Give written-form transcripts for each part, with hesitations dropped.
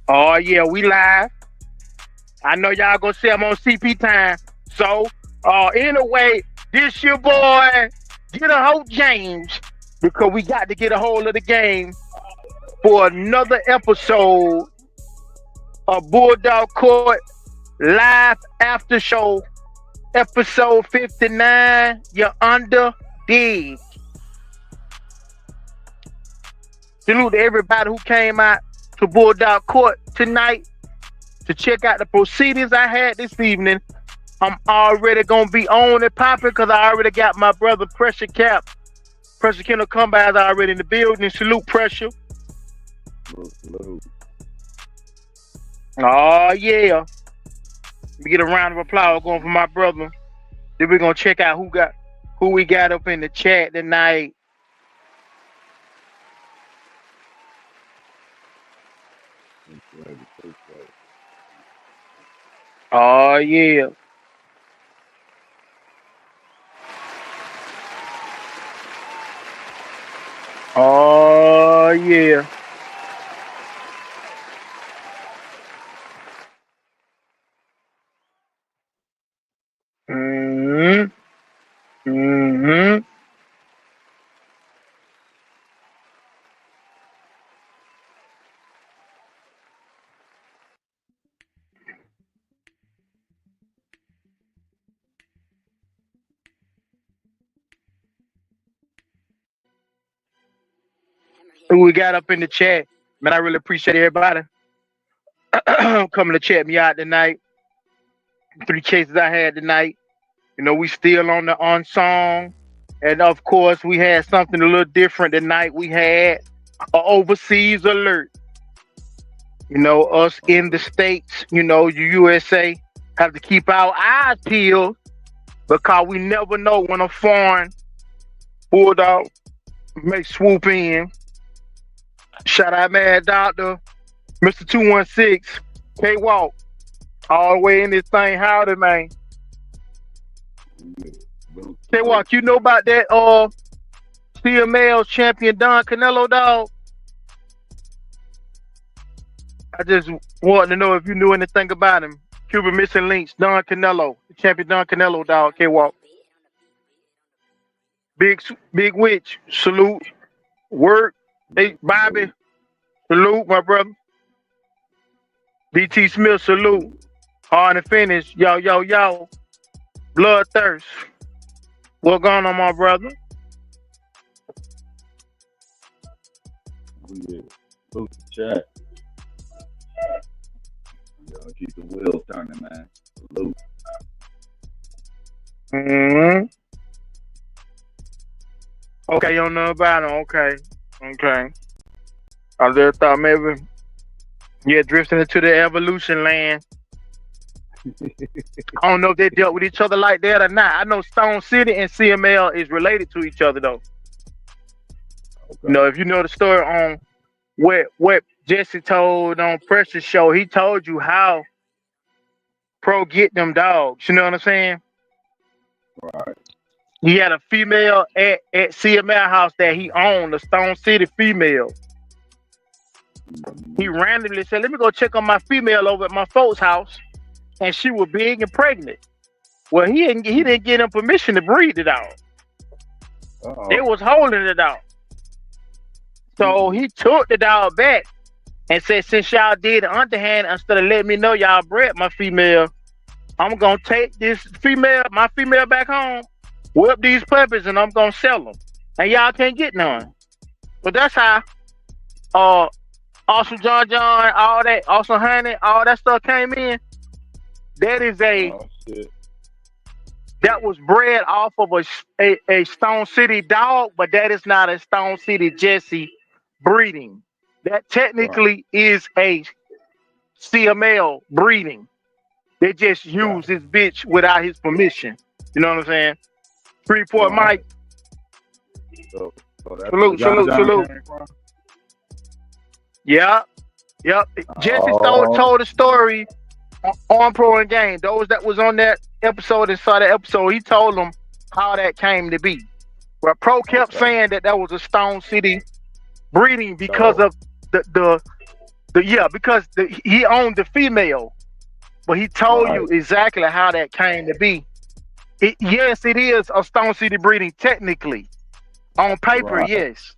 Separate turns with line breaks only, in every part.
Oh yeah, we live. I know y'all gonna say I'm on CP time. So, anyway, this your boy, get a hold James, because we got to get a hold of the game for another episode of Bulldog Court Live After Show, episode 59. You're under dig. Salute to everybody who came out to Bulldog Court tonight to check out the proceedings I had this evening. I'm already gonna be on and popping because I already got my brother Pressure Cap. Pressure Kendall Combines already in the building. Salute Pressure.
Salute.
Oh yeah. Let me get a round of applause going for my brother. Then we're gonna check out who we got up in the chat tonight. Oh yeah. Oh yeah. Mm-hmm. Mm-hmm. Who we got up in the chat? Man, I really appreciate everybody coming to check me out tonight. 3 chases I had tonight. You know, we still on the unsung. And of course, we had something a little different tonight. We had an overseas alert. You know, us in the States, you know, USA have to keep our eyes peeled because we never know when a foreign bulldog may swoop in. Shout out Mad Doctor, Mr. 216, K-Walk, all the way in this thing. Howdy, man. K-Walk, you know about that CML's champion Don Kanelo, dog? I just wanted to know if you knew anything about him. Cuban Missing Links, Don Kanelo, the champion Don Kanelo, dog. K-Walk. Big Witch, salute. Work. Hey, Bobby, salute, my brother. DT Smith, salute. Hard to finish. Yo. Bloodthirst. What going on, my brother?
Yeah. Salute the chat. Y'all keep the wheels turning, man. Salute.
Mm-hmm. Okay, you don't know about him. Okay. I just thought maybe drifting into the evolution land. I don't know if they dealt with each other like that or not. I know Stone City and CML is related to each other though. Okay. You know, if you know the story on what Jesse told on Pressure Show, he told you how Pro get them dogs. You know what I'm saying?
Right.
He had a female at CML house that he owned, a Stone City female. He randomly said, "Let me go check on my female over at my folks' house," and she was big and pregnant. Well, he didn't get him permission to breed the dog. They was holding the dog. So he took the dog back and said, "Since y'all did the underhand, instead of letting me know y'all bred my female, I'm gonna take my female back home, whip these puppies, and I'm gonna sell them. And y'all can't get none." But that's how Awesome John, all that, Awesome Honey, all that stuff came in. That is that was bred off of a Stone City dog, but that is not a Stone City Jesse breeding. That technically is a CML breeding. They just use his bitch without his permission. You know what I'm saying? Freeport Mike.
So
salute. Yep. Jesse told the story on Pro and Game. Those that was on that episode and saw that episode, he told them how that came to be. But Pro kept saying that was a Stone City breeding because of Because he owned the female, but he told you
Right.
exactly how that came to be. Yes, it is a Stone City breeding technically. On paper,
Right.
yes.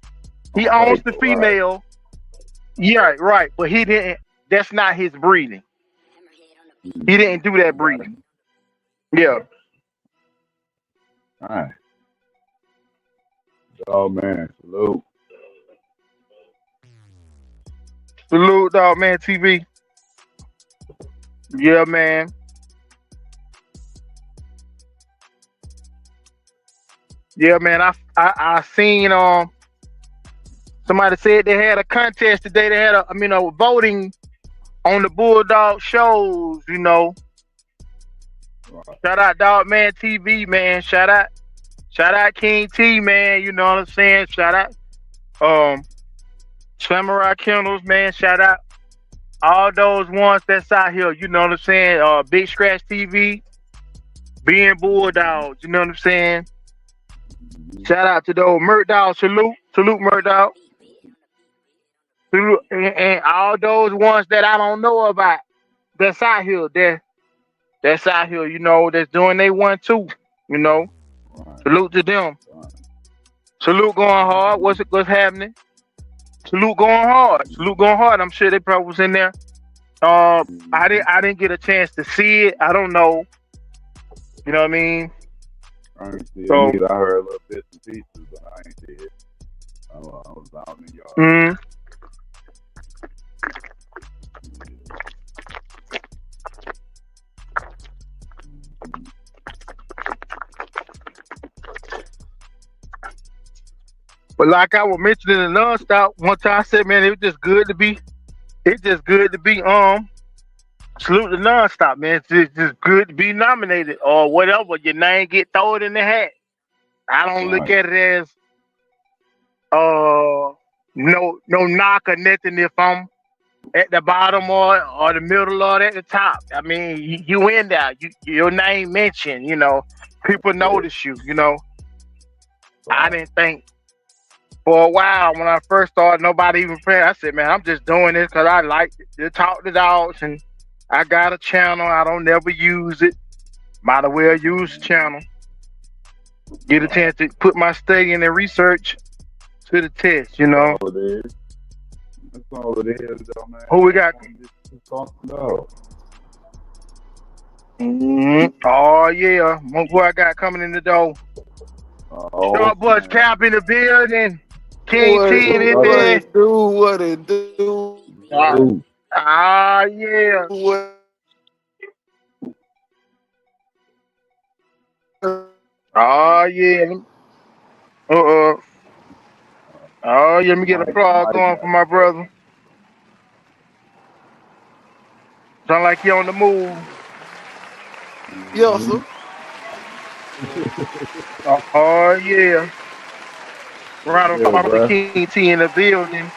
He
On
owns the
paper. Right.
female. Yeah, right. But he didn't. That's not his breeding. He didn't do that
Got
breeding.
him.
Yeah.
All right. Oh man, salute.
Salute, dog, man. TV. Yeah, man. Yeah, man. I seen somebody said they had a contest today. They had a voting on the Bulldog shows.
Right.
Shout out, dog, man. TV, man. Shout out, King T, man. You know what I'm saying? Shout out, Samurai Kennels, man. Shout out all those ones that's out here. You know what I'm saying? Big Scratch TV, being Bulldogs. You know what I'm saying? Shout out to those Murdoch. Salute, Murdoch. Salute, and all those ones that I don't know about. That's out here. That's out here. That's doing they one too.
Right.
Salute to them.
Right.
Salute going hard. What's happening? Salute going hard. Salute going hard. I'm sure they probably was in there. I didn't get a chance to see it. I don't know. You know what I mean?
I ain't see it
So,
either. I heard little bits and pieces, but I ain't see it. I was out in the yard.
But like I was mentioning in nonstop, one time I said, man, it's just good to be salute the nonstop, man. It's just good to be nominated or whatever. Your name get thrown in the hat. I don't look
Right.
at it as no knock or nothing if I'm at the bottom or the middle or at the top. I mean, you in there, your name mentioned, people notice you, I
Right.
didn't think for a while when I first started, nobody even prayed. I said, man, I'm just doing this because I like to talk to dogs and I got a channel. I don't never use it. Might as well use the channel. Get a chance to put my studying and research to the test,
That's all it is. That's all it is, though, man.
Who we got?
Just talk about.
Oh, yeah. Who I got coming in the door?
Oh,
Short Bus
man.
Cap in the building. King T in it
What
there.
it do? What it do?
Salute.
Ah, yeah.
What?
Oh, yeah. Oh, yeah. Let me get a applause going for my brother. Sound like he on the move.
Yes, sir.
Oh, yeah. Round of
Yeah,
applause for
bruh.
King T in the building.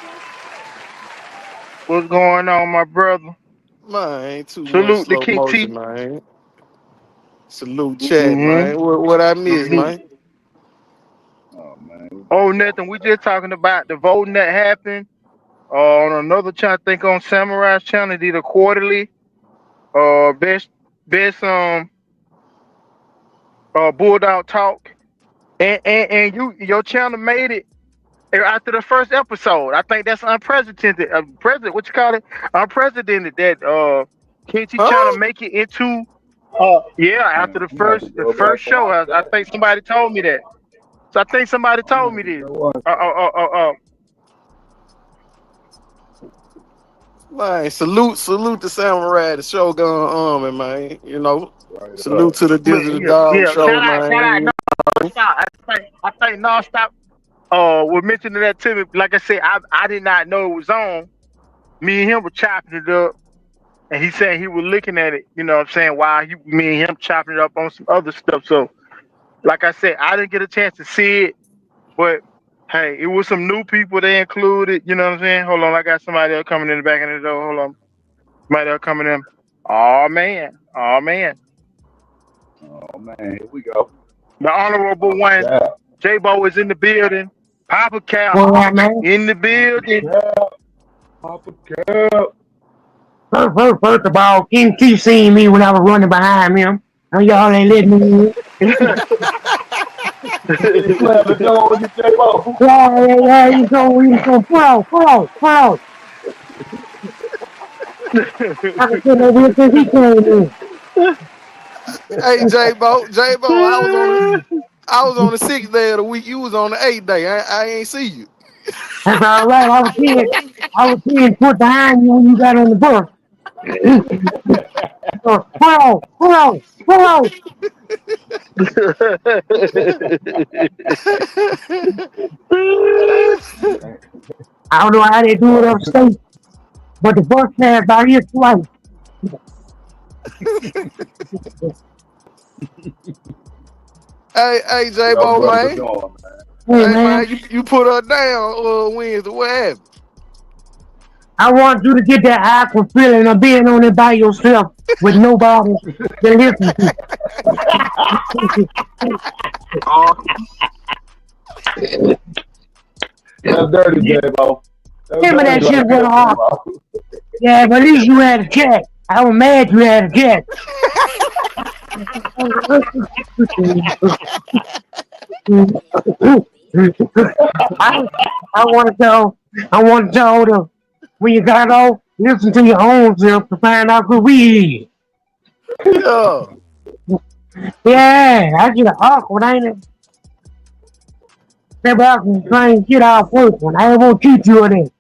What's going on, my brother?
Man, ain't too much
Salute to
slow
King T.
motion, man. Salute chat, man. What I miss, man?
Oh, man.
Oh, nothing. We just talking about the voting that happened on another channel. I think on Samurai's channel, did a quarterly. Best Bulldog talk, and your channel made it after the first episode. I think that's unprecedented. President, what you call it? Unprecedented that King T trying to
Huh?
make it into. Yeah, after the
I'm gonna have to
first
go back and
show,
watch
I
that.
think somebody told me that. So I think somebody
I'm
told
gonna
me
have to
this.
go watch
Man, salute to Samurai, the Shogun Army, man.
right
Salute
up.
to the Digital
Yeah,
Dog
yeah.
Show,
Shout out,
man.
nonstop. I think nonstop. Was mentioning that to me. Like I said, I did not know it was on. Me and him were chopping it up, and he said he was looking at it. You know what I'm saying? While me and him chopping it up on some other stuff. So, like I said, I didn't get a chance to see it, but hey, it was some new people they included. You know what I'm saying? Hold on, I got somebody else coming in the back of the door. Hold on, somebody else coming in. Oh man.
Oh man, here we go.
The honorable
Papa
one,
Cap.
J.Bo is in the building. Papa Cap
What up, man?
in the building.
Cap. Papa Cup.
First of all, King.Ch seen me when I was running behind him. And y'all ain't letting me in.
He slammed the door with you, J.Bo.
Yeah, you go, pull out. I can tell that since he came in.
Hey, J.Bo, I was on the 6th day of the week. You was on the 8th day. I ain't see you.
That's all right. I was 10 foot behind you when you got on the bus. Pull out. I don't know how they do it upstate, but the bus passed by here twice.
Hey,
Y'all
J.Bo,
brothers are
man.
doing, man.
Hey
Hey,
man,
man, you put her down Wednesday. What happened?
I want you to get that awkward feeling of being on it by yourself with nobody to listen to.
Oh,
That's dirty, J.Bo. That's
Remember
dirty
that
right
shit went
there,
off.
J.Bo.
Yeah, but at least you had a check. I was mad you had a check. I, I want y'all to, when you got off, listen to your own self to find out who we is.
Yeah.
Yeah, I get awkward, ain't it? Step out and try and get out first one. I ain't gonna keep you in it.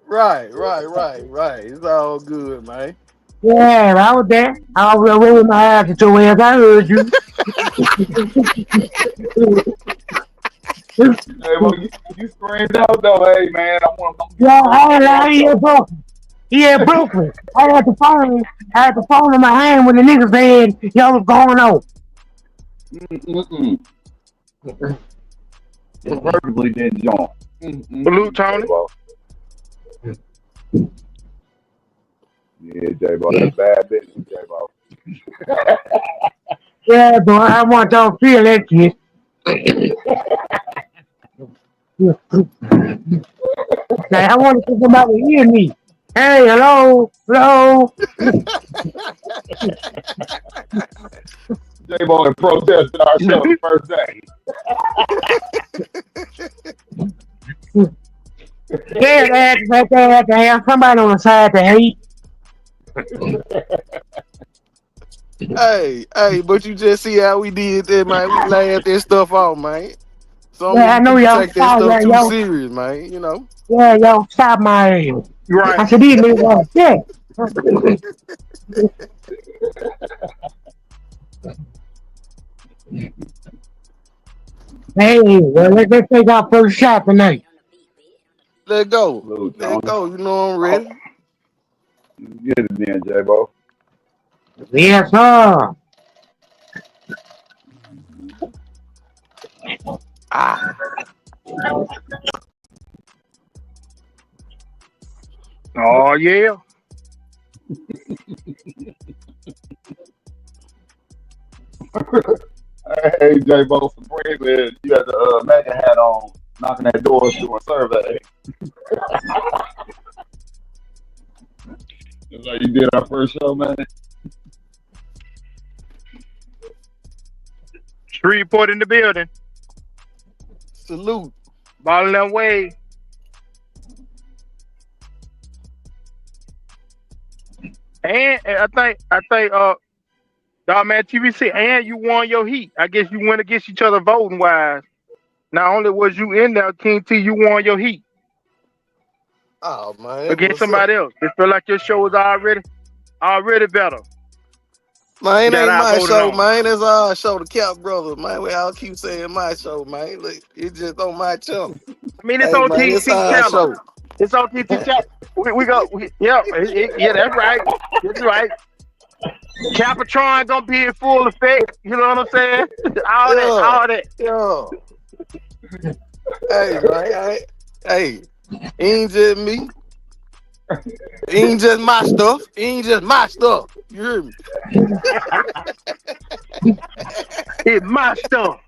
Right. It's all good, man.
Yeah, I was there. I was rolling my eyes at your ass. I heard you.
J.Bo, you screamed out though. Hey man, I'm gonna get
Yeah,
the first
I ain't
one
lying.
out though.
He had broken. I had the phone in my hand when the nigga said y'all was going on.
Mm-mm. It perfectly didn't join.
salute, Tony.
J-Bo. Yeah, J-Bo, that's bad business, J-Bo.
Yeah, boy, I want y'all to feel that shit. Now, I want to see somebody hear me. Hey, hello.
J-Bo had protested our show the first day.
Yeah, they had to have somebody on the side to hate.
Hey, but you just see how we did that, man. We laughed that stuff off, man. Some of
Yeah, I
you
know
people
y'all.
take that stuff
Yeah,
too serious, man. You know.
y'all stop my ass.
Right.
I said, these niggas are sick. Hey, well, let's take our first shot tonight.
Let go.
Salute,
Let
Tony.
go. You know I'm ready.
Get it then, J-Bo.
Yes, sir.
Ah.
Oh yeah.
Hey, J-Bo, Supreme, man, you had the MAGA hat on, knocking that door doing survey. That's how you did our first show, man.
Shreveport in the building.
Salute.
Ball that way. And I think Dog Man TVC, and you won your heat. I guess you went against each other voting wise. Not only was you in there, King T, you won your heat
Oh man, that's
against
what's up.
somebody else. It felt like your show was already better.
Man,
You
it
got
ain't my
outvoted
show,
on.
man. That's our show, the Cap Brothers, man. We all keep saying my show, man. Look, it's just on my channel.
I mean, it's
Hey
on
man, it's
TT
our
channel.
show.
It's on TT channel. Yeah, that's right. That's right. Capitron gonna be in full effect. You know what I'm saying?
Yeah,
all that.
yeah. Hey man, hey, ain't just me. Ain't just my stuff. Ain't just my stuff. You hear me?
It's my stuff.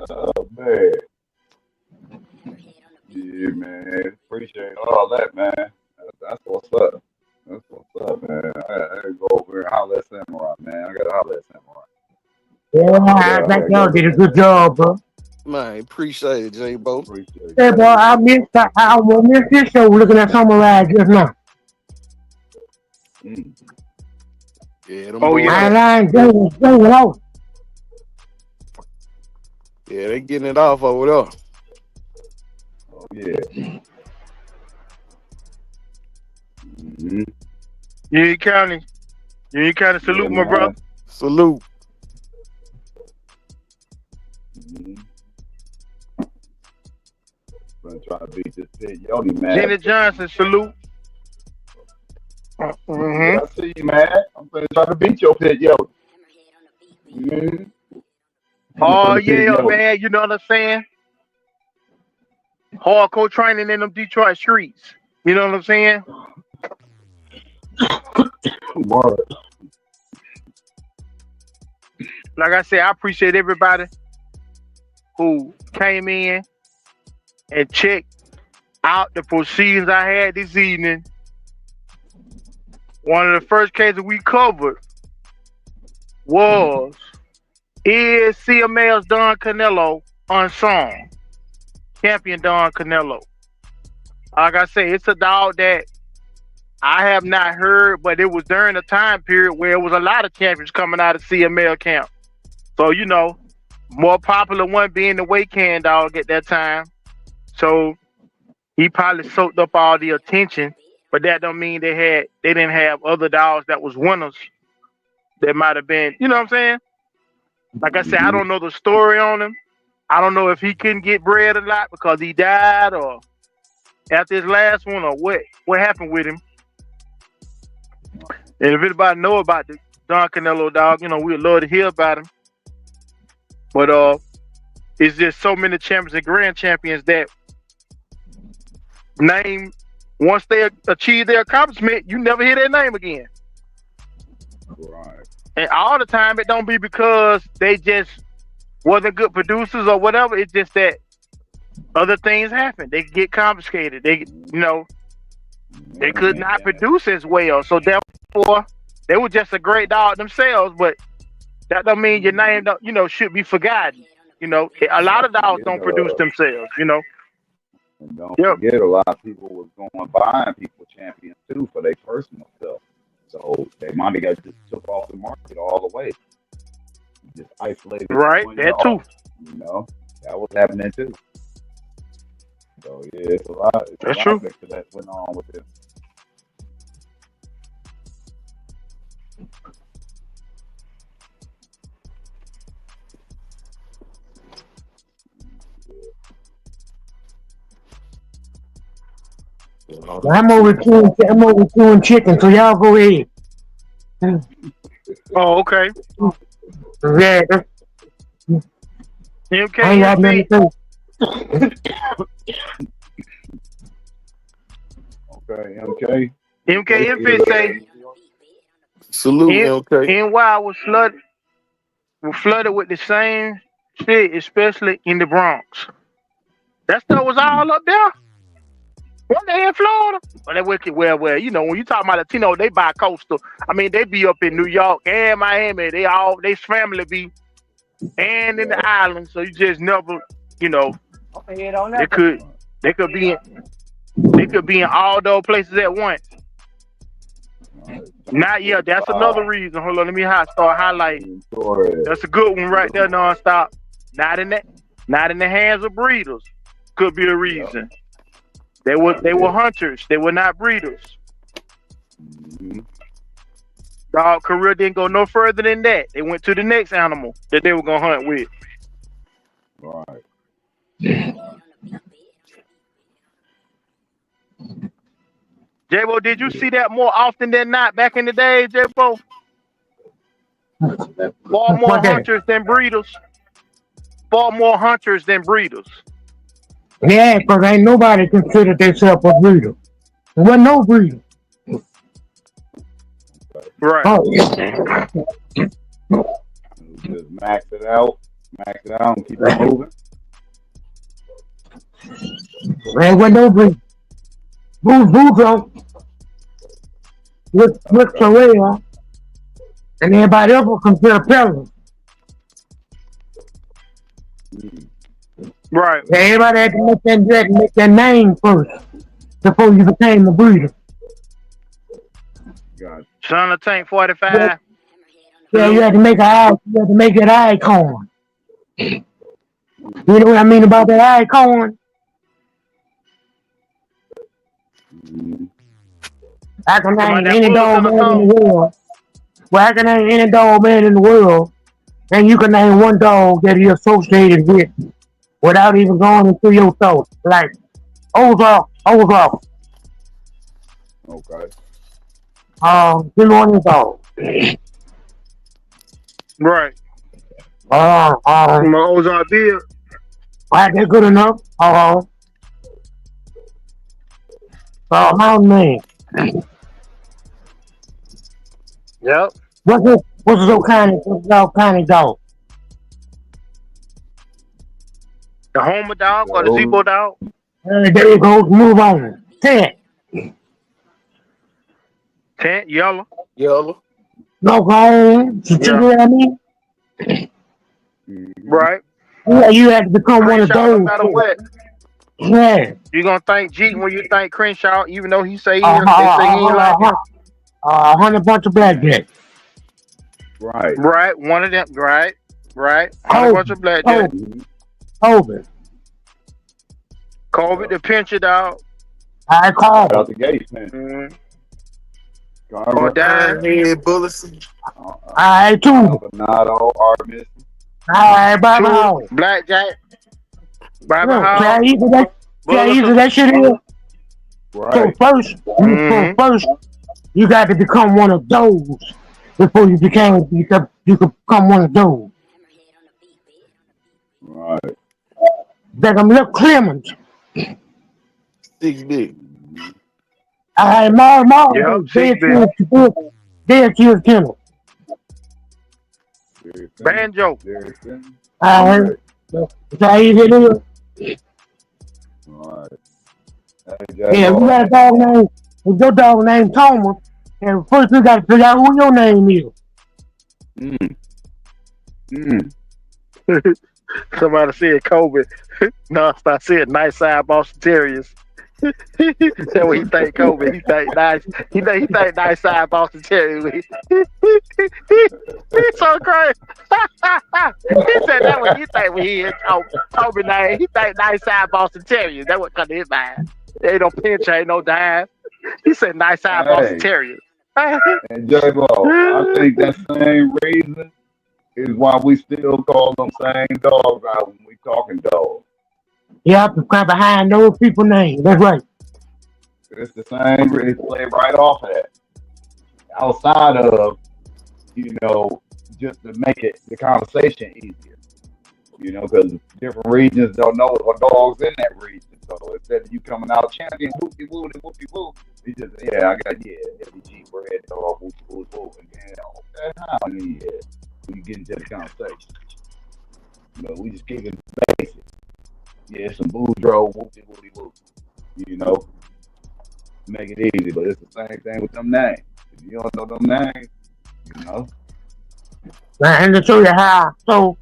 Oh, man. appreciate all that, man. That's what's up. That's what's up, man. I gotta go over and holler at Samurai, man. I gotta holler at Samurai.
Yeah, I think y'all did a good job, bro.
Man, appreciate it, J.Bo.
Appreciate
Hey, bro, I will miss this show looking at Samurai just now.
Yeah, them
Oh,
boys.
yeah.
I lying, going off.
Yeah, they getting it off over there.
Oh, yeah.
Union County. Union County, salute, my brother.
Salute.
Gonna try to beat this Pit Yodi, man.
Jenny Johnson, salute.
Yeah, I see you, man. I'm gonna try to beat your Pit Yodi.
Oh, yeah, man. You know what I'm saying? Hardcore training in them Detroit streets. You know what I'm saying?
Word.
Like I said, I appreciate everybody who came in and checked out the proceedings I had this evening. One of the first cases we covered is CML'S Don Kanelo unsung. Champion Don Kanelo. Like I say, it's a dog that I have not heard, but it was during a time period where it was a lot of champions coming out of CML camp. So, you know, more popular one being the weight can dog at that time. So he probably soaked up all the attention, but that don't mean they didn't have other dogs that was winners that might have been, you know what I'm saying? Like I said, I don't know the story on him. I don't know if he couldn't get bread or not because he died or after his last one or what happened with him. And if anybody know about the Don Kanelo dog, you know, we'd love to hear about him. But it's just so many champions and grand champions that name, once they achieve their accomplishment, you never hear their name again.
Right.
And all the time it don't be because they just wasn't good producers or whatever. It's just that other things happen. They get confiscated. They, you know, they could not produce as well. So therefore, they were just a great dog themselves. But that don't mean your name, don't, you know, should be forgotten. You know, a lot of dogs don't produce themselves. You know.
And don't forget, a lot of people was going buying people champions too for their personal stuff. So they might have just took off the market all the way. Just isolated.
Right, that too.
You know, that was happening too. So yeah, it's a lot.
That's true.
That went on with it.
I'm over chewing chicken, so y'all go ahead.
Oh, okay.
Yeah.
MK,
I ain't got nothing to
Okay, MK.
MK say,
Salute, MK.
NY was flooded with the same shit, especially in the Bronx. That stuff was all up there. One day in Florida. Well, that wicked well, you know, when you talk about Latino, they bi-coastal. I mean, they be up in New York and Miami. They family be and in the islands. So you just never, you know, they could be in all those places at once. Not yet. That's another reason. Hold on, let me start highlighting. That's a good one right there, nonstop. Not in the hands of breeders. Could be a reason. They were hunters. They were not breeders. Dog career didn't go no further than that. They went to the next animal that they were gonna hunt with.
Right.
J.Bo, did you see that more often than not back in the day, J.Bo? Far more hunters than breeders. Far more hunters than breeders.
Yeah, because ain't nobody considered themselves a breeder. There wasn't no breeder.
Right.
Oh.
Just max it out, and keep it moving.
There wasn't no breeder. Bulldog with
Okay.
Terrell, and everybody else will consider Pellets.
Mm,
Right.
Everybody had to make that name first before you became a breeder.
gotcha.
Son of Tank
Yeah,
45.
yeah, you
Salute.
had to you had to make that icon. You
Mm,
know what I mean about that icon?
mm,
I can
Talking about
name
that
any
bullets
dog
in the
man in the
song.
world. Well, I can name any dog man in the world, and you can name one dog that you're associated with without even going into your thoughts. Like Ozark,
okay.
give me one of your dogs.
Right.
Uh, uh,
My Ozark Bill.
right, that's good enough. Mountain Man.
Yep.
What's so kind of dog?
The Homer dog or the
Those,
Zebo dog.
There you go. Move on. Ted.
Tent, yellow.
Yellow.
No go. You
Yeah.
know what I mean?
mm,
Right.
Yeah, you had to become one of
Crenshaw, no
those.
matter what.
Yeah.
You gonna thank Jeep when you thank Crenshaw, even though he say
Uh,
they say he ain't like
uh,
it.
uh, 100 bunch of blackjack.
right.
Right. One of them. Right. Right. Honey bunch
Kobe.
of blackjack.
Kobe.
Mm,
Kobe.
Kobe
yeah.
the pincher dog.
I call
Right
him.
out the gate, man.
Mm. Or
Garver,
dime.
Ironhead bullets.
I too.
Bernardo, Artemis.
I Bobby
Tudor.
Hall.
Blackjack. Bobby
Look, see how
Hall.
easy
Bullets.
that shit is? So
Right.
Mm-hmm.
first, you got to become one of those before you could become one of those.
Right.
Like I'm Lil Clemens.
6 dick.
Mm,
I
Yep.
Marvin,
6 bit.
Dead Kids Kennel.
very thin.
Banjo.
Very thin.
I
Right.
see how easy it is?
Right. Hey,
Yeah, if you
J.Bo.
got a dog name, if your dog named Thomas, and first you got to figure out who your name is.
Mm, mm.
Somebody said Kobe. No, I said nice side Boston Terriers. That's what he think Kobe. He think nice. He think nice side Boston Terriers. He's so crazy. He said that what he think when he hear Kobe name. He think nice side Boston Terriers. That's what come to his mind. There ain't no pinch, ain't no dime. He said nice side Boston
Hey,
Terriers.
and J.Bo, I think that same reason is why we still call them same dogs out when we talking dogs.
You have to come behind those people's names. That's right.
It's the same. It's played right off of that. Outside of, just to make it the conversation easier. Because different regions don't know what dogs in that region. So instead of you coming out champion, whoopie woo and whoopie woo, you just heavy G red dog, whoopie woo woo, and then okay, how we get into the conversation. We just keep it basic. Yeah, some Boudreaux, whoopie whoopie woo. Make it easy, but it's the same thing with them names. If you don't know them names, you know.
Now, and to show you how, so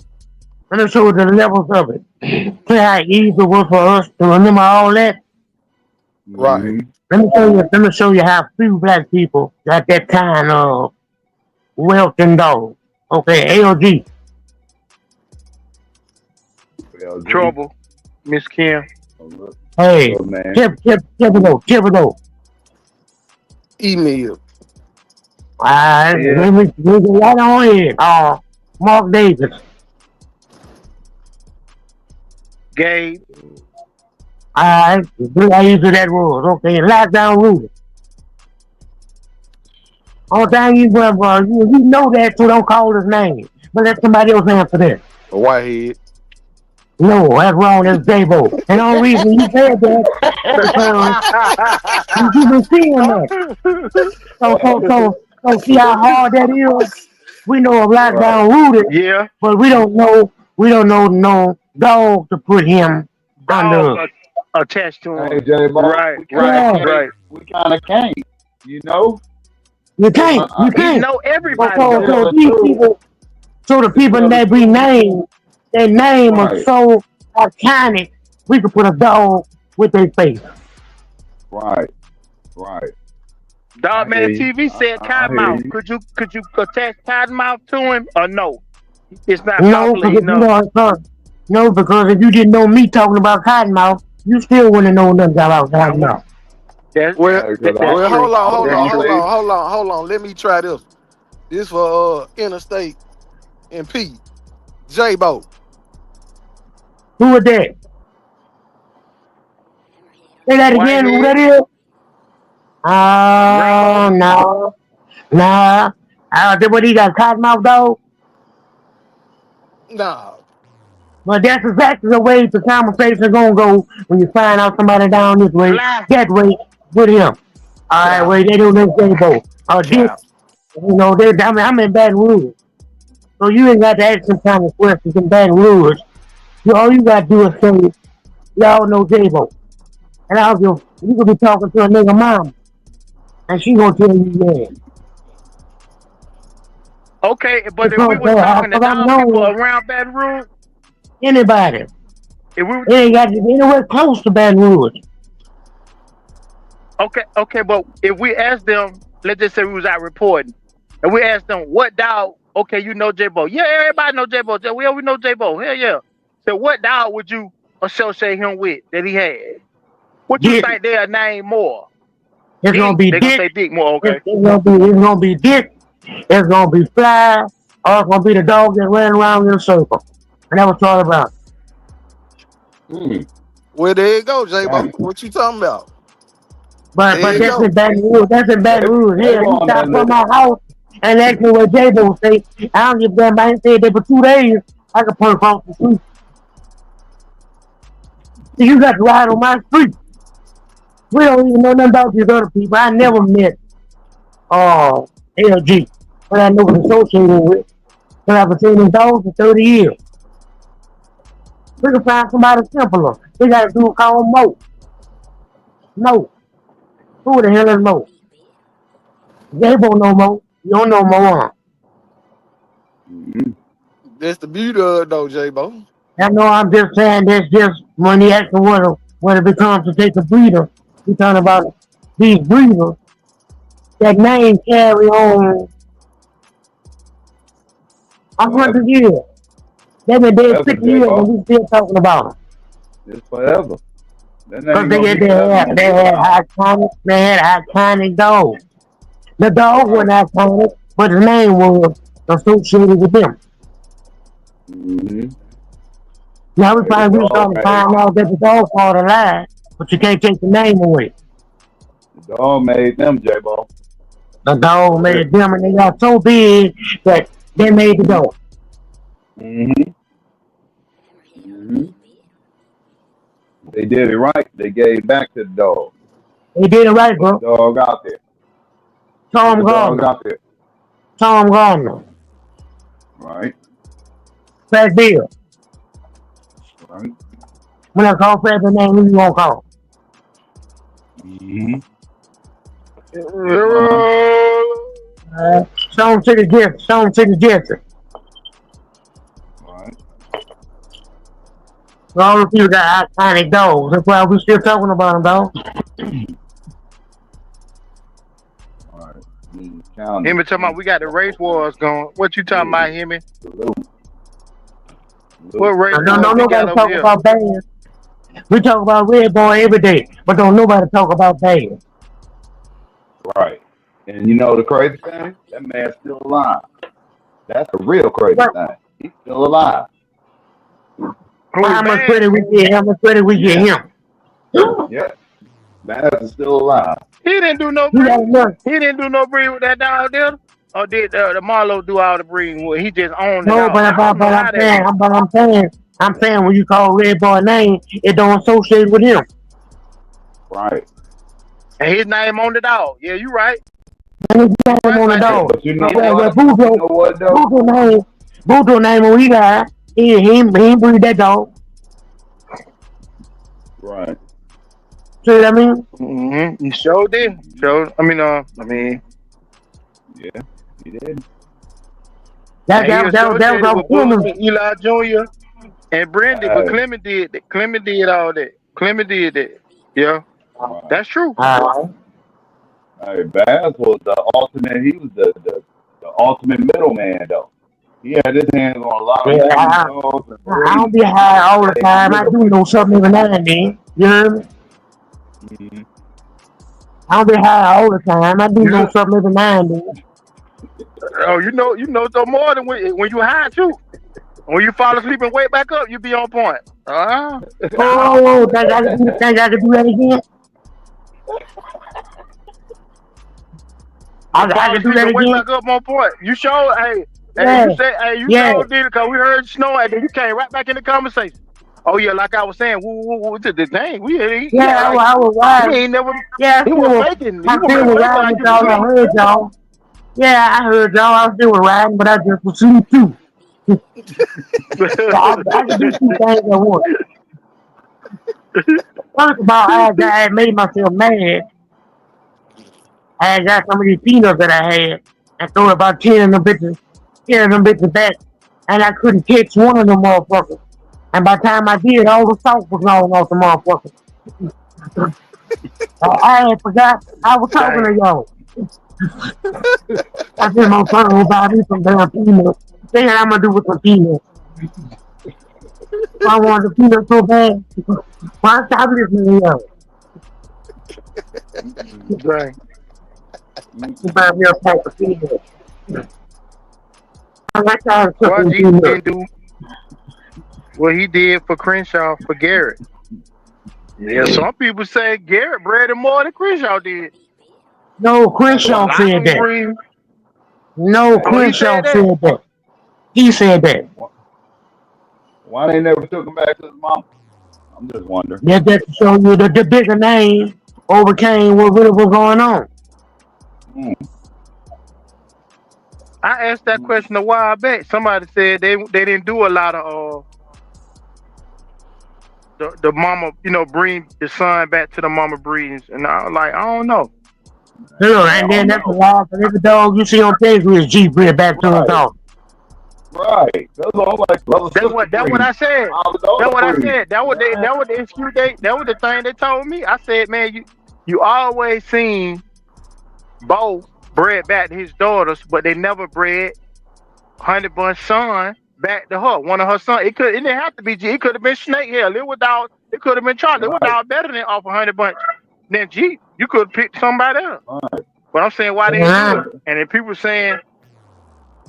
let me show you the levels of it. See how easy it was for us to remember all that.
Right.
Mm-hmm.
Let me show you how few black people got that kind of wealth and dog. Okay, AOG.
LG,
Trouble. Miss Kim.
Hey,
man.
Thibodeau.
Email.
Alright,
Yeah.
we go right on in. Mark Davis.
Gabe.
Alright, see how easy that was. Okay, lockdown Rudy. All time you know that, so don't call his name. But let somebody else answer that.
A whitehead.
No, that's wrong. That's J.Bo. And the only reason you said that because you've been seeing that. So see how hard that is. We know of
Right.
lockdown Rudy,
Yeah.
but we don't know no dog to put him
Dog.
under.
attached to
Hey,
him.
J.Bo,
Right,
we kind of
right,
Yeah,
can't.
right.
We kind of can't. You know,
you
because
can't, you
He
can't.
know
it's
everybody
So,
though.
still
so
the
these
truth.
people, so the
It's
people
still the
that we
truth.
name, their name is
Right,
so iconic, we could put a dog with their face.
right, right. I hear
Dogman
you.
TV said
I hear
Cottonmouth.
you.
Could you attach Cottonmouth to him or no? It's not
No,
popular
because you
enough.
know, no, because if you didn't know me talking about Cottonmouth, you still wouldn't know nothing about
I would.
Cottonmouth.
That,
Well,
Because
that's
well,
true.
I was gonna say,
hold on. Let me try this. This for Interstate and P. J.Bo.
Who is that? Say that again, who that
Whitehead,
is?
Rambo.
Oh, no, nah. That what he got, Cottonmouth, dog?
Nah.
But that's exactly the way the conversation gonna go when you find out somebody down this way,
Fly.
that way, with him. Alright,
Cap.
well, they do this J.Bo. This,
Cap.
I'm in Baton Rouge. So you ain't got to ask some kind of questions in Baton Rouge. All you gotta do is say, y'all know J.Bo. And I'll go, you could be talking to a nigga mom, and she gonna tell you, yeah.
Okay, but if we
Because
was talking to
I'm
dog people
known
around Baton Rouge,
anybody.
if we
It ain't got to be anywhere close to Baton Rouge.
okay, but if we asked them, let's just say we was out reporting, and we asked them what dog. Okay, you know J-Bo. Yeah, everybody know J-Bo. Yeah, we know J-Bo. Hell yeah. So what dog would you associate him with that he had? What you
Dick.
think they'll name more?
It's gonna
Dick.
be
They're gonna
Dick.
say Dick more.
It's,
Okay.
it's gonna be Dick. It's gonna be Fly. Or it's gonna be the dog that ran around in a circle. And that was all about.
hmm,
Well, there you go, J-Bo.
damn,
What you talking about?
But
There you
that's
go.
in Baton Rouge. That's in Baton Rouge. Hell,
J.Bo
you
on
stop
that
from
list.
my house and ask me what J.Bo say. I don't give a damn. I ain't said that for 2 days. I can put across the street. So you got to ride on my street. We don't even know nothing about these other people. I never met LG, but I know was associated with. But I've been seeing these dogs for 30 years. We can find somebody simpler. We got to do a call Mo. Mo. Who the hell is Mo? J.Bo no Mo. You don't know Mo, huh?
Hmm.
That's the beauty of it, though, J-Bo.
I know I'm just saying this just when he asked when it becomes to take a breeder. We talking about these breeders that name carry on a
Forever,
100 years. They've been dead
forever,
60 years and
J.Bo.
we still talking about them.
It's forever. That
Because
ain't gonna be forever no
they
more now.
had iconic dogs. The dog wasn't
Right.
iconic, but the name was associated with them.
Hmm.
Now
Hey, the
we
dog
starting to
made
find out that the dog part alive, but you can't take the name away.
the dog made them, J.Bo.
The dog
For real.
made them and they got so big that they made the dog.
Hmm. Hmm. They did it right. They gave back to the dog.
They did it right,
Put the
bro.
dog out there. Put
Tom
the dog
Gardner.
out there.
Tom Gardner.
Right.
Fat Bill.
Right.
When I call Fat Bill name, who you gonna call?
Hmm. Uh-huh.
Stone City Jesse. Stone City Jesse.
Right.
All the people got iconic dogs. That's why we still talking about them, dog.
Right. County.
Him talking about we got the race wars going. What you talking about, him?
Salute.
What
Salute.
race
Don't
wars he got
nobody
over
talk
here?
about bands. We talk about Red Boy every day, but don't nobody talk about bands.
Right. And you know the crazy thing? That man's still alive. That's the real crazy
What?
thing. He's still alive.
Who is
How much
bad?
credit we get? How much credit we get
Yeah.
him?
Yeah. Baz is still alive.
He didn't do no
You got
breed.
enough.
He didn't do no breed with that dog there. Or did the Marlowe do all the breeding? With? He just owned the
No,
dog. I don't know
but I'm
how that
saying,
is.
I'm saying when you call Red Boy name, it don't associate with him.
Right.
And his name on the dog. Yeah, you right.
And his
You
name
right
on the
about
Hey,
that.
dog.
but you know
His name.
Well,
what? You know what though?
Bujo name when he got, he ain't breed that dog.
Right.
See what I mean?
Mm-hmm. You sure did. Sure.
Yeah, he did.
That
And he
that that was
associated
our
with Bush
woman.
and Eli Jr. and Brandy, but
Hey,
Clement did that. Clement did all that. Clement did that. Yeah,
right.
that's true.
Hey, Baz was the ultimate. He was the ultimate middleman, though. He had his hands on a lot of
Yeah,
women, dogs, and
I don't
breeds.
be high all the
Stayed in the
time. I
middle.
do know something every now and then. You hear me?
Mm-hmm.
I don't be high all the time. I do know
You
something every now and then.
no more than when you high too. When you fall asleep and wake back up, you be on point.
Think I could do that again?
You
I
fall
could do
asleep
that
and wake
again?
back up on point. You show,
Yeah,
you
yeah,
sure did it because we heard snoring and then you came right back in the conversation. Oh yeah, like I was saying, the thing
yeah.
like
I was
he
riding.
ain't never,
Yeah,
he was faking,
I still was
faking
riding
like
with
he was
y'all. I
asleep.
heard y'all. Yeah, I heard y'all. I still was riding, but I just was asleep too. So I could do two things at once. First of all, I had made myself mad. I had got some of these peanuts that I had and threw about 10 of them bitches back, and I couldn't catch one of them motherfuckers. And by the time I did, all the salt was gone off the motherfucker. I had forgot I was talking
Dang.
to y'all. I said my son will buy me some damn peanuts. Think I'm gonna do with some peanuts. I wanted the peanuts so bad. Why stop listening to y'all?
Dang.
You buy me a pack of peanuts. I like y'all
Why
cooking
G
peanuts.
didn't do what he did for Crenshaw for Garrett? Yeah, some people say Garrett bred him more than Crenshaw did.
No,
Well,
Crenshaw
I
said
don't
that.
agree.
No,
Oh, he
Hey,
Crenshaw
said that.
said that. He said that.
why they never took him back to his mom? I'm just wondering.
That just to show you that the bigger name overcame what really was going on.
Mm,
I asked that question a while back. Somebody said they didn't do a lot of the mama, bring the son back to the mama breedings, and I was like, I don't know.
Look,
I
and then
don't
that's a
know.
lie for every dog you see on Facebook is G bred back to his
Right,
house.
right. That's all like brother sister
That's what
breed.
I said.
All the daughter
That's what I
breed.
said. That was the excuse that was the thing they told me. I said, man, you always seen Bo bred back to his daughters, but they never bred Honey Bun's son back to her. One of her sons. It didn't have to be G. It could have been Snake Hill. It could have been Charlie. It was
Right,
all better than off of Honey Bunch than G. You could have picked somebody else.
right.
But I'm saying why they didn't do
And,
it. And if people saying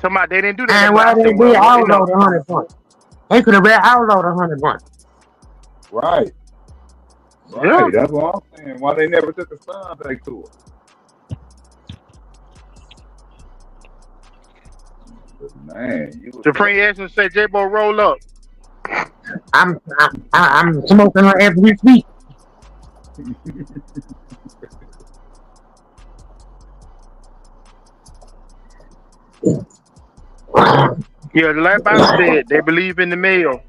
talking about they didn't do that no
and
more, I
why
said,
they did
well,
outlaw the 100 points. They could have been outlawed 100 points.
Right,
yeah.
right. That's what I'm saying. Why they never took the son back to her? Man, you was
Supreme Essence said J.Bo roll up.
I'm smoking her every week.
Yeah, the last Bible said they believe in the male.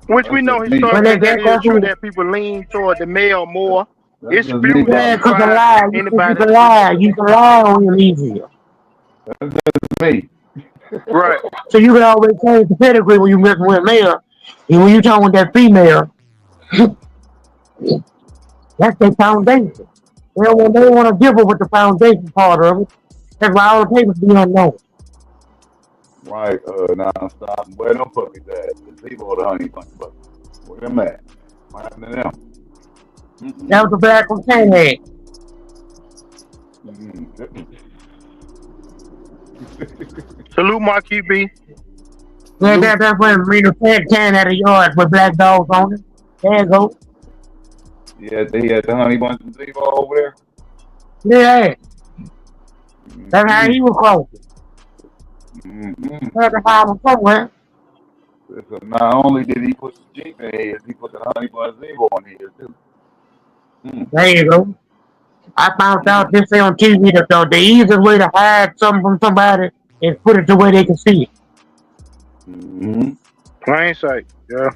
Which we
that's
know
just me.
When they
historically that
get
is
that
true
who,
that people lean toward the male more.
That's
It's
just me,
few that
brother.
yeah, cause a
surprise
lie, you
anybody.
can lie, you can lie on your easier.
That's just me.
Right.
So you can always change the pedigree when you messing with a male. And when you talking with that female, that's their foundation. They want to give up with the foundation part of it. That's why all the papers be unknown.
Right, non-stop. Where them puppies at? The people or the honey bunch of puppies? Where them at? What happened to them?
That was the black one can had.
Mm-mm.
Salute Marquis B.
Yeah,
Salute.
that's when Marina Fed can at a yard with black dogs on it. There you go.
Yeah, they had the honey bunch of Zebo over there.
Yeah, that's how
Mm-hmm.
he was close.
Mm-hmm.
Had to find him somewhere.
So not only did he put the Jeep in his, he put the honey bunch Zebo in his too. Mm.
There you go. I found out this day on TV that the easiest way to hide something from somebody is put it the way they can see it.
Mm-hmm.
Plain sight. Yeah.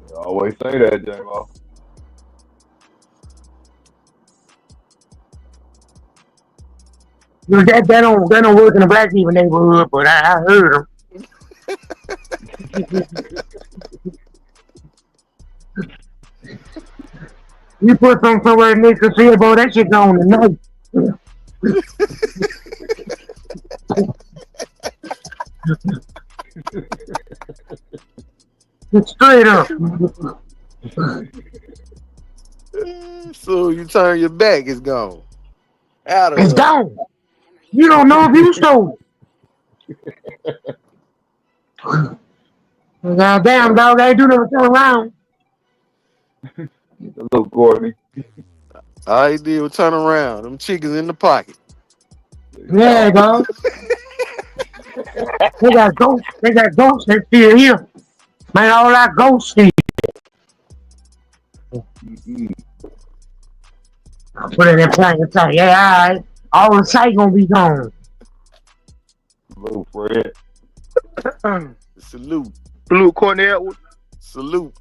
You always say that, J.Bo.
That don't work in the black people neighborhood, but I heard them. You put some somewhere next to see boy, that shit gone tonight. Straight up.
So you turn your back, it's gone. Out of
It's
here.
gone. You don't know if you stole it. Goddamn dog, I ain't do nothing turn around.
The little Courtney.
All he did was turn around. Them chickens in the pocket.
Yeah, dog. They got ghosts. They got ghosts that still here. Man, all that ghosts still. Put in that plane and say, yeah, all right. All the sight gonna be gone.
Little Fred.
Salute.
Salute, Cornell.
Salute.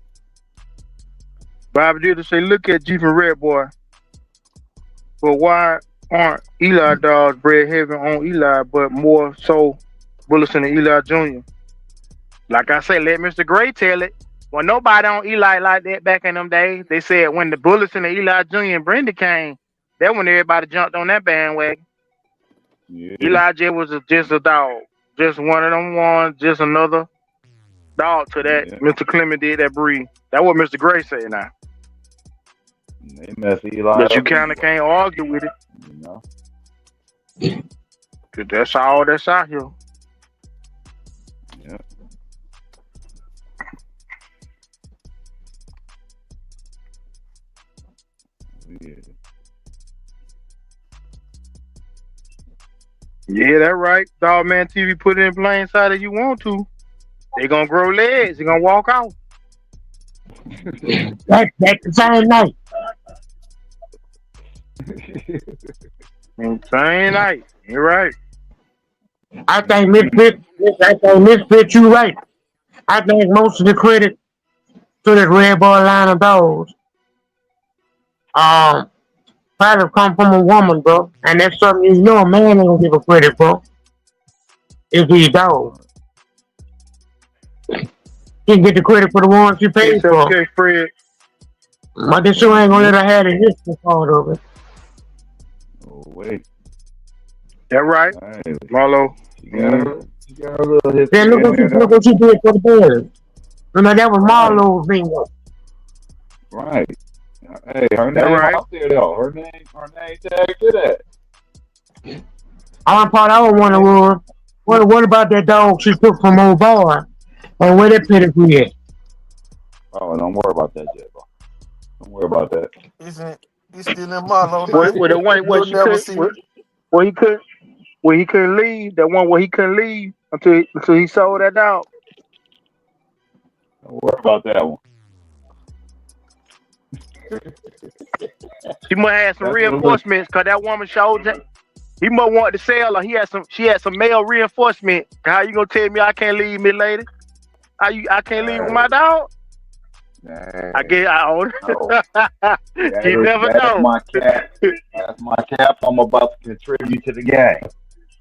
Bobby did say, look at Jeep and Red Boy. But why aren't Eli dogs bred heavy on Eli, but more so Bullets and Eli Jr.? Like I said, let Mr. Gray tell it. Well, nobody on Eli like that back in them days. They said when the Bullets and the Eli Jr. and Brenda came, that when everybody jumped on that bandwagon.
Yeah.
Eli J was just a dog. Just one of them ones, just another dog to that.
Yeah.
Mr. Clement did that breed. That's what Mr. Gray said now.
They mess Eli
But you
up,
kind of can't argue with it.
you know.
'Cause that's all that's out here.
Yeah. Yeah.
Yeah, that's right. Dog Man TV put it in plain sight if you want to. They gonna grow legs. They gonna walk out.
That's the same night.
Same night. You're right.
I think Misfit, you right. I think most of the credit to this Red Boy line of dogs, probably come from a woman, bro. And that's something you know a man ain't gonna give a credit, bro. It's these dogs. She get the credit for the ones she paid
It's
for.
okay, Fred.
But this show ain't gonna let her have the history part of it.
Oh, wait.
That's right.
Hey,
Marlo.
she got a little history
Then look
in there, though.
what she did for the Bears. Remember that was Marlowe's bingo.
Right. Hey, her
That's
name
right.
out there, though. Her name tagged to that.
Only part I would wonder was, what about that dog she took from old boy? And where that pedigree at?
Oh, don't worry about that, J.Bo. Don't worry about that.
He's still in Marlowe.
With the one where
You'll
she
never
could,
see
where he couldn't leave. That one where he couldn't leave until he sold that dog.
Don't worry about that one.
She must have some reinforcements because that woman showed that he must want to sell her. She had some male reinforcement. How you gonna tell me I can't leave me, lady? I can't leave with my dog?
Dang.
I guess I own it. You never know.
That's my cap. I'm about to contribute to the game.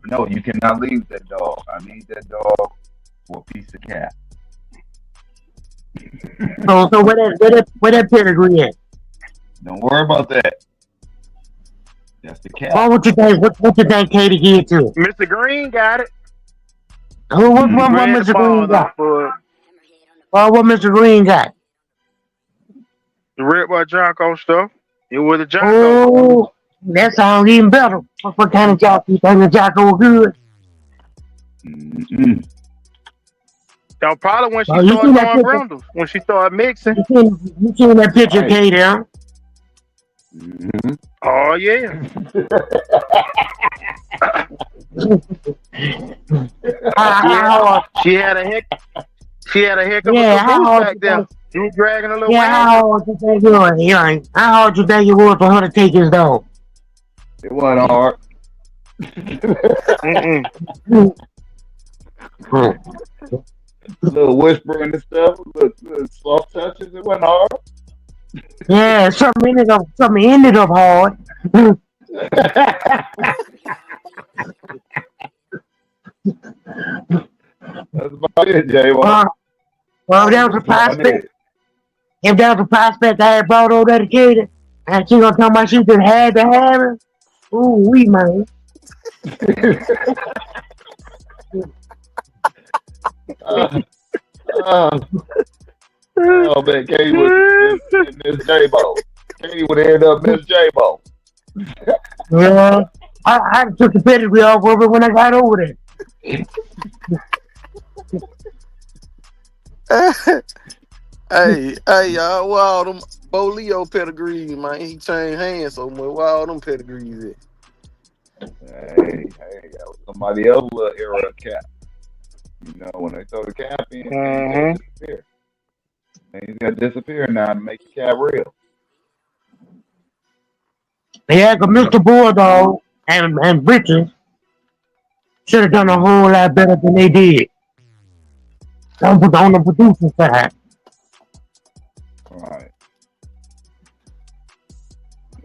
No, you cannot leave that dog. I need that dog for a piece of cap.
So where that pedigree at?
Don't worry about that. That's the cap.
What you think Katie did to it?
Mr. Green got it.
What Mr. Green got? What Mr. Green got?
The Red Boy Jocko stuff. It was a Jocko.
Oh, that sounds even better. What kind of Jocko? You think the Jocko was good?
Mm-mm.
That was probably when she
Oh, you
started
seen that
doing
picture?
brundles. When she started mixing.
You seen that picture,
Right.
Katie? Huh?
Mm-hmm.
Oh yeah. She had a heck of
Yeah,
a
how
caboose
hard
back
you
there.
think?
She was dragging a little
Yeah,
wagon.
how hard you think it was? Yeah, how hard you think it was for her to take his dog?
It wasn't hard.
Mm-mm.
little whispering and stuff, little soft touches. It wasn't hard.
Yeah, something ended up hard.
That's about it, J.Bo.
uh, well, if that
That's
was a
about
prospect,
it.
if that was a prospect I had brought over there to kid, and she gonna tell me she just had to have it. Ooh, we man.
uh, uh, oh man, Katie would miss J.Bo. Katie would end up miss J.Bo.
Yeah, I took the pedigree off of it when I got over there.
Hey, y'all, where all them Bo Leo pedigrees, man? He changed hands so much. Where all them pedigrees at?
Hey, that was somebody else's little era of cap. You know, when they throw the cap in, things got to disappear. Things got to disappear now to make the cap real.
Yeah, cause Mr. Bulldog and Britches should have done a whole lot better than they did. On the producer side.
Right.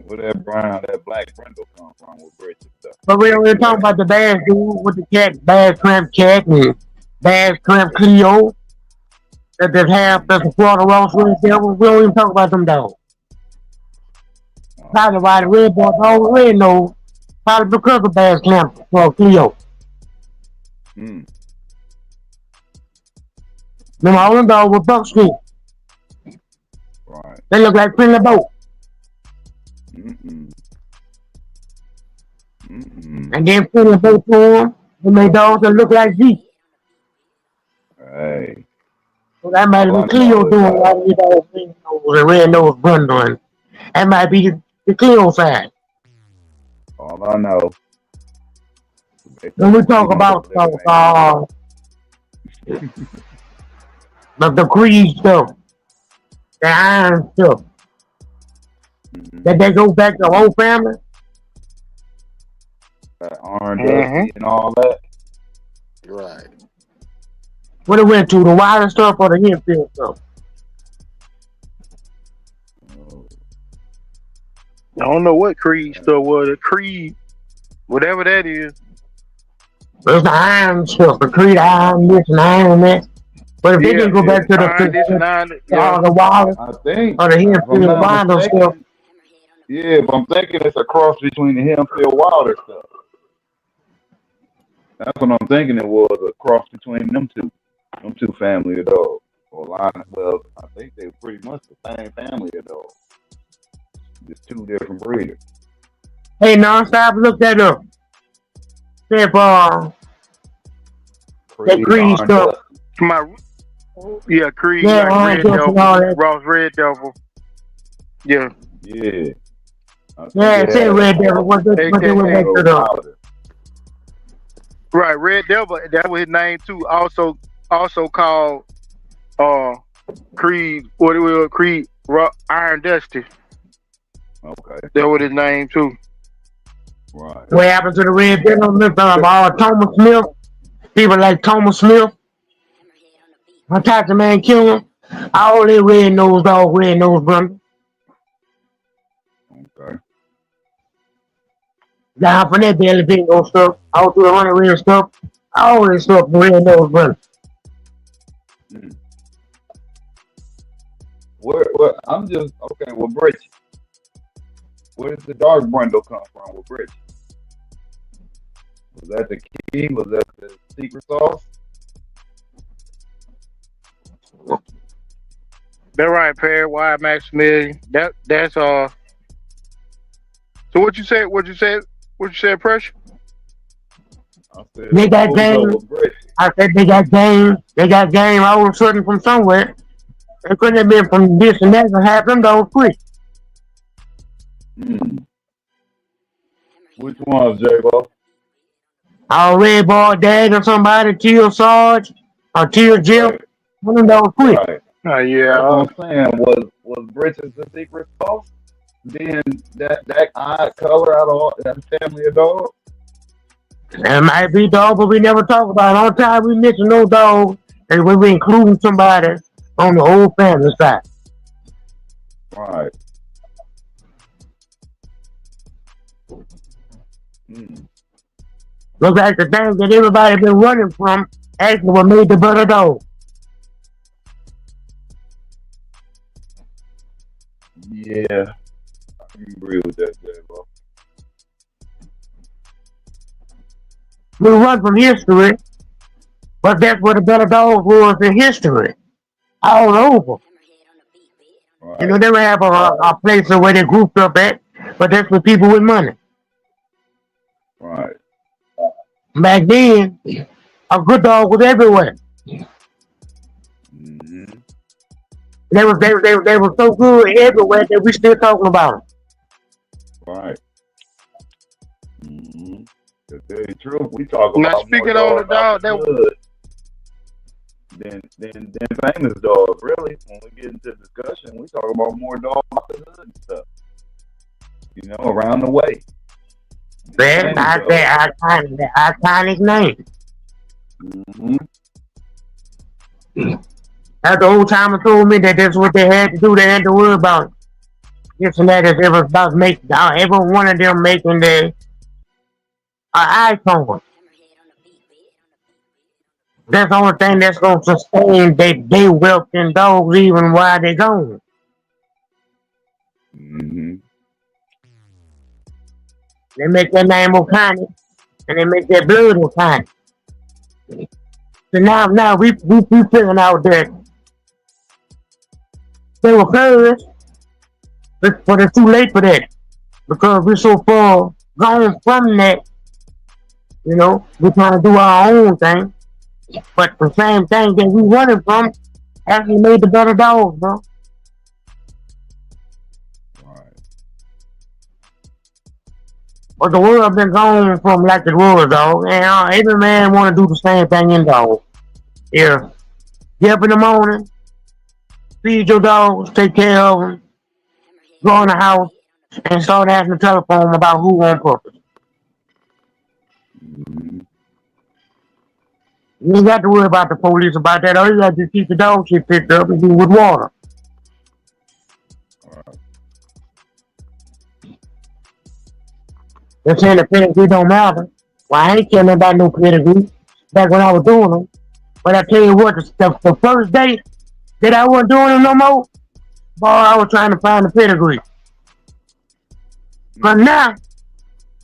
Where that black brindle come from with Bridget stuff?
But we're talking about the bad dude with the cat, bad cramp cat and bad cramp Cleo. That half that's a Florida Ross Red Devil. We don't even talk about them dogs. Probably why the red boy dog red nose. Probably because of bad cramp Cleo. Them all them dogs with Buck Street.
Right.
They look like Friendly Boat. And then Friendly Boat to them, they made dogs that look like Zeke.
Hey.
So that might be Cleo doing a lot of these dogs with a red nose bundling. That might be the Cleo side.
All I know.
When we talk about the Creed stuff, the Iron stuff, that they go back to the whole family.
Orange Dusty and all that.
Right.
What it went to, the Wilder stuff or the Hempfield stuff?
I don't know what Creed stuff was. Creed, whatever that is.
There's the Iron stuff, the Creed Iron this and Iron that. But if they didn't go back to the Wilder
I think,
or the Hempfield Wilder stuff.
Yeah, but I'm thinking it's a cross between the Hempfield Wilder stuff. That's what I'm thinking it was, a cross between them two family of dogs. Well, I think they're pretty much the same family of dogs. Just two different breeders.
Hey, Nonstop, look that up. Say that Creed stuff.
Creed,
yeah,
like Red Devil, Ross Red Devil. Yeah.
Yeah.
Yeah, say Red Devil. What they went back to the...
Right, Red Devil, that was his name too. Also called Creed, what it was, Creed Iron Dusty.
Okay.
That was his name too.
Right.
What happened to the Red Devil? Thomas Smith. People like Thomas Smith. I tried to man kill him. All they red nose dog, red nose brother.
Okay.
Down from that belly bingo stuff, all through the running real stuff, all this stuff red nose brother.
Where I'm just okay with Gr.Ch. Where does the dark brindle come from with Gr.Ch? Was that the key? Was that the secret sauce?
That right, Perry. Why Maximilian? That's So what you said? Pressure?
They got game. I said they got game. They got game all of a sudden from somewhere. It couldn't have been from this and that and have them dogs quick.
Which ones, J.Bo?
Our Red Ball Dad or somebody, Teal Sarge or Teal Jill.
Right.
One of those quick.
Right.
Yeah.
That's what I'm saying. Was Gr.Ch's the secret sauce? Then that odd color out of all that family of dogs?
That might be dog, but we never talk about it. All the time we mention no dog And we were including somebody on the whole family side.
Right. Mm.
Looks like the thing that everybody been running from actually what made the brother dog.
Yeah, I agree with that, J.Bo.
We run from history, but that's what the brother dog was in history. All over.
Right.
You know, they would have a place where they grouped up at, but that's for people with money.
Right.
Back then, a good dog was everywhere.
Mm-hmm.
They were so good everywhere that we still talking about them.
Right. Mm-hmm. To tell you the truth, we talk
Now
about more
speaking on the
dogs out
dog,
the
that
hood than famous dogs. Really, when we get into discussion, we talk about more dogs out the hood and stuff. You know, around the way.
That iconic name.
Mm-hmm.
That's the old timer told me that that's what they had to do. They had to worry about this and that. If it was about making every one of them making the iPhone. That's the only thing that's gonna sustain they wealth and dogs even while they gone.
Mm-hmm.
They make that name iconic and they make that blood iconic. So now we figuring out that they were close, but it's too late for that because we're so far gone from that. You know, we're trying to do our own thing, but the same thing that we running from actually made the better dogs, bro.
Right.
But the world been gone from like it was, dog, and every man want to do the same thing in dog. Yeah, get up in the morning, feed your dogs, take care of them, go in the house, and start asking the telephone about who on purpose.
Mm-hmm.
You ain't got to worry about the police about that. All you got to keep the dog shit picked up and do with water.
Right.
They're saying the pedigree don't matter. Well, I ain't caring about no pedigree back when I was doing them. But I tell you what, the first day that I wasn't doing them no more, boy, I was trying to find the pedigree. But now,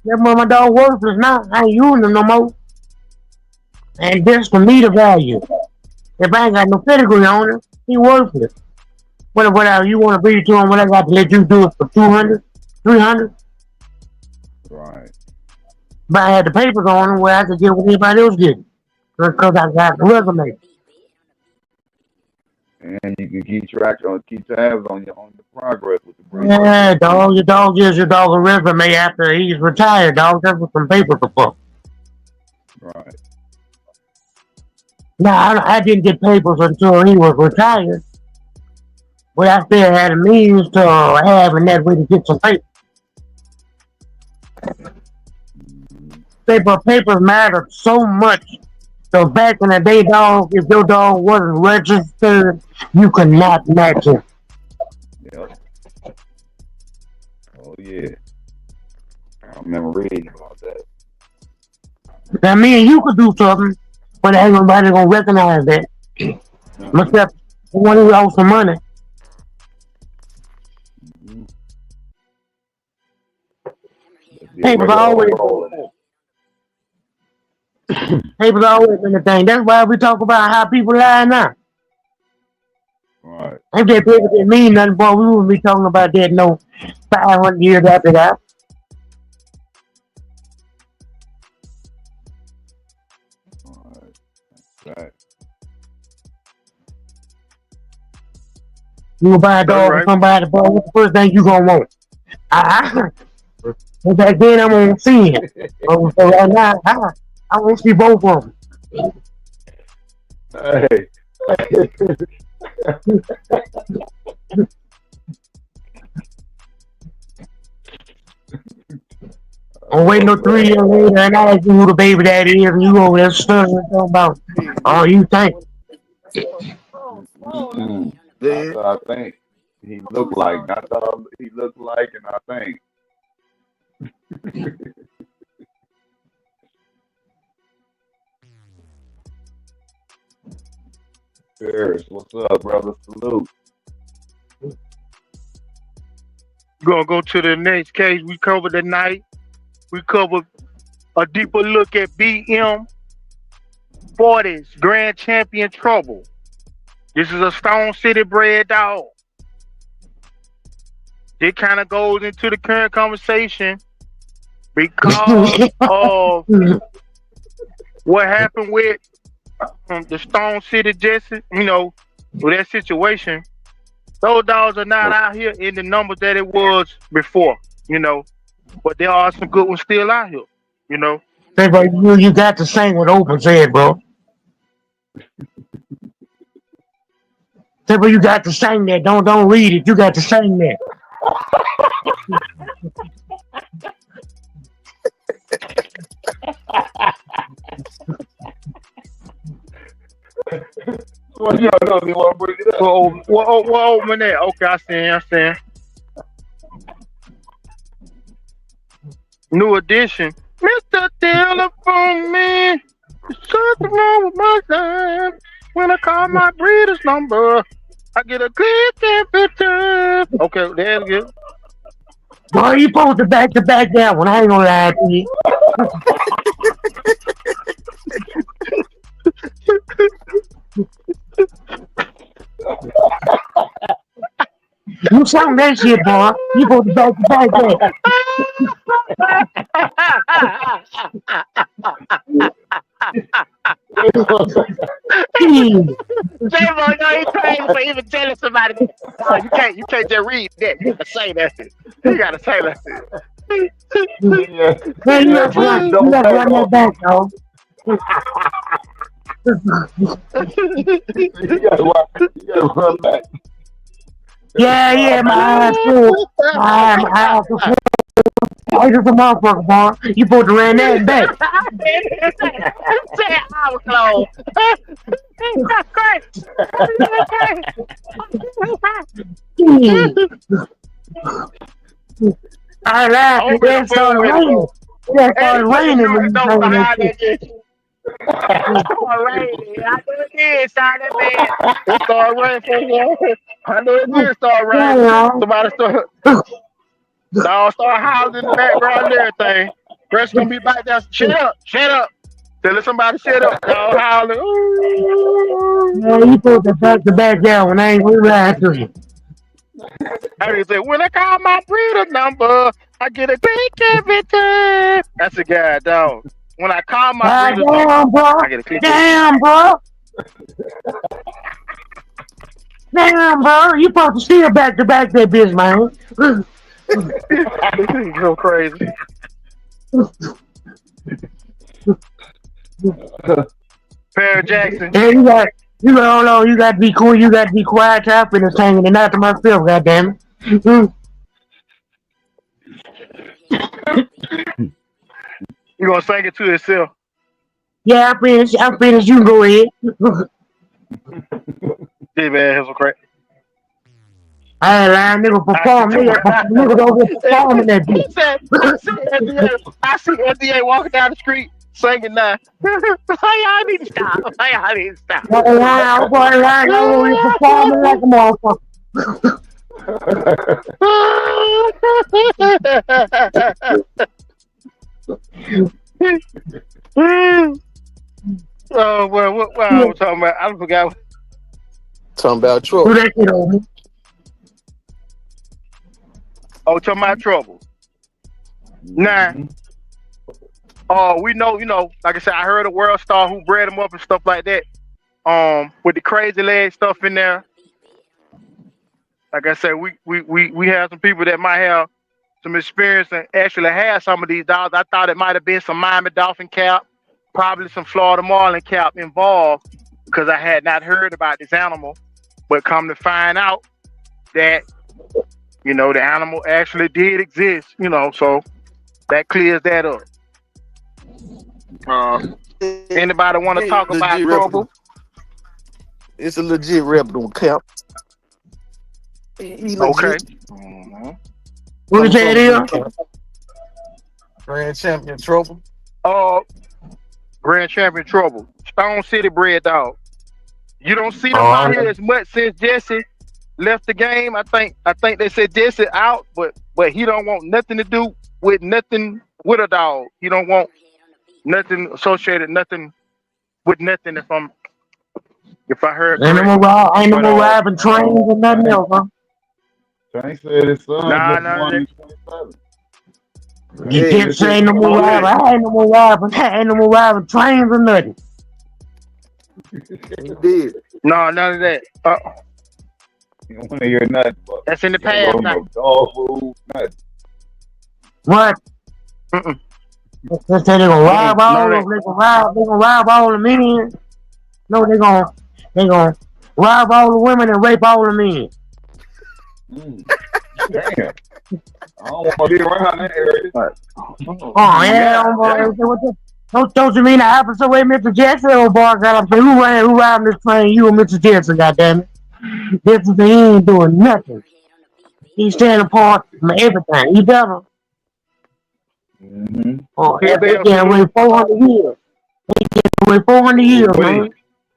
that my dog worthless now. I ain't using them no more. And this for me the value. If I ain't got no pedigree on him, he worthless. Whatever you want to breed to him, what I got to let you do it for 200, 300.
Right.
But I had the papers on him where I could get what anybody else get. Because I got the resume.
And you can keep tabs on your progress with the breed.
Yeah, dog. Your dog gives your dog a resume after he's retired, dog. That's what some papers are for.
Right.
Now, I didn't get papers until he was retired. But I still had a means to have in that way to get some papers. Papers mattered so much. So back in the day, dog, if your dog wasn't registered, you could not match it.
Yep. Oh, yeah. I remember reading about that.
Now, me and you could do something, but ain't nobody gonna recognize that. Except the one who owes some money.
Mm-hmm.
Papers always been the thing. That's why we talk about how people lie now.
Right.
If that paper didn't mean nothing, boy, we wouldn't be talking about that no 500 years after that.
Right.
You gonna buy a dog from somebody, boy, what's the first thing you gonna want? But back then, I'm gonna see it. So right now, I want to see both of them.
Hey.
I'm waiting till 3 years later and I ask you who the baby daddy is and you over there stuttering talking about, oh, you think.
That's what I think he looked like. That's all he looked like, and I think. Cheers. What's up, brother? Salute.
Gonna go to the next case. We covered tonight. We covered a deeper look at BM 40's Grand Champion Trouble. This is a Stone City bred dog. It kind of goes into the current conversation because of what happened with the Stone City Jesse, with that situation. Those dogs are not out here in the numbers that it was before, but there are some good ones still out here,
Say, bro, you got to sing what Oprah said, bro. Say, bro, you got to sing that. Don't read it. You got to sing that.
Well, you know, you want to bring it up.
What open that? Okay, I stand. New edition. Mr. Telephone Man, something wrong with my life. When I call my breeder's number, I get a clear temperature. Okay, there we go.
Boy, you supposed to back that one. I ain't gonna lie to you. You sung that shit, boy. You supposed to back that.
J.Bo, no, he crazy for even telling somebody that. No, you can't just read that. You gotta say that shit. You gotta say that shit.
Man, you gotta run that back, though.
You gotta run back.
Yeah, my eyes full. My eyes are full. I just a motherfucker, boy. You supposed to run that back.
Say I was closed.
I laughed. It started raining. It started raining when you sang that shit.
I know it did, son. That man. It started raining for you. I know it did start raining. Somebody start howling in the background and everything. Rest gonna be back there. Shut up. Tell somebody shut up. Dog howling.
Man, you put the back down when I ain't gonna lie to you.
I say, when I call my breeder number, I get a click every time. That's a guy, dog. When I call my breeder number,
bro.
I get a click.
Damn, bro. Damn, bro. You supposed to still back that bitch, man.
This is so crazy. Perry Jackson.
Hey, you got to be cool. You got to be quiet. I've been singing and not to myself. Goddamn it.
You gonna sing it to yourself?
Yeah, I'm finished. You can go ahead.
Hey man, here's some crap.
I ain't lying, nigga perform. Nigga don't get performing that bitch.
I see FDA walking down the street singing now. Why y'all need to stop?
I was performing like a motherfucker.
Oh well, what I was talking about? I forgot.
Talking about trouble.
Do that shit on me.
Oh, talking about trouble. Nah. We know, like I said, I heard a world star who bred him up and stuff like that. With the crazy leg stuff in there. Like I said, we have some people that might have some experience and actually have some of these dogs. I thought it might have been some Miami Dolphin cap, probably some Florida Marlin cap involved, because I had not heard about this animal. But come to find out that, the animal actually did exist, so that clears that up. Anybody want to talk about trouble?
It's a legit reputable camp. He
Okay.
legit.
What you say it is?
Grand champion trouble.
Grand champion trouble. Stone City bred dog. You don't see them out here as much since Jesse left the game. I think they said Jesse out, but he don't want nothing to do with nothing with a dog. He don't want nothing associated, nothing with nothing. If I heard
ain't
correct.
no more robbing trains or nothing else, huh?
Tank said his son just won in 27.
You can't say ain't no more robbing. I ain't no more robbing. I ain't no more robbing trains or nothing.
He did.
No, none of that.
You don't want to hear nothing. But
that's in the past.
No dog food, nothing.
What? They say they gonna rob all of them. They gonna rob all the men. No, they gonna rob all the women and rape all the men.
Damn. I don't want to be around that area.
Oh yeah, don't you mean the opposite way Mr. Jackson old boy got up there? Who riding this train? You and Mr. Jackson, goddammit. This is he ain't doing nothing. He's standing apart from everything. He better. Oh, he can't wait 400 years. He can't wait 400 years, man.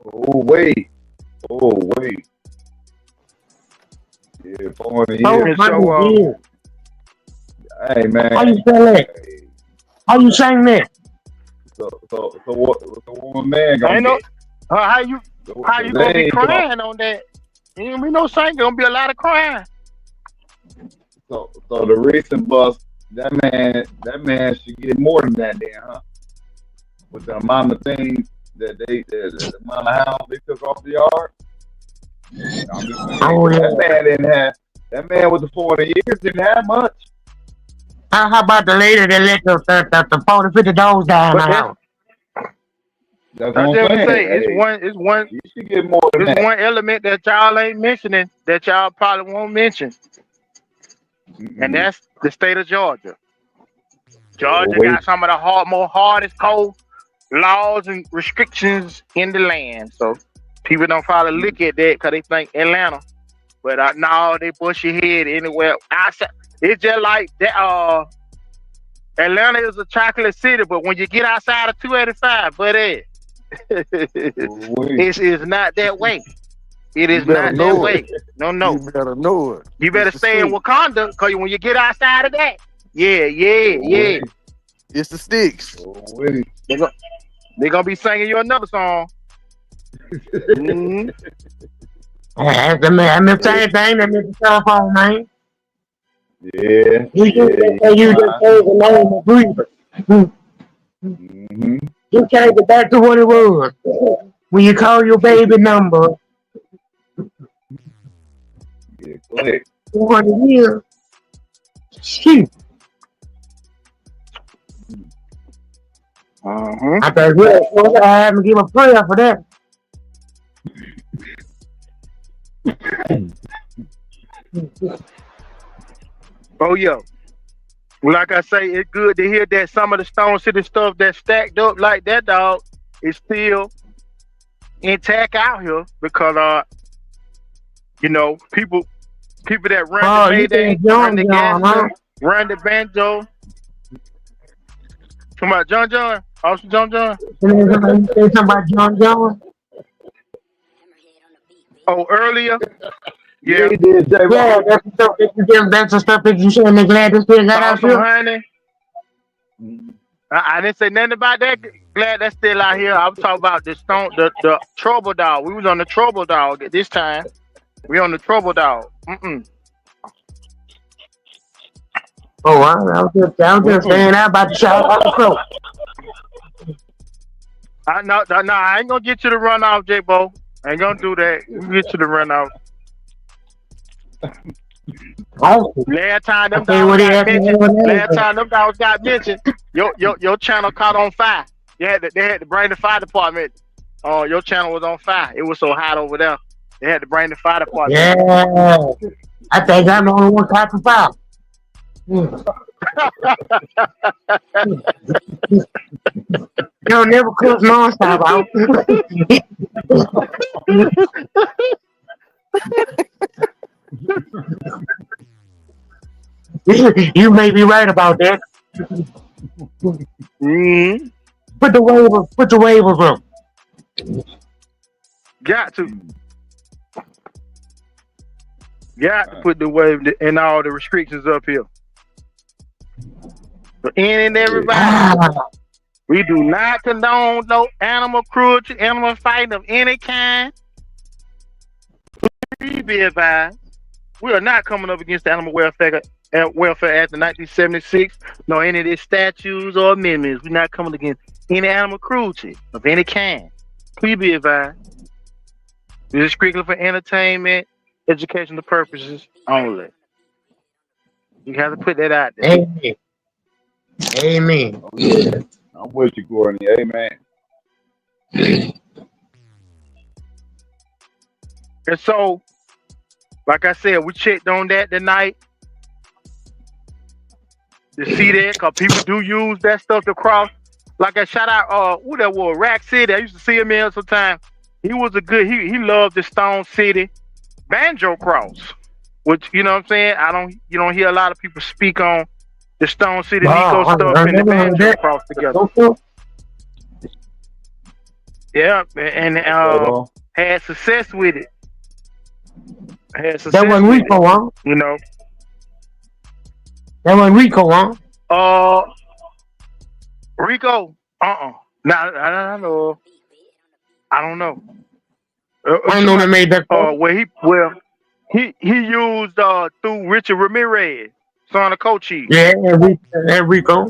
Oh, wait. Yeah, 400 years.
Years.
Hey, man.
How you say that? How you saying that?
So what one man gonna
know, how you gonna be crying on that? Ain't gonna be no singing. Gonna be a lot of crying.
So the recent bust, that man should get more than that, then, huh? With the amount of things that the amount of hounds they took off the yard. I'm just saying, that man with the 40 years didn't have much.
How about the lady that let the 40, 50 dogs die in the house?
That's what I'm saying.
It's one.
You should get more than that.
One element that y'all ain't mentioning that y'all probably won't mention, and that's the state of Georgia. Georgia got some of the hardest code laws and restrictions in the land. So people don't probably look at that because they think Atlanta, but no, they push your head anywhere outside. It's just like that. Atlanta is a chocolate city, but when you get outside of 285, buddy, it's not that way. It is not that way. No.
You better know it.
You better stay in Wakanda, because when you get outside of that, yeah.
It's the sticks.
They're gonna be singing you another song.
That's the man. I'm the same thing that missed the telephone, man.
Yeah.
You just say the name of Breeder. You change it back to what it was. When you call your baby number.
Yeah, click.
200 years. Shoot. I thought, I have to give a prayer for that.
Oh, yeah. Like I say, it's good to hear that some of the Stone City stuff that's stacked up like that, dog, is still intact out here because, people that run the Mayday, run the gas, run the banjo. Talking about John? Officer John?
Say something about John?
Oh, earlier?
Yeah, he did, J.Bo.
Yeah, that's the stuff that you said, and they're glad this still got out here.
Honey. I didn't say nothing about that. Glad that's still out here. I was talking about the Trouble Dog. We was on the Trouble Dog at this time. We on the Trouble Dog.
Oh, I was just saying that about the shout out the crow.
I ain't gonna get you to run off, J.Bo. I ain't gonna do that. We'll get you to run off. Last time them dogs got mentioned, your channel caught on fire. They had to bring the fire department. Your channel was on fire. It was so hot over there. They had to bring the fire department.
Yeah, I think I'm the only one caught the fire. They'll never cuss nonstop out. You may be right about that.
Mm-hmm.
Put the waivers up.
Got to put the wave and all the restrictions up here. For any and everybody,
Ah,
we do not condone no animal cruelty, animal fighting of any kind. Please be advised, we are not coming up against the Animal Welfare Act of 1976, nor any of its statutes or amendments. We're not coming against any animal cruelty of any kind. Please be advised. This is strictly for entertainment, educational purposes only. You have to put that out there.
amen. Amen.
Oh, yeah. I'm with you, Courtney. Amen.
And so, like I said, we checked on that tonight to see that, because people do use that stuff to cross. Like I shout out, who that was, Rack City. I used to see him in sometimes. He was a good, he loved the Stone City banjo cross, which, you know what I'm saying? You don't hear a lot of people speak on the Stone City Nico stuff and the banjo cross together. Yeah, and had success with it.
That wasn't Rico, huh?
You know.
That wasn't Rico, huh?
Rico. Nah, I don't know. I don't know.
I don't know that made that call.
He used through Richard Ramirez, son of Gr.Ch.
Yeah, and Rico.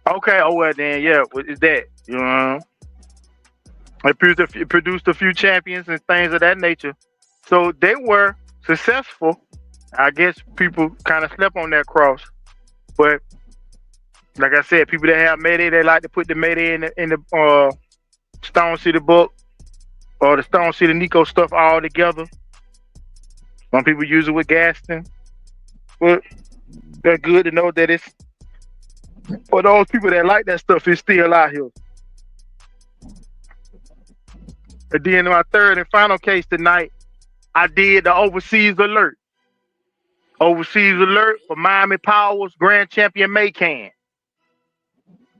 Okay, well then, yeah, what is that? You know, it produced a few champions and things of that nature. So they were successful. I guess people kind of slept on that cross, but like I said, people that have Mayday, they like to put the Mayday in the Stone City book or the Stone City Nico stuff all together. Some people use it with Gaston, but they're good to know that it's for those people that like that stuff. It's still out here. And then my third and final case tonight, I did the overseas alert. Overseas alert for Miami Powers Grand Champion Macaan.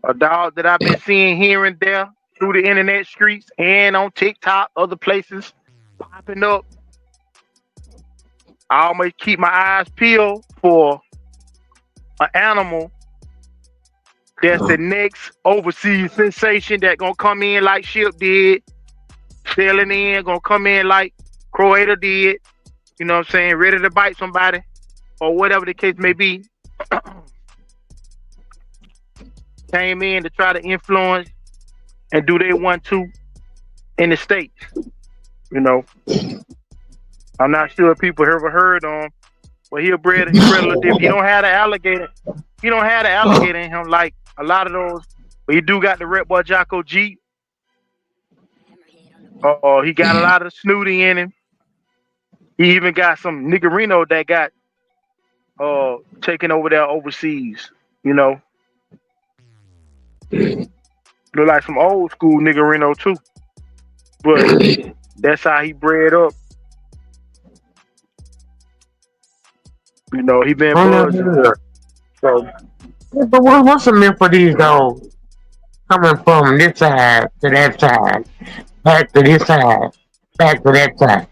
A dog that I've been seeing here and there through the internet streets and on TikTok, other places, popping up. I always keep my eyes peeled for an animal that's the next overseas sensation that gonna come in like Ship did, sailing in, gonna come in like Croatia did, you know what I'm saying, ready to bite somebody, or whatever the case may be. Came in to try to influence and do their 1-2 in the States. You know, I'm not sure if people ever heard on, but he bred a little different. He don't have the alligator. He don't have the alligator in him like a lot of those. But he do got the red boy Gr.Ch. He got a lot of snooty in him. He even got some niggerino that got taken over there overseas. You know, look like some old school niggerino too. But that's how he bred up. You know, he been buzzing. So,
but what's the myth for these dogs? Coming from this side to that side, back to this side, back to that side.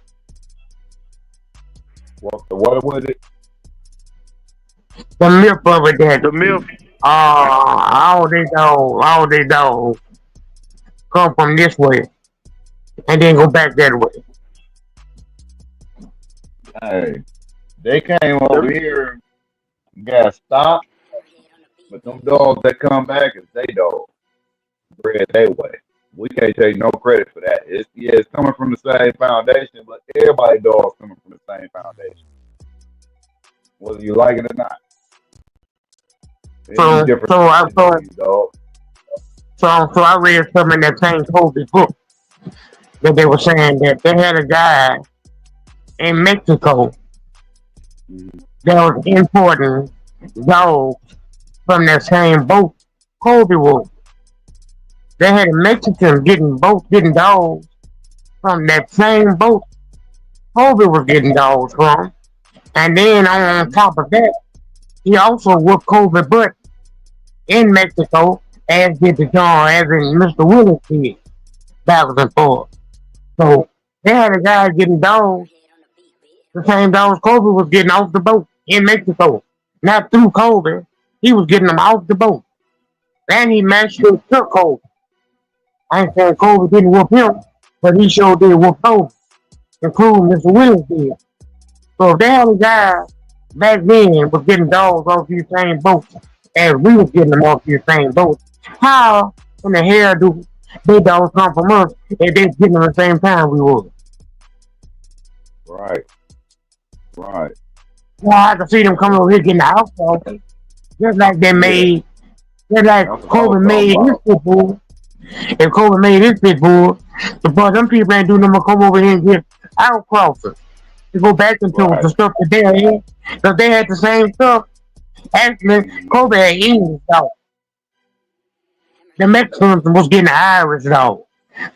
What was it?
The myth of it that
the myth.
all these dogs come from this way and then go back that way.
Hey, they came over here and got stopped, but them dogs that come back is they dogs. Bred their way. We can't take no credit for that. It's coming from the same foundation, but everybody dogs coming from the same foundation. Whether you like it or not.
So I read something in that same Kobe book that they were saying that they had a guy in Mexico that was importing dogs from that same boat Kobe was. They had a Mexican getting dogs from that same boat Kobe was getting dogs from. And then on
Mm-hmm.
top of that, he also whooped Kobe butt in Mexico, as did the John, as in Mr. Willis did, backwards and forth. So they had a guy getting dogs, the same dogs Kobe was getting off the boat in Mexico. Not through Kobe, he was getting them off the boat. And he actually took Kobe. I ain't saying Kobe didn't whoop him, but he sure did whoop Kobe, including Mr. Willis did. So if they had a guy back then was getting dogs off these same boats as we was getting them off these same boats, how in the hell do they dogs come from us if they getting them at the same time we was?
Right. Right.
Well, I can see them coming over here getting the alcohol, just like they
Yeah.
made, just like
That's what I
Kobe
was
made
talking
his
about.
pit bull. If Kobe made his pit bull, the boy, them people ain't doing nothing but come over here and get outcrossers to go back into the
Right.
stuff that they had, because they had the same stuff. Actually,
Mm-hmm.
Kobe had English dog. The Mexicans was getting the Irish dog.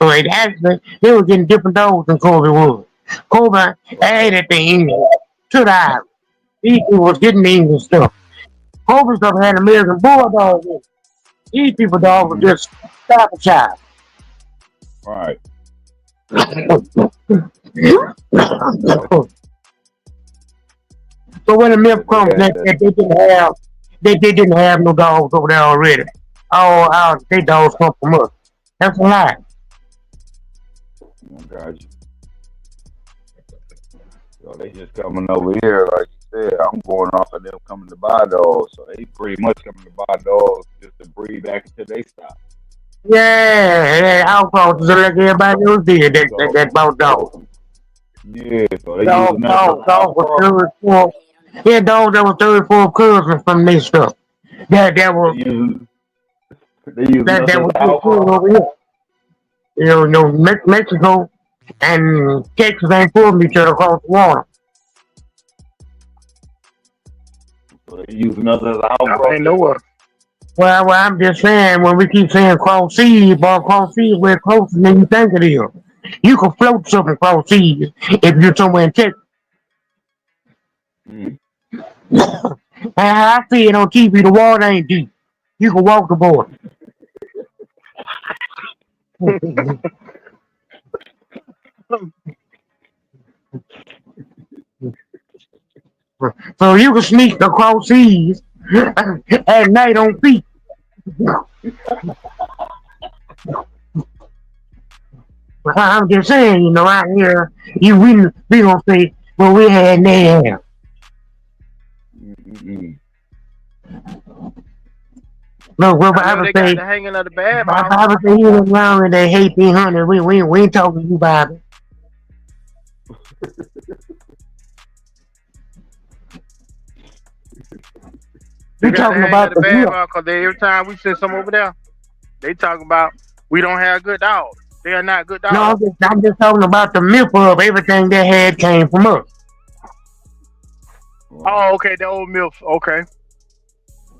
So it actually, they were getting different dogs than Kobe was. Kobe
Right.
added the English to the Irish. These people was getting the English stuff. Kobe stuff had American Bulldog in it. These people dog was
Mm-hmm.
just stop a child.
Right.
So when the myth
They
comes
had that.
that they didn't have no dogs over there already. Oh, they dogs come from us. That's a lie.
Oh, got you. So they just coming over here, like you said. I'm going off of them coming to buy dogs. So they pretty much coming to buy dogs just to breed back until they stop.
Yeah, outcrossed just like everybody else did
So,
that bought dogs.
so yeah. So they
Dog,
using us as
dog,
an
dog was
outcross.
34. Yeah, dog that was 34 cousins from this stuff. That
They
was
using they using us
that
as
was
an
just good
outcross.
over here. Mexico and Texas ain't pulling each other across the water.
So they using us as an
I
outcross
ain't know
too.
what.
Well, I'm just saying, when we keep saying cross seas, boy, cross seas, we're closer than you think it is. You can float something cross seas if you're somewhere in Texas.
Mm.
And I see it on TV, the water ain't deep. You can walk the board. So you can sneak across seas at night on feet. I'm just saying, out here, we gonna say, well, we had they have.
Mm-mm.
Look, well,
I know
Bible
they got
say,
the hanging of the bad mouth.
Bible say, you went around and they hate 300. We ain't talking to you, Bible.
They
We
got the
talking
hang of
about
the
the
bad
milk.
mouth because every time we send some over there, they talk about we don't have good dogs. They are not good
No,
dogs.
I'm just talking about the milk of everything they had came from us.
Right.
Oh, okay, the old milf. Okay.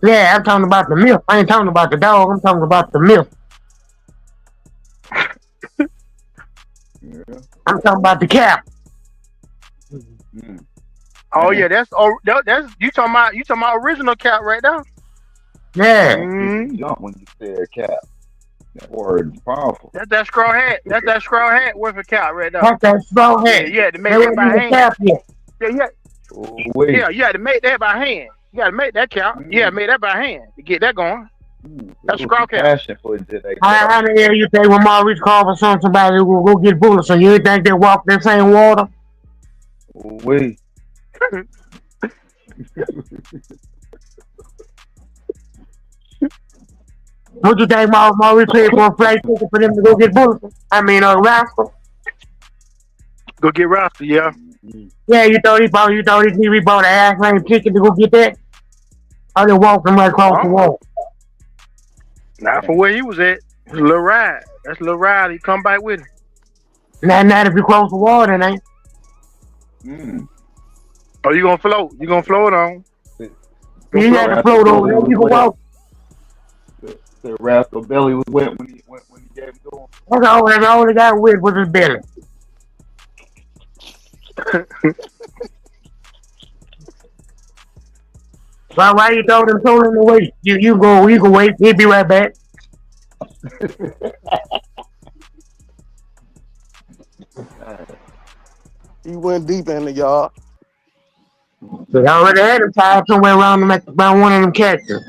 Yeah, I'm talking about the milk. I ain't talking about the dog. I'm talking about the milk.
Yeah.
I'm talking about the cap.
Mm.
Oh
Man,
yeah, that's you talking about original cat right there.
Yeah.
people jump when you say a cap. That word is powerful.
That's that straw hat. That's that straw hat worth a cat right there.
That's that straw
Yeah,
hat.
you had to
They
make that
wasn't
by
even
hand.
cap yet.
Yeah,
Oh wait.
you had to make that by hand. You got to make that count. Yeah, make that by hand to get that going. That's
There was
scraw
some
cap.
passion put into that
How
cap.
the hell you think when Maurice called for somebody who will go get bullets, so you ain't think they walk that same water?
Oh wait.
What you think Maurice paid for a flight ticket for them to go get bullets? I mean, rascal.
Go get Rasta, yeah.
Mm.
Yeah, you thought he bought an airplane ticket to go get that? Or they walked him right across the
Oh,
wall?
not for where he was at. It's a little ride. That's a little ride. He come back with him.
Not if you cross the wall, then ain't.
Mm.
Oh, you gonna float? You gonna float on?
The
You ain't got to
rascal
float over
belly
there.
was
You can
wet.
walk.
The rascal belly was wet when he gave him to him.
That's all he got with was his belly. Why you told him told him to wait? You can wait. He'll be right back.
He went deep in the yard.
So I already had him tied somewhere around one of them cactus.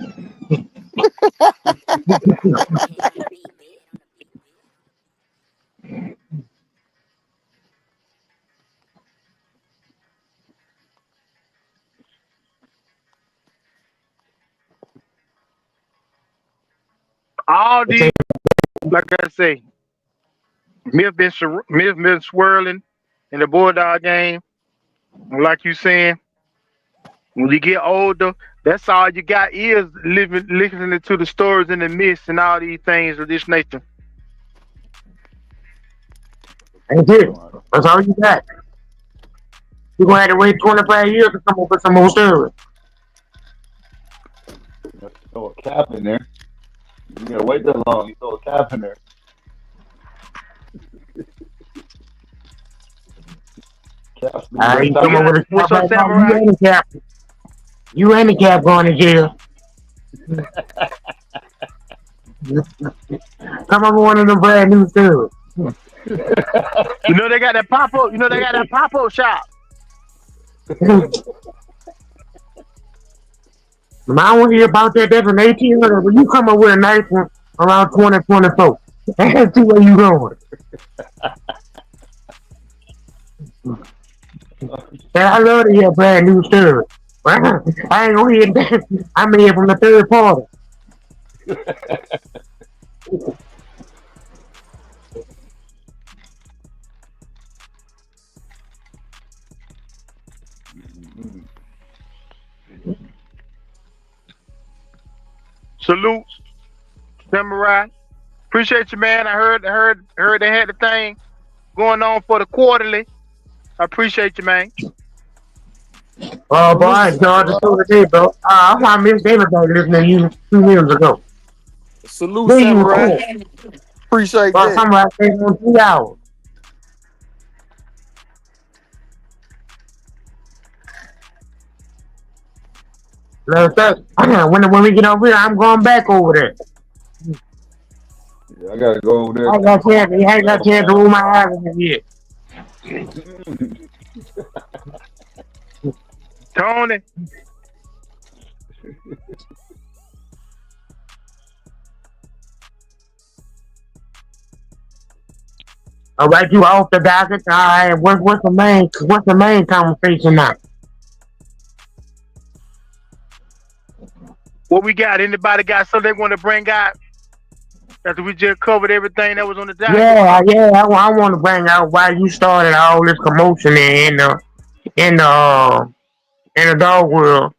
All these, like I say, Myth been swirling in the Bulldog game. Like you saying, when you get older, that's all you got is listening to the stories in the myths and all these things of this nature.
That's it. That's all you got. You're gonna have to wait 25 years to come up with some more stories.
You throw a cap in there. You gotta wait that long. You throw a cap in there.
You come up with a
What's up, Samurai?
You handicap going to jail. Come up with one of them brand new stories.
You know they got that pop-up. You know they got that pop-up shop.
I want to hear about that. That's an 1800. When you come up with a nice one around 2024, that's the way you going. I love to hear brand new stories. I ain't gonna hear that. I'm here from the third party.
Salute, Samurai. Appreciate you, man. I heard they had the thing going on for the quarterly. I appreciate you, man.
Oh, boy, I enjoyed the show today, bro. I want to miss everybody listening to you 2 years ago.
Salute, Samurai. Appreciate that.
Samurai stayed on 3 hours. When we get over here, I'm going back over there.
Yeah, I gotta go over there.
I ain't got a chance to roll my eyes in here.
Tony.
All right, you off the docket. All right, what's the main conversation now?
What we got? Anybody got something they want to bring out? After we just covered everything that was on the docket.
Yeah. I want to bring out why you started all this commotion in the dog world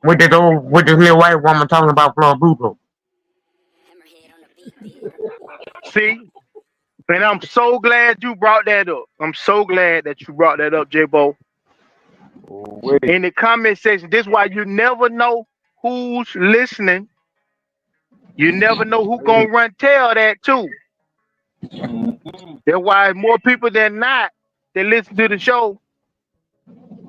with this little white woman talking about Bulldog.
See, and I'm so glad you brought that up. I'm so glad that you brought that up, J.Bo. In the comment section, this is why you never know who's listening. You never know who's gonna run tell that too. That's why more people than not that listen to the show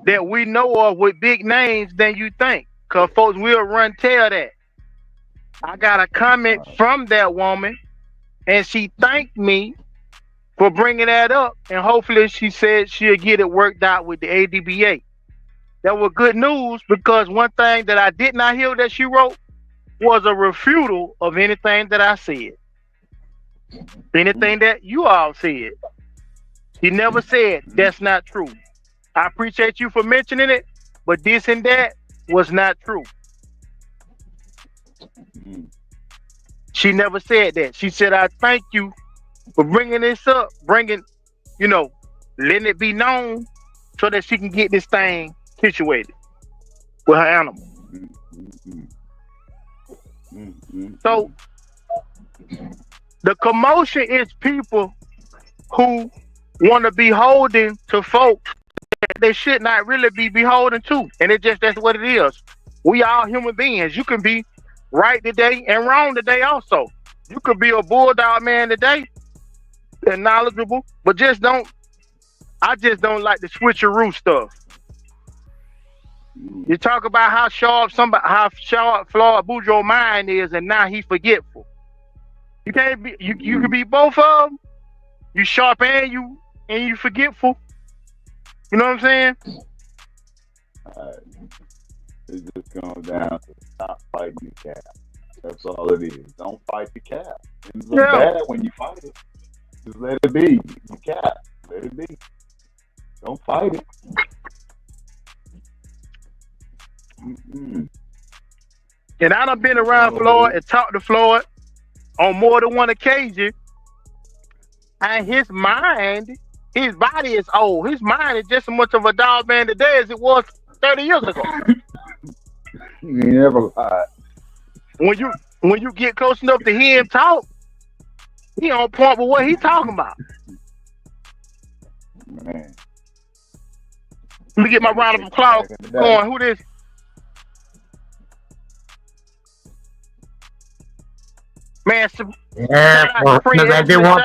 that we know of with big names than you think. Cause folks will run tell that. I got a comment from that woman and she thanked me for bringing that up, and hopefully she said she'll get it worked out with the ADBA. That was good news, because one thing that I did not hear that she wrote was a refutal of anything that I said. Anything that you all said. She never said that's not true. I appreciate you for mentioning it, but this and that was not true. She never said that. She said, I thank you for bringing this up, letting it be known so that she can get this thing situated with her animal. So the commotion is people who want to be holding to folks that they should not really be beholden to. And that's what it is. We all human beings. You can be right today and wrong today also. You could be a Bulldog man today. They're knowledgeable, but I just don't like the switcheroo stuff. You talk about how sharp Floyd Boudreaux mind is, and now he's forgetful. You can't be. You can be both of them. You sharp and you forgetful. You know what I'm saying?
It just comes down to stop fighting the cap. That's all it is. Don't fight the cap. It's bad when you fight it. Just let it be. You cap. Let it be. Don't fight it.
And I done been around Floyd and talked to Floyd on more than one occasion. And his mind, his body is old. His mind is just as much of a dog man today as it was 30 years ago.
You never lied.
When you get close enough to hear him talk, he on point with what he talking about.
Man.
Let me get my round of applause going. Who this? Man,
yeah, they want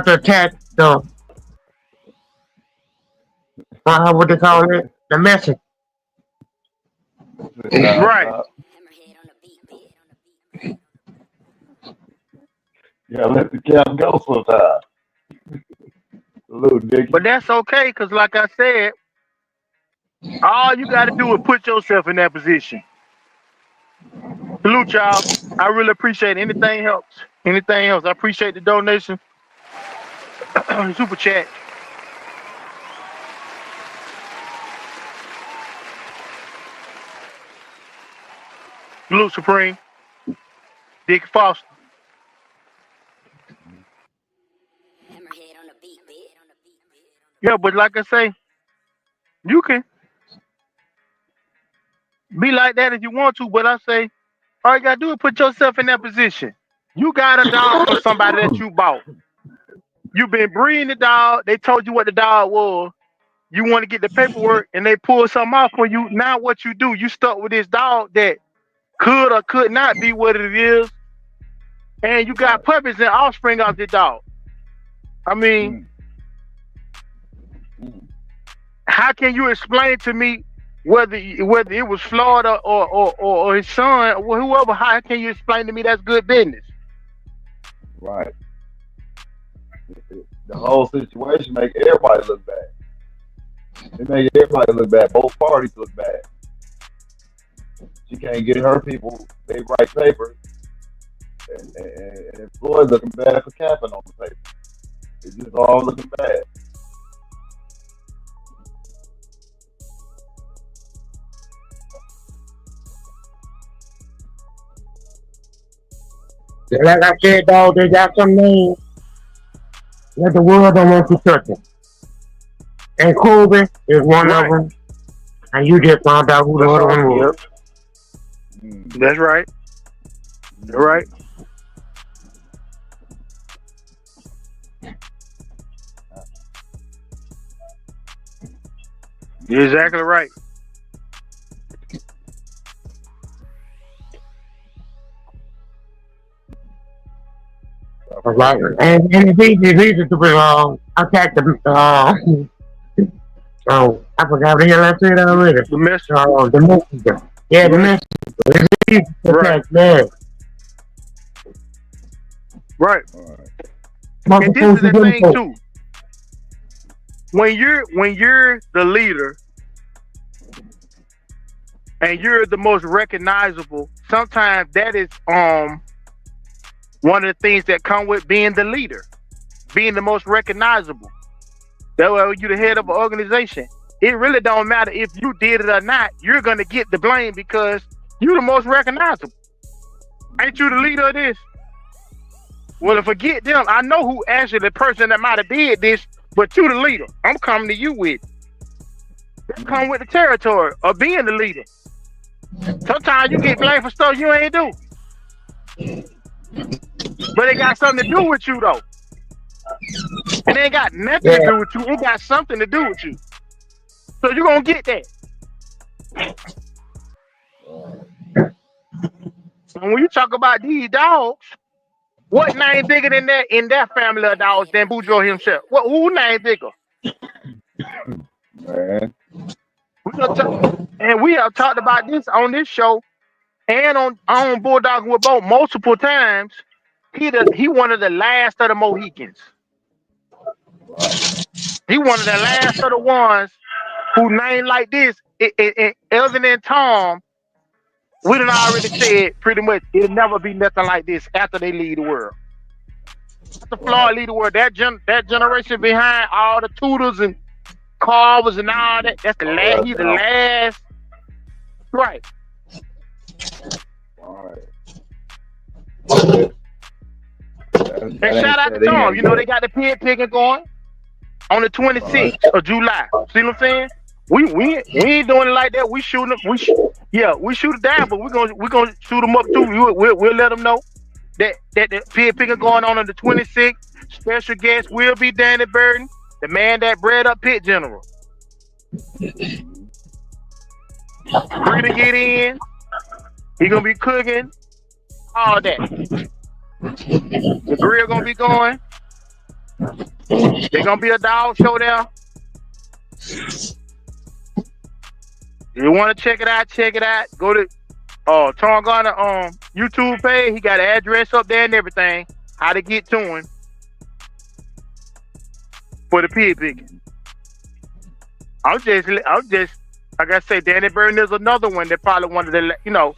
to attack the what they call it, the message.
Right.
Yeah, let the cap go sometimes. A little dick.
But that's okay, because like I said, all you got to do is put yourself in that position. Salute, y'all. I really appreciate it. Anything helps. Anything else. I appreciate the donation. Super chat. Salute, Supreme. Dick Foster. Yeah, but like I say, you can be like that if you want to, but I say, all you gotta do is put yourself in that position. You got a dog for somebody that you bought. You've been breeding the dog. They told you what the dog was. You want to get the paperwork, and they pull something off for you. Now what you do, you stuck with this dog that could or could not be what it is, and you got puppies and offspring of the dog. I mean, how can you explain to me whether it was Florida or his son or whoever? How can you explain to me that's good business?
Right. The whole situation make everybody look bad. It make everybody look bad. Both parties look bad. She can't get her people. They write papers, and Floyd looking bad for capping on the paper. It's just all looking bad.
Like I said, dog, they got some names that the world don't want you touching. And Kobe is one of them. And you just found out who the other one was.
That's right. You're right. You're exactly right.
Right. And it's easy to attack the oh, I forgot what the hell I said already.
The messenger.
The messenger. Yeah, the messenger. It's easy to attack that.
Right. And this is the thing too. When you're the leader and you're the most recognizable, sometimes that is one of the things that come with being the leader, being the most recognizable. That way, you're the head of an organization. It really don't matter if you did it or not. You're gonna get the blame because you're the most recognizable. Ain't you the leader of this? Well, forget them. I know who actually the person that might have did this, but you the leader. I'm coming to you with. That come with the territory of being the leader. Sometimes you get blamed for stuff you ain't do. But it got something to do with you though. It ain't got nothing to do with you. It got something to do with you. So you're gonna get that. when you talk about these dogs, what name bigger than that in that family of dogs than Boudreaux himself? What who name bigger?
Man.
And we have talked about this on this show and on Bulldog with Bo multiple times. He one of the last of the Mohicans. He one of the last of the ones who name like this. Other than Tom, we done already said pretty much it'll never be nothing like this after they leave the world. After Floyd leave the world, that generation behind all the Tudors and Carvers and all that. That's the last. He's the last. Right.
All right.
And shout out to Tom. You know they got the pig picking going on the 26th of July. See what I'm saying? We ain't doing it like that. We shoot them. We shoot it down, but we're gonna shoot them up too. We'll let them know that the pig picking going on the 26th. Special guest will be Danny Burton, the man that bred up Pit General. Free to get in. He gonna be cooking. All that. The grill gonna be going. There's gonna be a dog show there. If you want to check it out, check it out. Go to Tom Garner YouTube page. He got an address up there and everything. How to get to him for the pig picking. I'm just like I say, Danny Burton is another one that probably one of the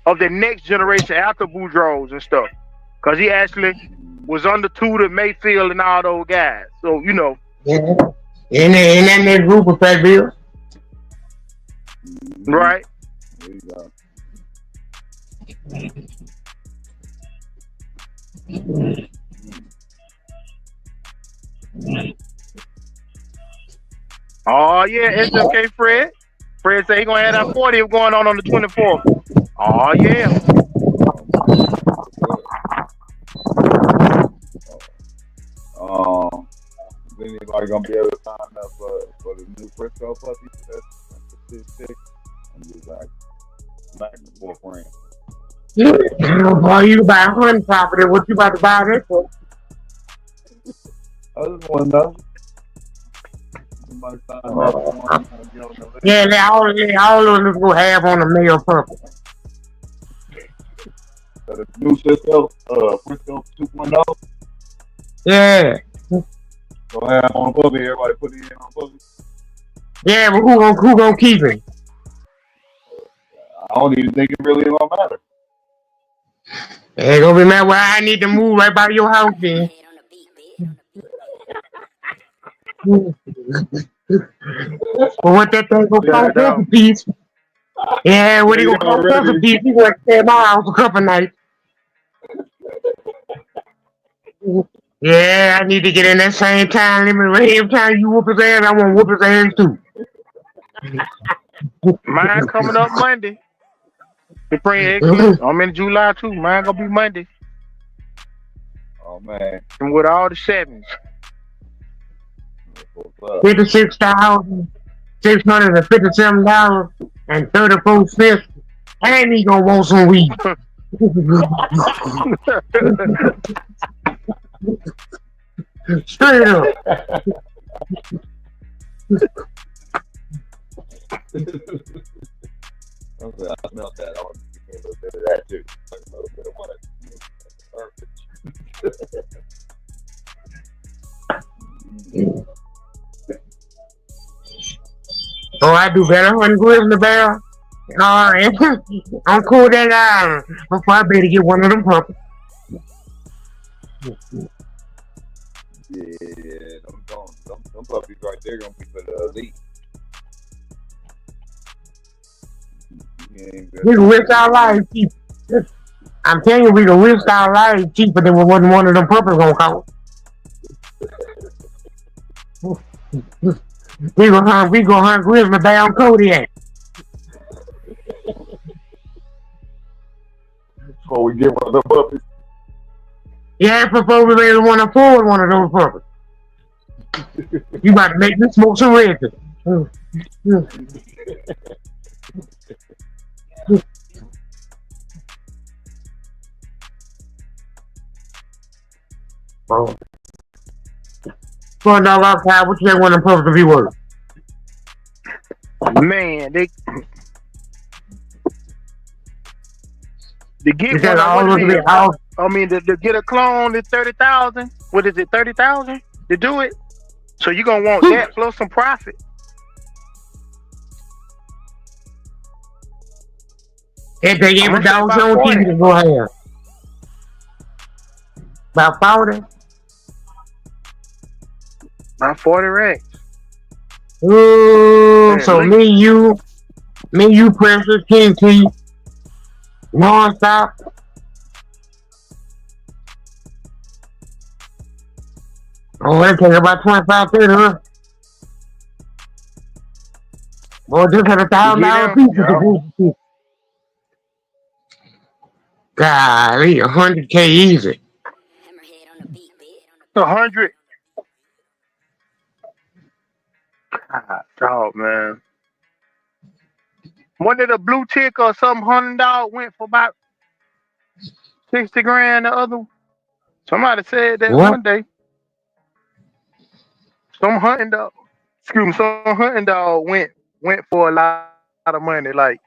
of the next generation after Boudreaux and stuff. Cause he actually was under Tudor, Mayfield, and all those guys. So
Yeah. In that next group of Fat Bill.
Right.
There you go.
Oh yeah, SMK Fred. Fred said he gonna have that 40 going on the 24th. Oh yeah.
Is anybody gonna be able to sign up for the new Frisco puppy? That's 6'6". I'm just like smacking the 4 friends.
Boy, you buy a hunting property. What you about to buy that for?
I just want to know. Somebody sign up.
Yeah, all of them gonna have on the male purple.
The new Frisco 2.0.
Yeah.
So have on puppy. Everybody put it in on puppy.
Yeah, but who gonna keep it?
I don't even think it really gonna matter.
Ain't gonna be mad. Well, I need to move right by your house then. Well, what that thing gonna cost a piece? Yeah, what he gonna cost a piece? He gonna stay at my house a couple nights. Yeah, I need to get in that same time limit. Every time you whoop his ass, I want to whoop his ass too.
Mine coming up Monday. I'm in July too. Mine gonna be Monday.
Oh man.
And with all the sevens.
$56,657 and 34 cents. And he gonna want some weed. Straight up.
Okay, I smelled that. I want to give a little bit of that too. Like a little bit of what?
Oh, I do better when in the barrel. Alright. I'm cool that before I better get one of them purple.
Yeah, them puppies right there gonna be for the elite.
We can risk our lives cheap. I'm telling you, we can risk our lives cheaper than what one of them purples gonna cost. We gonna hunt grizzly bear on Kodiak.
Before we get one of them puppies.
Yeah, before we really want to afford one of those purples. You about to make me smoke some red. Oh. For a dog outside, what you think one of them puppies to be worth?
Man, they get
You think
one of
all
what
those
it
be
is.
all?
I mean, to get a clone is 30,000. What is it, 30,000 to do it? So you gonna want that plus some profit.
If they
I'm
every
gonna say
dog
about
show on
40.
TV to go ahead. About 40?
About 40 racks.
Ooh,
Man,
so
look,
me, you, Precious, King T, non-stop. Oh, that take about 25, 30, huh? Boy, just had
you get
$1,000
them?
piece at
Yeah.
the BDC. Golly, 100K easy.
100. Dog, man. One of the blue tick or some $100 went for about 60 grand. The other, somebody said that
What?
one day. Some hunting dog, excuse me, some hunting dog went for a lot of money. Like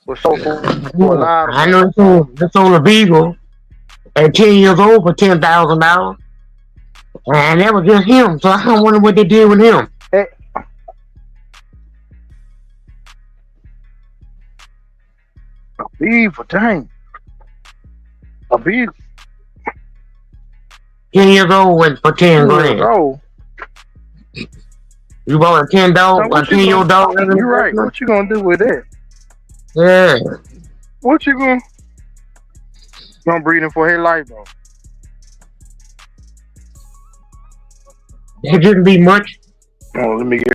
was sold for a
Yeah,
lot of
I
money.
know this old a Beagle at 10 years old for $10,000. And that was just him, so I wonder what they did with him.
Hey, a beaver, dang, a beaver,
10 years old went for 10
years
grand.
old.
You bought a 10
Now
dog, a
what you
10-year-old
gonna?
dog as an
You right.
investment?
What you gonna do with that?
Yeah.
What you gonna breed him for his life though?
It didn't be much.
Oh, let me get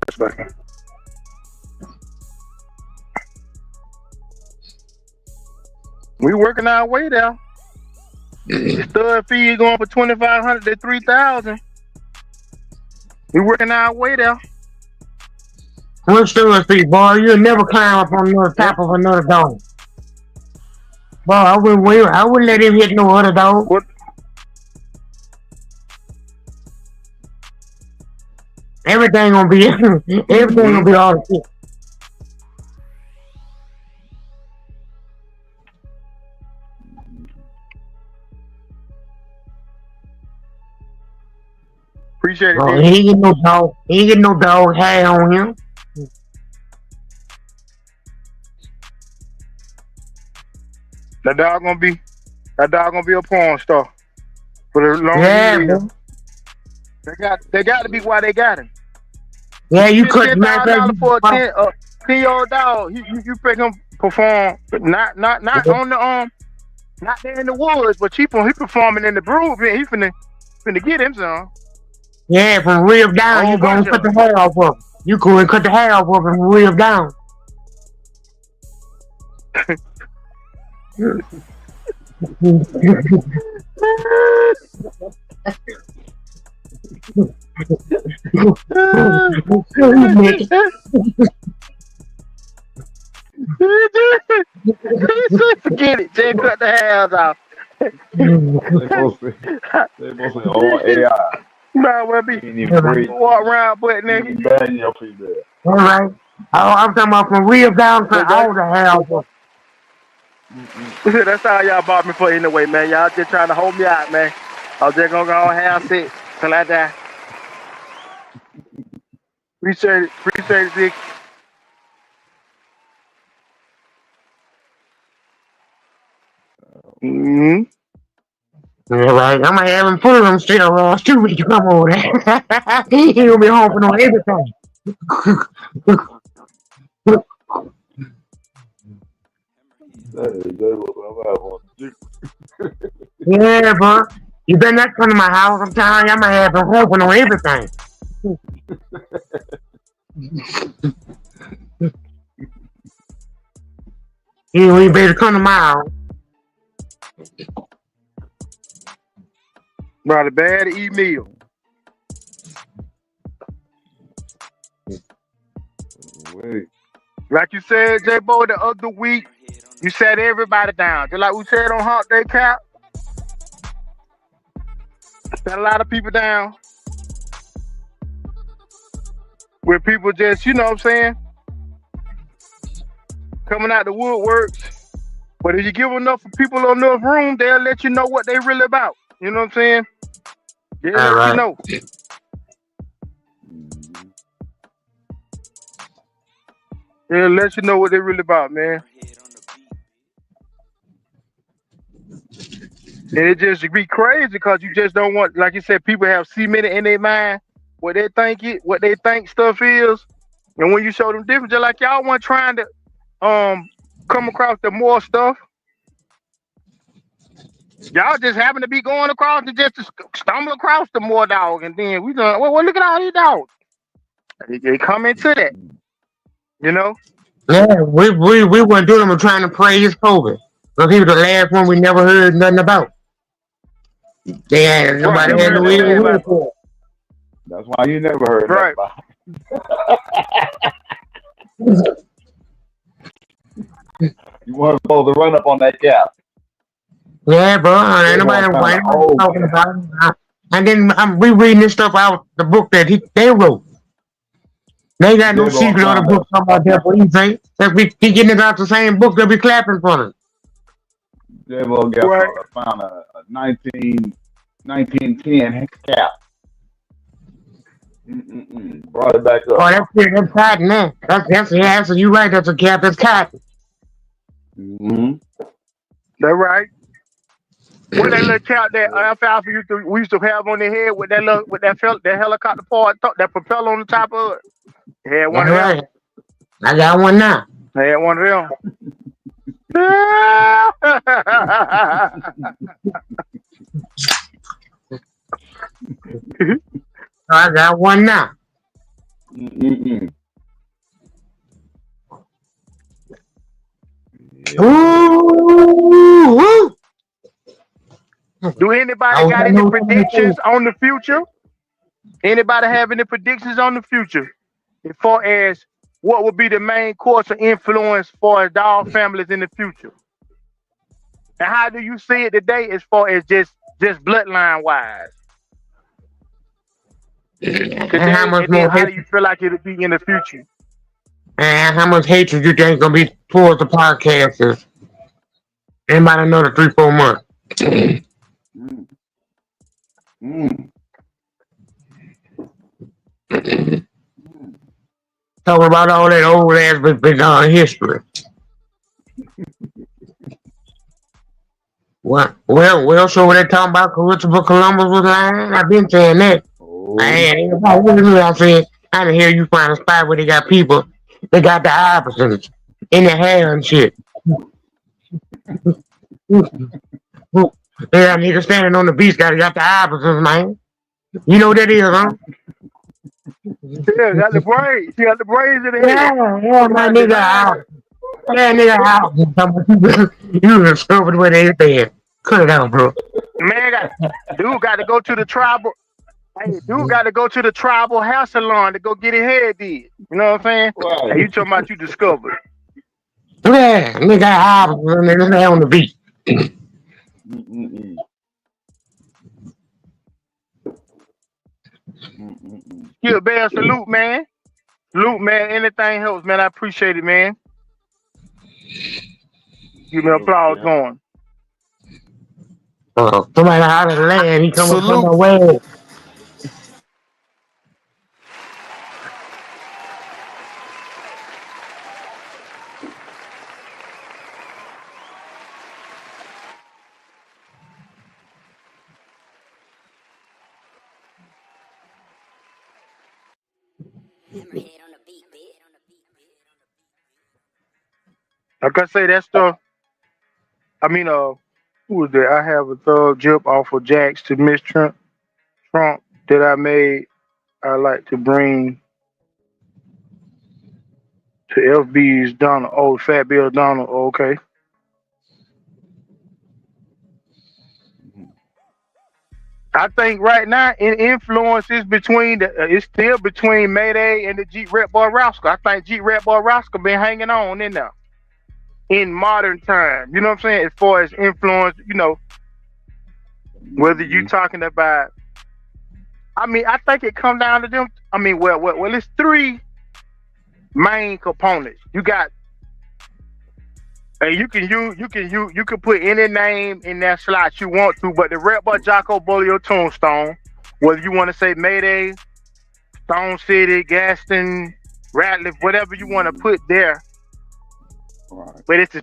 this back. We working our way there. The stud fee going for 2,500 to 3,000. We working our way there.
One story feet, boy, you'll never climb up on the top of another dog. Boy, I wouldn't let him hit no other dog.
What?
Everything gonna be gonna be all the shit.
Appreciate it,
Bro,
Dick.
he ain't get no dog. He ain't get no dog hair on him.
That dog gonna be a porn star for the long
Yeah,
he live.
bro.
They got to be why they got him.
Yeah, you
Get
cut
$10,000 for a 10-year-old dog. You pick him perform not on the not there in the woods, but he performing in the brood. He finna get him some.
Yeah, from rib down, you gonna cut the hair off of him. You go and cut the hair off of him from rib down.
Forget it. Jay cut the hairs off.
They mostly all AI.
Might well be walk around butt naked.
Bad your female.
All right. I'm talking about from rib down to all the hair off of him.
That's all y'all bought me for anyway, man. Y'all just trying to hold me out, man. I was just gonna go on house it till I die. Appreciate it, Dick. Mm-hmm.
Yeah, right. I might have him put them steroids too when you come over there. He gonna be humping on everything. Yeah, bro. You better not come to my house. I'm telling you, I might have him humping on everything. You better come to my house.
Brought a bad to eat meal.
Wait.
Like you said, J.Bo, the other week, you sat everybody down. Just like we said on Hot Day Cap. Got a lot of people down where people just, you know what I'm saying, coming out the woodworks. But if you give enough people enough room, they'll let you know what they really about. You know what I'm saying? They'll
All
let you
right.
know. They'll let you know what they really about, man. And it just be crazy because you just don't want, like you said, people have cemented in their mind what they think stuff is. And when you show them different, just like y'all weren't trying to come across the more stuff. Y'all just happen to be going across and just to stumble across the more dog, and then we done. Well, look at all these dogs. They come into that, you know.
Yeah, we weren't doing them. We're trying to praise COVID. Because he was the last one we never heard nothing about. They had
Right,
nobody
never
had
heard
no
anything
ear
about it.
for.
That's why you never heard
Right.
that. You weren't supposed to run up on that cap.
Yeah, bro. Ain't
They
nobody
gonna find an old
talking
cap.
about it. And then I'm rereading this stuff out the book that they wrote. They ain't got no
J.Bo
secret on the
found
book talking about that. What you think? That we keep getting it out the same book, they'll be clapping for them.
J.Bo
Right.
found a 1910 cap. Brought it back
Oh,
up.
that's cotton, man. That's the answer. You right. That's a cap. That's cotton.
Mm-hmm.
That's right. What that little cap that alfalfa we used to have on their head with that helicopter part, that propeller on the top of it. Had one
That's
of them.
right. I got one now.
Had one of them.
I got one now.
Yeah.
Ooh,
Do anybody got any predictions on the future? Anybody have any predictions on the future as far as what would be the main course of influence for dog families in the future? And how do you see it today as far as just bloodline wise?
And how
Today,
much
and then
more
how do
hatred?
you feel like it'll be in the future?
And how much hatred you think gonna be towards the podcasters? In about another 3-4 months. Talking about all that old ass history. Well, so what they talking about Christopher Columbus was lying? I've been saying that. I said, I didn't hear you find a spot where they got people, they got the opposites in their hair and shit. They got niggas standing on the beach, got the opposites, man. You know what that is, huh?
Yeah, got the braids. You got the braids in the head.
Yeah, my nigga out. Yeah, nigga out. You discovered where they been. Cut it out, bro.
Man, dude got to go to the tribal. Hey, dude got to go to the tribal hair salon to go get his hair did. You know what I'm saying?
Right.
Hey, you talking about you discovered?
Yeah, nigga out. Nigga stay on the beach.
Give a bad salute, man. Salute, man. Anything helps, man. I appreciate it, man. Give me applause going.
Somebody out of the land, he coming from
Salute.
the way.
Like I say, that stuff. I mean, who was that? I have a thug jump off of Jax to Miss Trump that I made. I like to bring to FB's Donald. Oh, Fat Bill Donald. Oh, okay. I think right now, in influence is it's still between Mayday and the G-Rap Boy Rascal. I think G-Rap Boy Rascal been hanging on in there in modern time. You know what I'm saying? As far as influence, whether you talking about I mean, I think it comes down to them. I mean, well, it's three main components. You got, and you can put any name in that slot you want to, but the Red Bull Jocko Bully or Tombstone, whether you want to say Mayday, Stone City, Gaston, Ratliff, whatever you want to put there.
Right.
But it's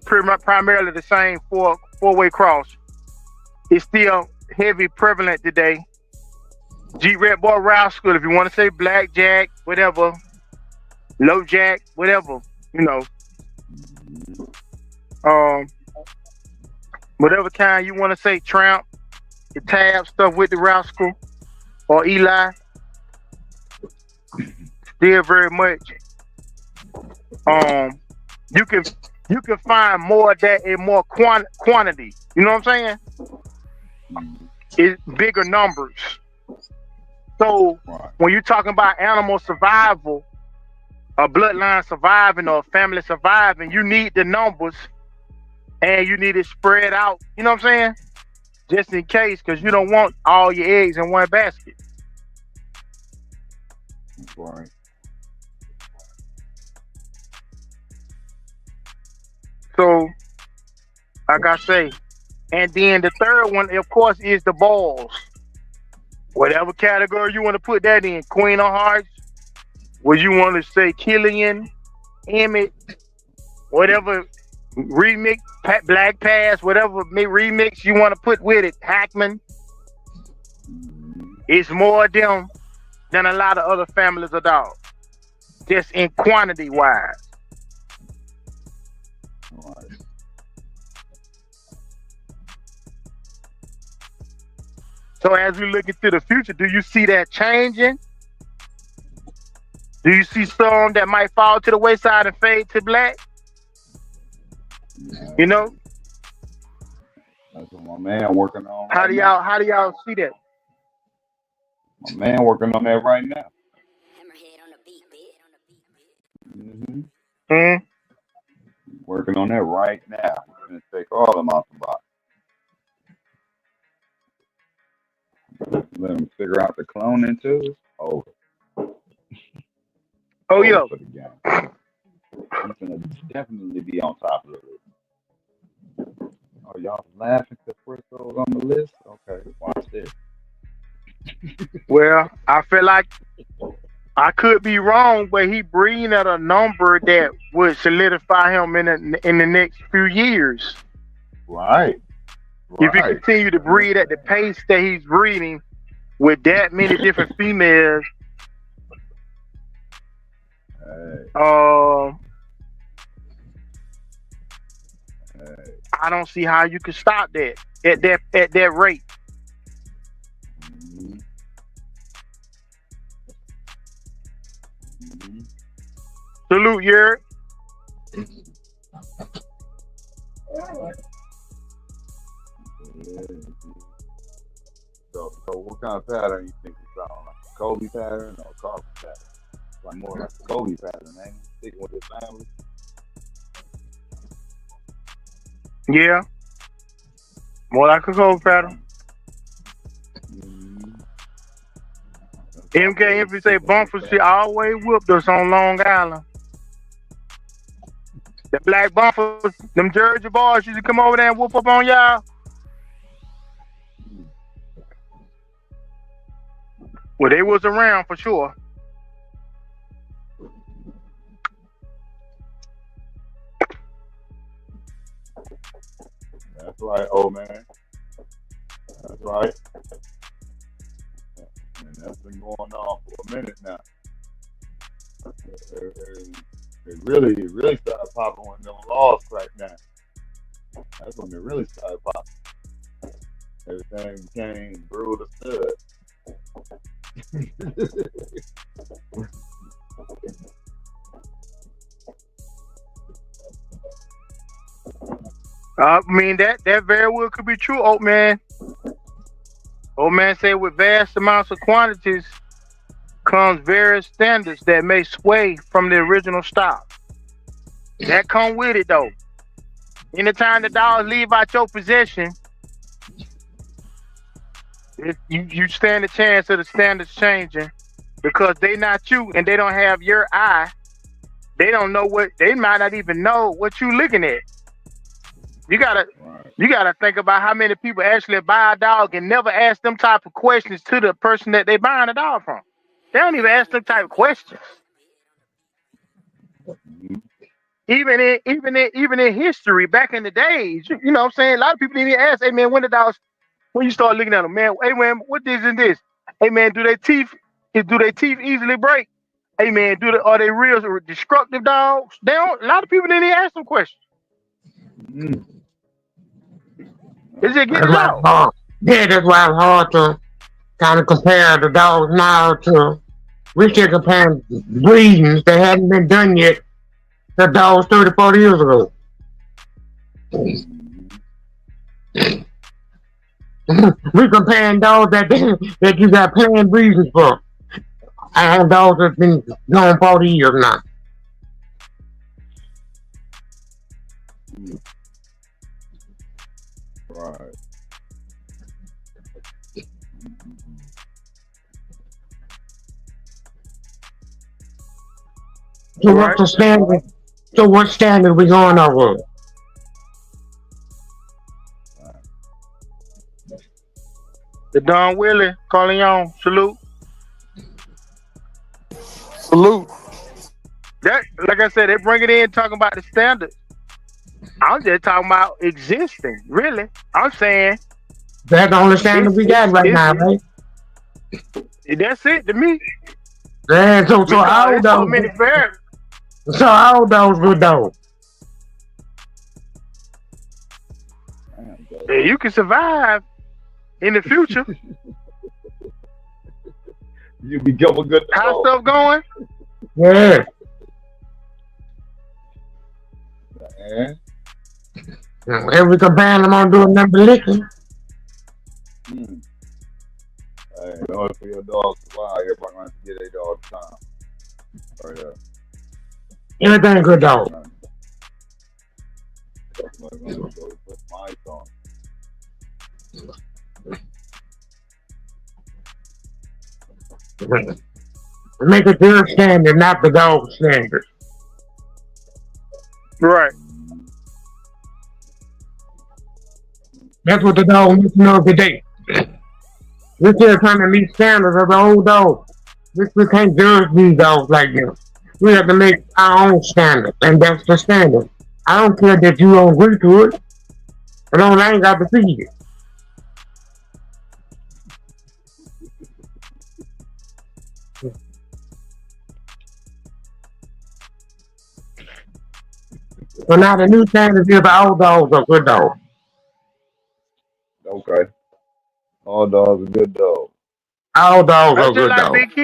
primarily the same four-way cross. It's still heavy prevalent today. G Red Boy Rascal, if you want to say Blackjack, whatever, Low Jack, whatever, you know. Whatever kind you want to say, Tramp, the Tab stuff with the Rascal, or Eli, still very much. You can find more of that in more quantity. You know what I'm saying? It's bigger numbers. So when you're talking about animal survival, a bloodline surviving or a family surviving, you need the numbers and you need it spread out. You know what I'm saying? Just in case, because you don't want all your eggs in one basket.
Right.
So, like I say, and then the third one, of course, is the balls. Whatever category you want to put that in, Queen of Hearts, what you want to say, Killian, Emmett, whatever remix, Black Pass, whatever remix you want to put with it, Hackman. It's more of them than a lot of other families of dogs, just in quantity wise.
Right.
So as we look into the future, do you see that changing? Do you see some that might fall to the wayside and fade to black?
Yeah.
You know?
That's what my man working on.
How do y'all see that?
My man working on that right now.
Hmm.
Working on that right now. We're gonna take all them out the box. Let him figure out the cloning too. Oh
yeah.
For the game. He's gonna definitely be on top of it. Oh, y'all laughing because Frisco's on the list? Okay, watch this.
Well, I feel like I could be wrong, but he breeding at a number that would solidify him in the next few years.
Right.
If he continue to breed at the pace that he's breeding with that many different females, I don't see how you can stop that at that rate. Salute, Yerk.
So what kind of pattern you think it's on? Like a Kobe pattern or a Carver pattern? Like more like a Kobe pattern, ain't it? Sticking with his family.
Yeah. More like a Kobe pattern. MK, if you say Bumper, she always whooped us on Long Island. The black Bumpers, them Georgia boys used to come over there and whoop up on y'all. Well, they was around for sure.
That's right, old man. That's right. And that's been going on for a minute now. It really started popping when them laws cracked down. That's when it really started popping. Everything became brewed understood.
I mean that very well could be true, old man. Old man said with vast amounts of quantities comes various standards that may sway from the original stock. That come with it though. Anytime the dollars leave out your possession, You stand a chance of the standards changing because they not you and they don't have your eye. They don't know what they might not even know what you looking at. You gotta
Right.
you gotta think about how many people actually buy a dog and never ask them type of questions to the person that they buying a dog from. They don't even ask them type of questions.
Mhm.
Even in history, back in the days, you know what I'm saying? A lot of people didn't even ask, hey man, when you start looking at them, man, hey man, what this and this? Hey man, do their teeth easily break? Hey man, are they real destructive dogs? They don't. A lot of people didn't even ask them questions.
Mhm.
They just get
That's
the
why it's
dog.
hard. Yeah, that's why it's hard to kind of compare the dogs now to we should compare breedings that hadn't been done yet to dogs 30, 40 years ago.
Mhm.
We comparing dogs that you got planned breedings for. And dogs that's been gone 40 years now.
Mhm. Right. Mhm.
So what's
Right.
the standard? So what standard we going over?
Right.
The Don Willie, Corleone, salute.
Salute.
That, like I said, they bring it in talking about the standards. I'm just talking about existing, really. I'm saying
That's the only standard
it's
we got
it's
right
it's
now, right?
that's it to me
Yeah, so
because
our
there's so
dogs,
many variables.
so our dogs good dogs.
Damn, J.Bo.
You can survive in the future.
You become a good
How
dog.
stuff going?
Yeah.
Man.
If we compare them on doing number licking,
Mm. Hey, in order for your dog to survive, everybody gonna have to get their dog time. Right there.
everything good dog.
Everybody gonna have to go put mice on.
Make it their standard, not the dog standard.
Right.
Mhm.
That's what the dog needs to know today. We're still trying to meet standards of the old dogs. We can't judge these dogs like them. We have to make our own standard, and that's the standard. I don't care that you don't agree to it. I ain't got to feed it. So now the new standard is the old dogs are good dogs.
Okay. All dogs are good dogs.
All dogs
That's
are
just
good
like
dogs.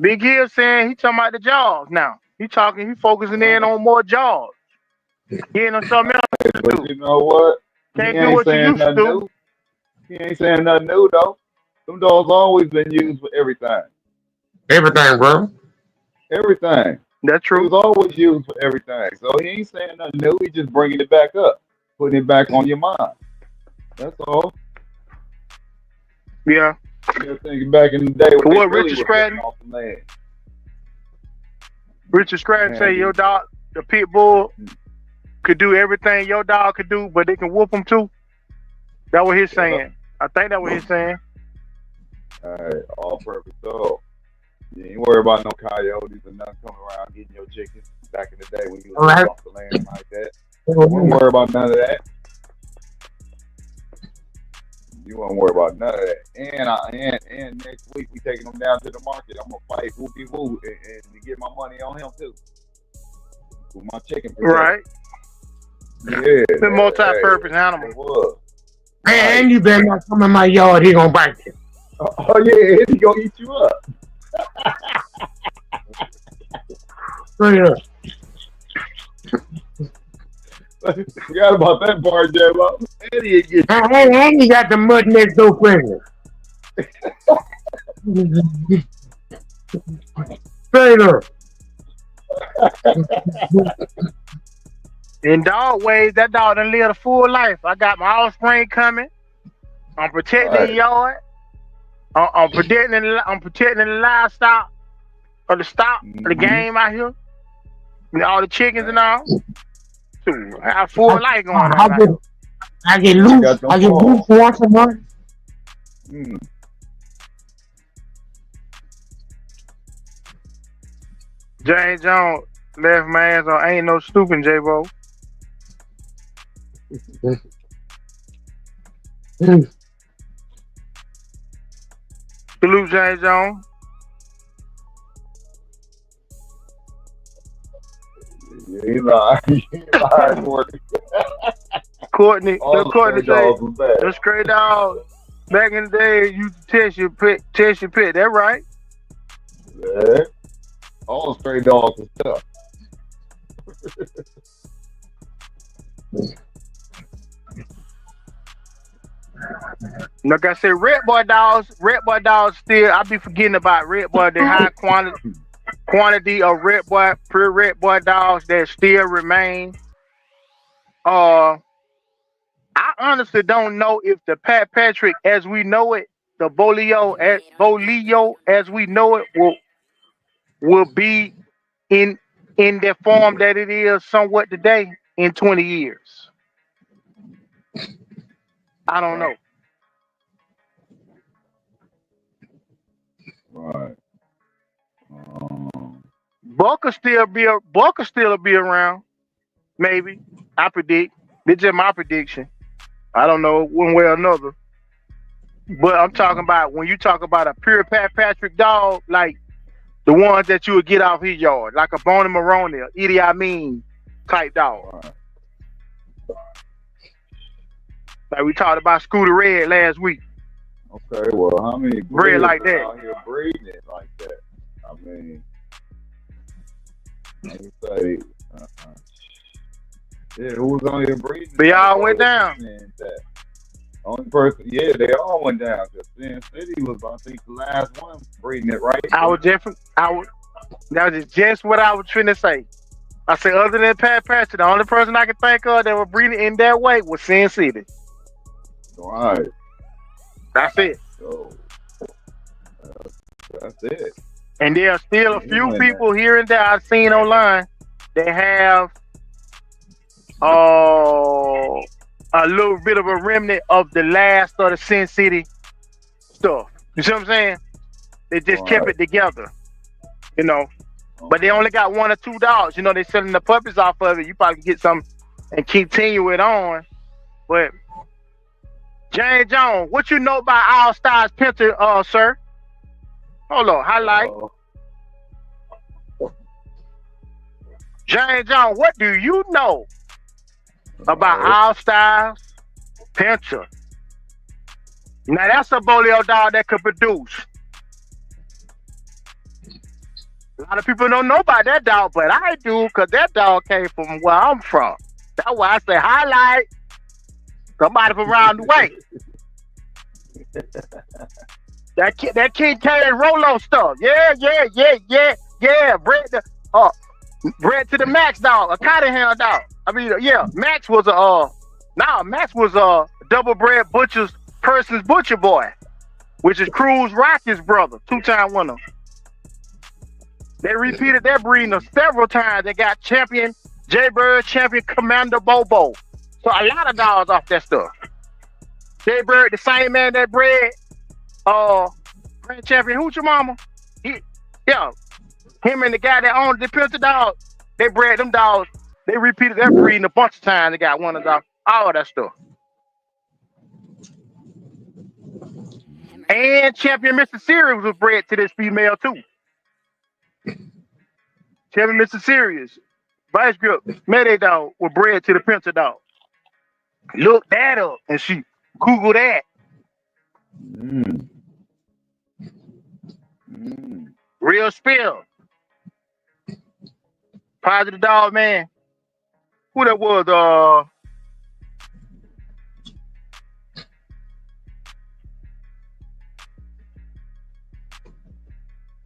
Big Hill saying he talking about the jaws now. He focusing in
Right.
on more jaws. He ain't on something else
Hey,
to
but
do.
you know what? He
Can't do
ain't
what you
saying
used to
nothing
do.
new. He ain't saying nothing new though. Them dogs always been used for everything.
Everything, bro.
Everything.
That's
It
true.
was always used for everything. So he ain't saying nothing new. He just bringing it back up, putting it back on your mind. That's all.
Yeah.
You're thinking back in the day when
For
they
what
really
Richard
was living
Scratton?
off the land.
Richard
They
Scratton say
had
your
these.
dog, the pit bull, could do everything your dog could do, but they can whoop them too. That what he's
Yep.
saying. I think that what he's saying.
All right. All purpose dog. You ain't worry about no coyotes or nothing coming around getting your chickens back in the day when you was
All
living
right.
off the land like that. You wouldn't worry about none of that. You won't worry about none of that. And next week we taking them down to the market. I'm gonna fight whoopie woo and to get my money on him too. With my chicken protection.
Right.
Yeah,
The
hey,
multi-purpose animal.
it was.
And
Right.
you better not come in my yard, he gonna bite you.
Oh yeah, he gonna eat you up.
Straight up.
Forgot about that part, J.Bo. And he get you.
And you got the mud next door pregnant. Straight up.
In dog ways, that dog done lived a full life. I got my offspring coming. I'm protecting the yard. I'm protecting the livestock of the stock of the game out here. And all the chickens and all. Dude, I got full life going on out here.
I get loose. I get loose once a month.
James Jones left my ass on Ain't No Stupid, J.Bo. Salute James Jones.
He's lying, Courtney.
Courtney say, the stray dog. Back in the day, you test your pet. That right?
Yeah. All stray dogs and stuff.
Like I said, Red Boy dogs still, I be forgetting about Red Boy, the high quantity of pure Red Boy dogs that still remain. I honestly don't know if the Pat Patrick as we know it, the Bolio as we know it will be in the form that it is somewhat today in 20 years. I don't know.
Right.
Buck will still be around. Maybe. I predict. It's just my prediction. I don't know one way or another. But I'm talking about when you talk about a pure Pat Patrick dog, like the ones that you would get off his yard, like a Bonnie Maroney, or Idi Amin type dog.
Right.
Like we talked about Scooter Red last week.
Okay, well, how many
breed like that
out here breeding it like that? I mean, like you say, yeah, who was on here breeding?
They all went down.
That only person, yeah, they all went down. Cause Sin City was, I think, the last one breeding it, right?
That was just what I was trying to say. I said, other than Pat Patrick, the only person I could think of that was breeding in that way was Sin City.
Right.
That's it.
So, that's it.
And there are still a few people here and there I've seen online that have a little bit of a remnant of the last of the Sin City stuff. You see what I'm saying? They just kept it together, you know. But they only got 1 or 2 dogs. You know, they're selling the puppies off of it. You probably can get some and continue it on. But James Jones, what you know about All Stars Pinter, sir? Hold on, highlight. James Jones, what do you know about All Stars Pinter? Now that's a Bolio dog that could produce. A lot of people don't know about that dog, but I do, because that dog came from where I'm from. That's why I say highlight. Somebody from around the way. That King K and Rolo stuff. Yeah. Bred to the Max dog, a Cottonham dog. I mean, yeah, Max was a double bred person's butcher boy, which is Cruz Rocky's brother, 2-time winner. They repeated their breeding several times. They got champion J.Bo, champion Commander Bobo. So a lot of dogs off that stuff. J.Bo, the same man that bred grand champion Hoochie Mama. Him and the guy that owned the Pinter dog, they bred them dogs. They repeated their breeding a bunch of times. They got one of them, all of that stuff. And champion Mr. Sirius was bred to this female too. Champion Mr. Sirius, Vice Grip, Mayday dog was bred to the Pinter dog. Look that up and she Google that. Real spill. Positive dog, man. Who that was?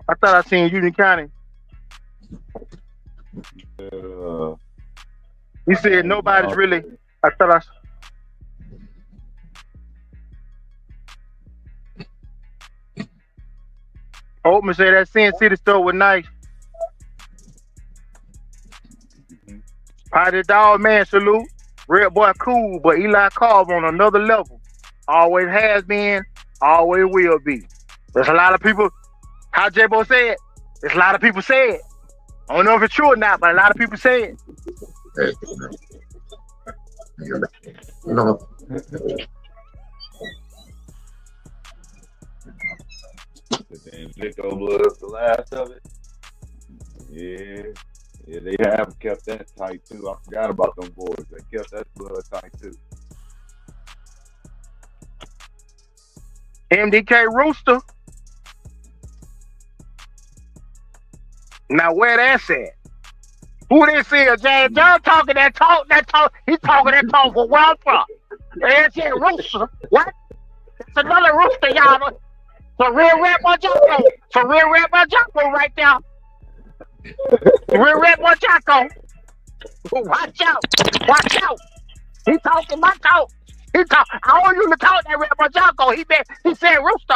I thought I seen Union County. He said nobody's really. I thought Oatman said that Sin City store was nice. Potty dog man, salute. Red boy cool, but Eli Cobb on another level. Always has been, always will be. There's a lot of people, how J.Bo said, there's a lot of people say it. I don't know if it's true or not, but a lot of people say it.
No.
Victor Blood, the last of it. Yeah, they have kept that tight too. I forgot about them boys. They kept that blood tight too.
MDK Rooster. Now where that's at? Who this is, James? John talking that talk. He's talking that talk for where I'm from. That's it, Rooster. What? It's another Rooster, y'all. So real rap on Jocko. So real rap on Jocko right there. Real rap on Jocko. Watch out. Watch out. He talking my talk. He talk. I want you to talk that rap on Jocko. He said Rooster.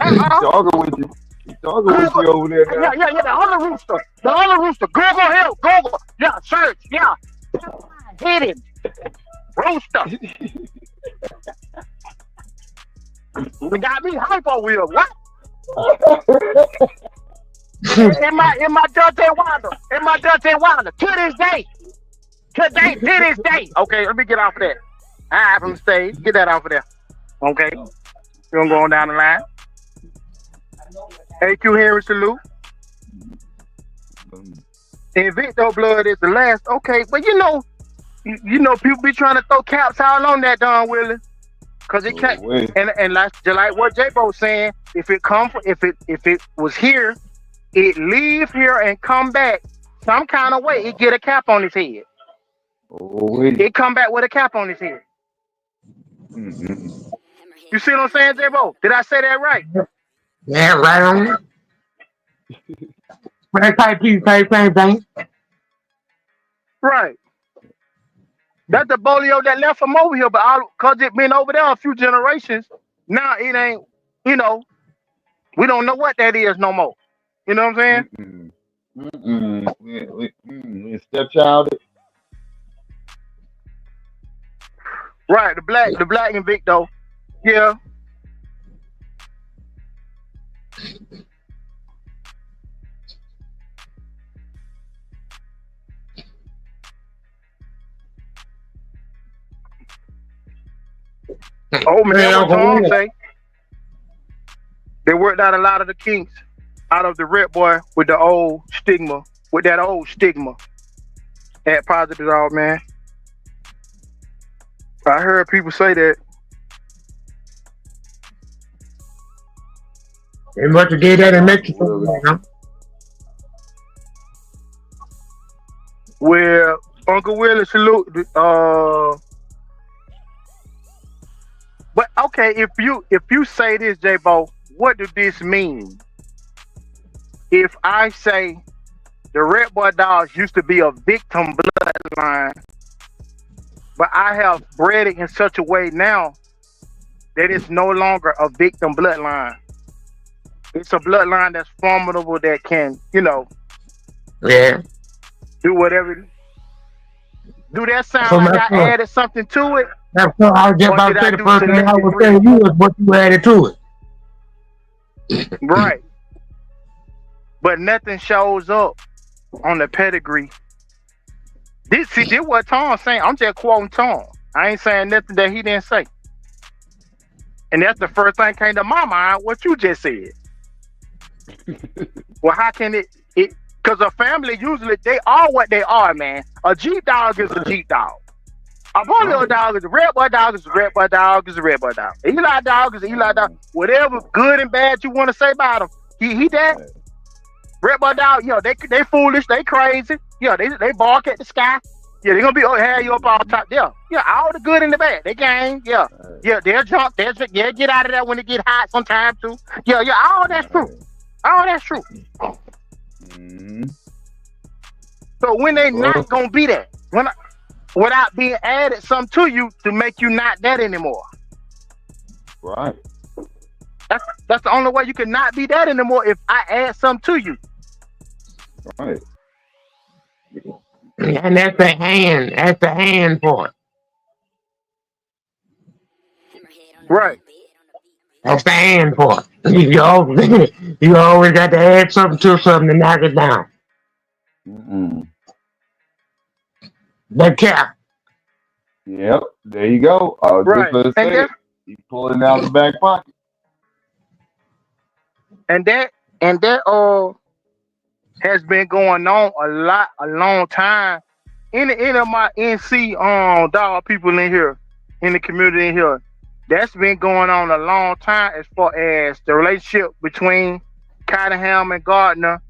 He's talking with you. He's talking with you over there now.
Yeah. The other Rooster. The other Rooster. Google him. Google. Yeah. Search. Yeah. Hit him. Rooster. You got me hypo wheel. What? in my Dante Wilder. To this day. To this day. Okay, let me get off of that. All right, from the stage. Get that off of there. Okay. We're gonna go on down the line. AQ Henry salute. And Victor Blood is the last. Okay, but you know people be trying to throw caps all on that Don Willie. Cause it can't, and like just like what J.Bo saying, if it was here, it leave here and come back some kind of way. It get a cap on his head. It come back with a cap on his head.
Mm-hmm.
You see what I'm saying, J.Bo? Did I say that right?
Yeah, right on. Right type piece, same thing.
Right. That's the bolio that left from over here, but because it been over there a few generations, now it ain't, we don't know what that is no more. You know what I'm saying?
We stepchild.
Right, the black and Victor. Yeah. Oh man, what Tom say? They worked out a lot of the kinks out of the Red Boy with that old stigma at Positive Dog, man. I heard people say that.
They must have did that in Mexico, huh?
Well, Uncle Willie salute. But okay, if you say this, J.Bo, what does this mean? If I say the Red Boy Dogs used to be a victim bloodline, but I have bred it in such a way now that it's no longer a victim bloodline. It's a bloodline that's formidable that can,
yeah,
do whatever. Do that sound like I added something to it?
That's what I was just about to say. The first thing I was telling you is what you added to it.
Right. But nothing shows up on the pedigree. This what Tom's saying. I'm just quoting Tom. I ain't saying nothing that he didn't say. And that's the first thing came to my mind, what you just said. Well, how can it because a family usually they are what they are, man. A Jeep dog is a Jeep dog. A polio dog is a Red Boy dog is a Red Boy dog is a Red Boy dog. Eli dog is an Eli dog. Whatever good and bad you want to say about him, he that. Red Boy dog, they foolish, they crazy. Yeah, they bark at the sky. Yeah, they gonna be have you up all top. Yeah, all the good and the bad. They gang. Yeah, they'll jump. They'll get out of there when it get hot sometimes too. Yeah, all that's true. All that's true.
Mm-hmm.
So when they not gonna be that, without being added something to you to make you not that anymore.
Right.
That's the only way you can not be that anymore if I add something to you.
Right.
And that's the hand. That's the hand part.
Right.
That's the hand part. You always, you always got to add something to something to knock it down.
Mm-mm.
The cap.
Yep. There you go. I was just
Right.
gonna
And
say it.
that
You pulling out the back pocket.
and that has been going on a long time. Any of my NC dog people in here, in the community in here, that's been going on a long time as far as the relationship between Cottingham and Gardner.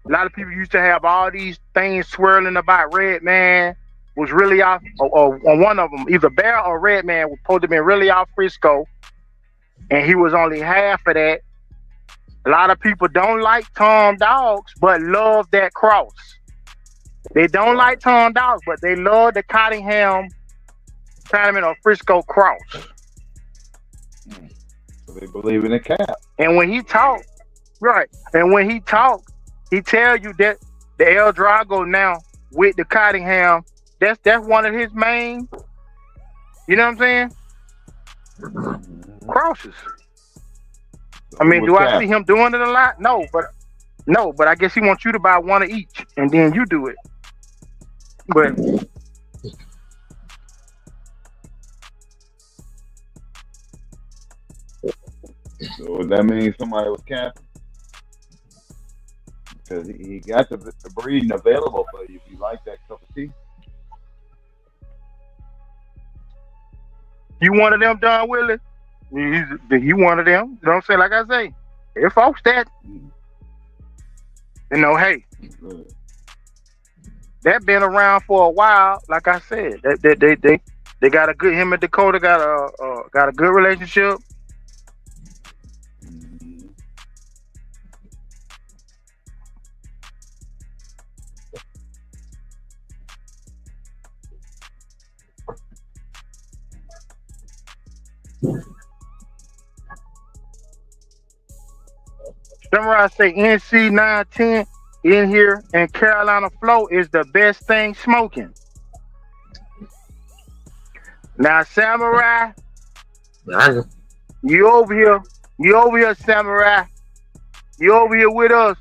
A lot of people used to have all these things swirling about Red Man was really off, or one of them, either Bear or Red Man was supposed to be really off Frisco, and he was only half of that. A lot of people don't like Tom Dogs, but love that cross. They don't like Tom Dogs, but they love the Cottingham or Frisco cross.
So they believe in the cap.
And when he talk, right, and when he talk, he tell you that the El Drago now with the Cottingham, that's one of his main, you know what I'm saying? Crosses. I mean, do I see him doing it a lot? No, but I guess he wants you to buy one of each, and then you do it. But
so that means somebody was capping because he got the breeding available for you if you like that cup of tea.
you one of them, Don Willie? You one of them? You know what I'm saying? Like I say, if folks that, hey, that been around for a while. Like I said, they got a good, him and Dakota got a good relationship. Samurai say NC 910 in here and Carolina Flow is the best thing smoking. Now, Samurai, you over here, Samurai. You over here with us.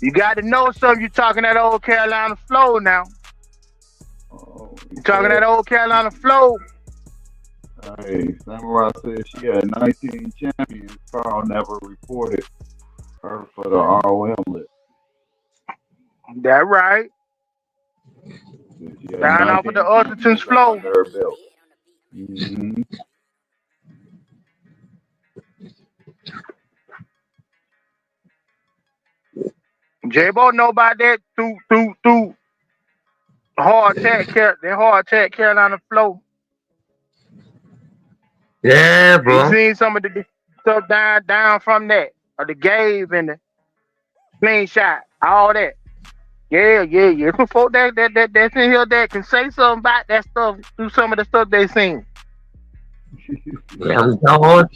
You got to know something. You talking that old Carolina Flow now. You talking that old Carolina Flow.
Hey, Samurai said she had 19 champions. Carl never reported her for the ROM list.
That right. Down off of the Ulsterton's Flow.
Mm-hmm.
J.Bo know about that through hard attack Carolina Flow.
Yeah, bro.
You seen some of the stuff down from that, or the Gabe and the slingshot, all that. Yeah. Some folk that's in here that can say something about that stuff through some of the stuff they seen.
Yeah, I'm going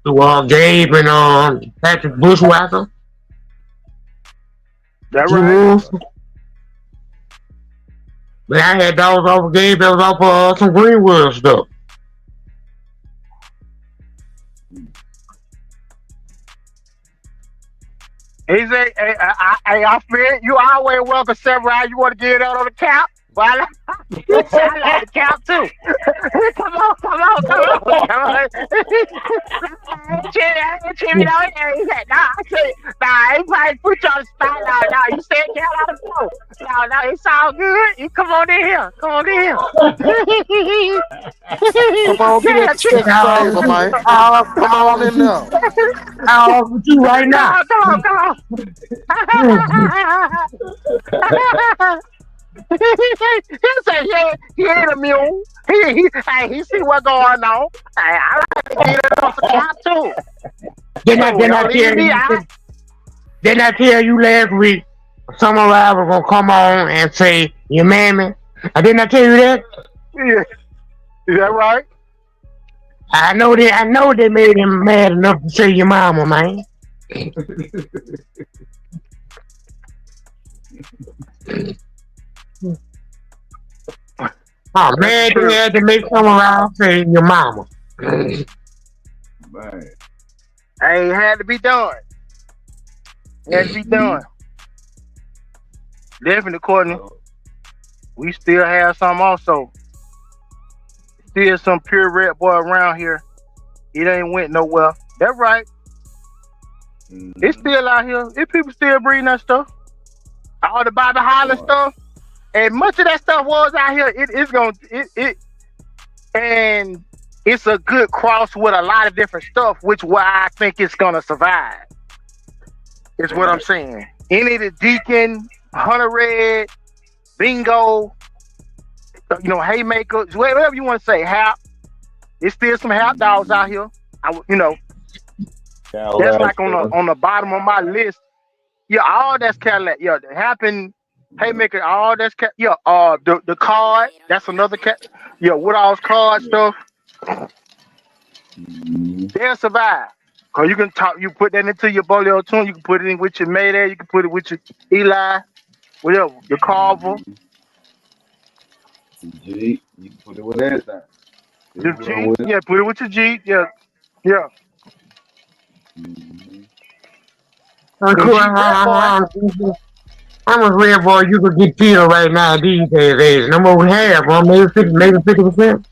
to Gabe and Patrick Bushwhacker.
That right.
But I had those off of Gabe that was off some Greenwood stuff.
He said, hey, I feel you always welcome, Samurai. You want to get out on the couch? Well, I like the couch too. Come on. Jimmy, no, he said, I ain't probably put you on the spot. No, you said get out of the floor. No, it's all good. You come on in here. Come on,
get that sex saver, man. Come on in there.
I'll offer you right now.
Come on. He said he ain't a mule. He see what's going on. I like to get it off the top too.
Didn't I tell you last week some of us were gonna come on and say your mammy? I didn't I tell you that?
Yeah. Is that right?
I know they made him mad enough to say your mama, man. Oh
That's
man, they
true.
had to make some around saying your mama.
Man.
Hey, it had to be done. It had to be done. Definitely, Courtney.
So,
We still have some also. Still some pure red boy around here. It ain't went nowhere. That's right. It's
mm-hmm.
still out here. If people still breeding that stuff. All the Bobby Holland
Boy.
stuff. And much of that stuff was out here. It's gonna and it's a good cross with a lot of different stuff, which why I think it's gonna survive. Is what I'm
Right.
saying. Any of the Deacon, Hunter Red, Bingo, Haymakers, whatever you want to say, Hap. There's still some Hap dogs out
Mm-hmm.
here. That's
Cadillac
like on
stuff.
the bottom of my list. Yeah, all that's Cadillac. Yeah, the Happen,
Yeah.
Haymaker, all that's yeah. The card, that's another cat. Yeah, Woodall's card
Yeah.
stuff,
Mm-hmm.
they'll survive. Cause you can talk, you put that into your Bolio tune. You can put it in with your Mayday. You can put it with your Eli, whatever. Your Carver,
Mm-hmm. G, you can put it with everything.
your
Just roll
Jeep.
with it.
Yeah, put it with your Jeep. Yeah, yeah.
Mm-hmm.
Them Jeep Rat Boy.
How much red boy you could get killed right now these days? No more than half, huh? Maybe 50%.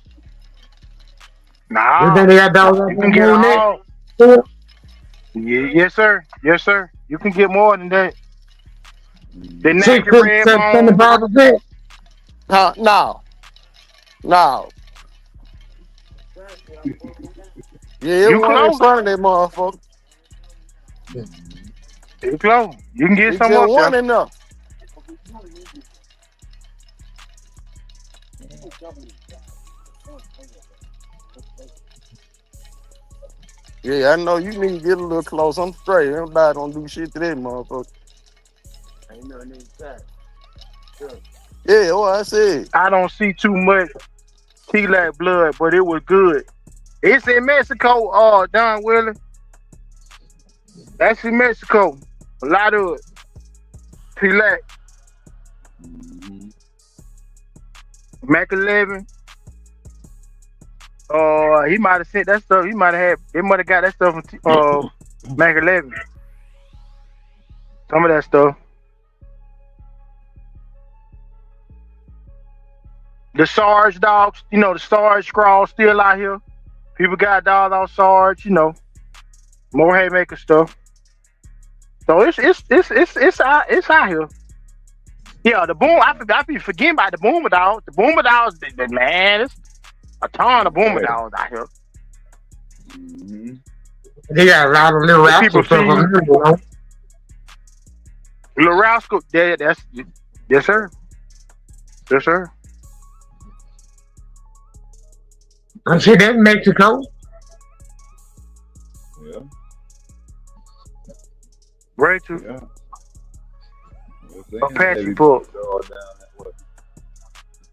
You think
Nah,
they got dogs out
you
there
can get
more than
all.
that?
Yeah, yes, sir. Yes, sir. You can get more than that. The
Mm-hmm.
Nike Red Bone.
75%.
No, no. Yeah, it
You
one in
close.
front of that motherfucker.
Mm-hmm.
You close. You can get
It's
some
just
up
one
there.
enough. Yeah, I know you need to get a little close. I'm straight. Everybody don't do shit to that motherfucker. Yeah, what I said.
I don't see too much T-Lac blood, but it was good. It's in Mexico, Don Willie. That's in Mexico. A lot of it. T-Lac,
Mm-hmm.
Mac 11. He might have sent that stuff. He might have had. They might have got that stuff from Mac 11. Some of that stuff. The Sarge dogs, the Sarge scrawl still out here. People got dogs on Sarge, more haymaker stuff. So it's out here. Yeah, the boom. I be forgetting about the boomer dogs. The boomer dogs, man, it's a ton of boomer
Hey.
dogs out here.
Mm-hmm.
They got a lot of little
The people
rascal stuff
see
on there, you know.
Lil Rascal. Yeah, that's yes sir, yes sir.
I see that in Mexico.
Yeah.
Rachel,
Yeah. We're seeing
Apache
heavy
book.
all down that way.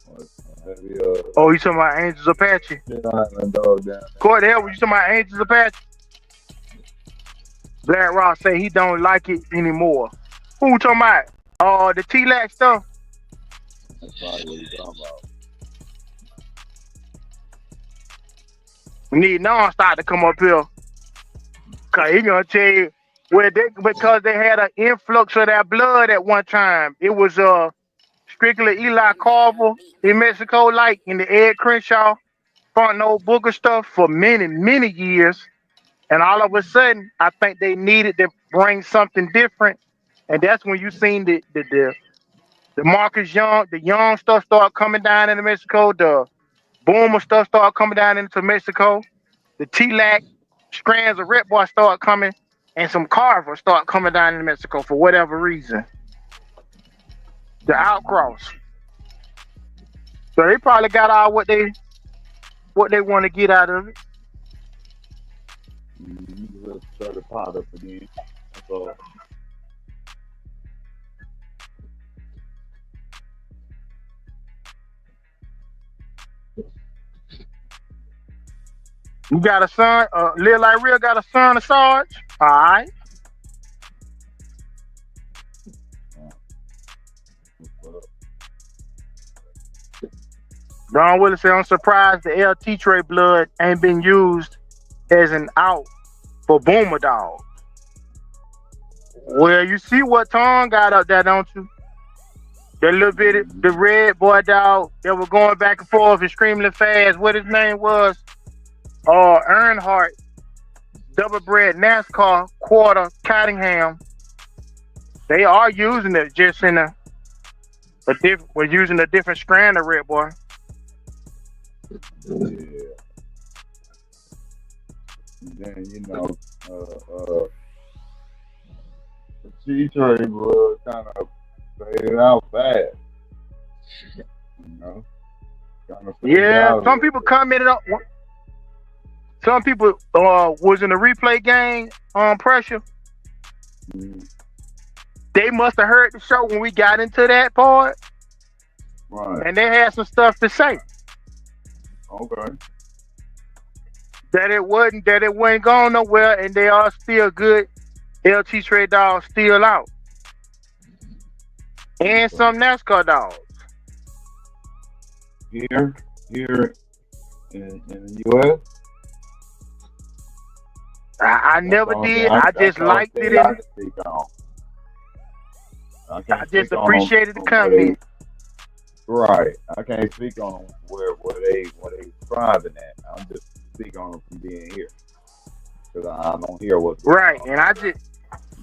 What, heavy
Oh, you talking about Angels Apache?
island dog down
Corey, hell, you talking about Angels Apache? Black Rock say he don't like it anymore. Who you talking about? The T-Lac stuff.
there. That's probably what he's talking about.
We need non-stop to come up here. Cause he gonna tell you because they had an influx of that blood at one time. It was strictly Eli Carver in Mexico, like in the Ed Crenshaw front no booker stuff for many, many years. And all of a sudden, I think they needed to bring something different. And that's when you seen the Marcus Young, the Young stuff start coming down into Mexico, the Boomer stuff start coming down into Mexico, the T-Lac strands of Red Boy start coming, and some Carver start coming down into Mexico for whatever reason. The outcross. So they probably got all what they want to get out of it.
Mm-hmm. Let's start the pot up again. That's all.
You got a son, Lil Like Real got a son of Sarge. All right. Don Willis said, I'm surprised the LT Trey blood ain't been used as an out for Boomer Dog. Well, you see what Tom got up there, don't you? That little bit, the red boy dog that was going back and forth extremely fast. What his name was? Earnhardt, double bred NASCAR, quarter, Cottingham. They are using it just in we're using a different strand of red boy.
Yeah. And then, you know, the G-Trade blood kind of faded out fast. You know? Kind of
Yeah, some people commented on. Some people was in the replay game on pressure.
Mm-hmm.
They must have heard the show when we got into that part.
Right.
And they had some stuff to say.
Okay.
That it wasn't going nowhere, and they are still good. LT Trade dogs still out. And some NASCAR dogs.
Here in the U.S.?
I never did. I just liked it. I just appreciated the comment.
Right. I can't speak on where they thriving at. I'm just speaking on them from being here. Because I don't hear what's
right. And I just,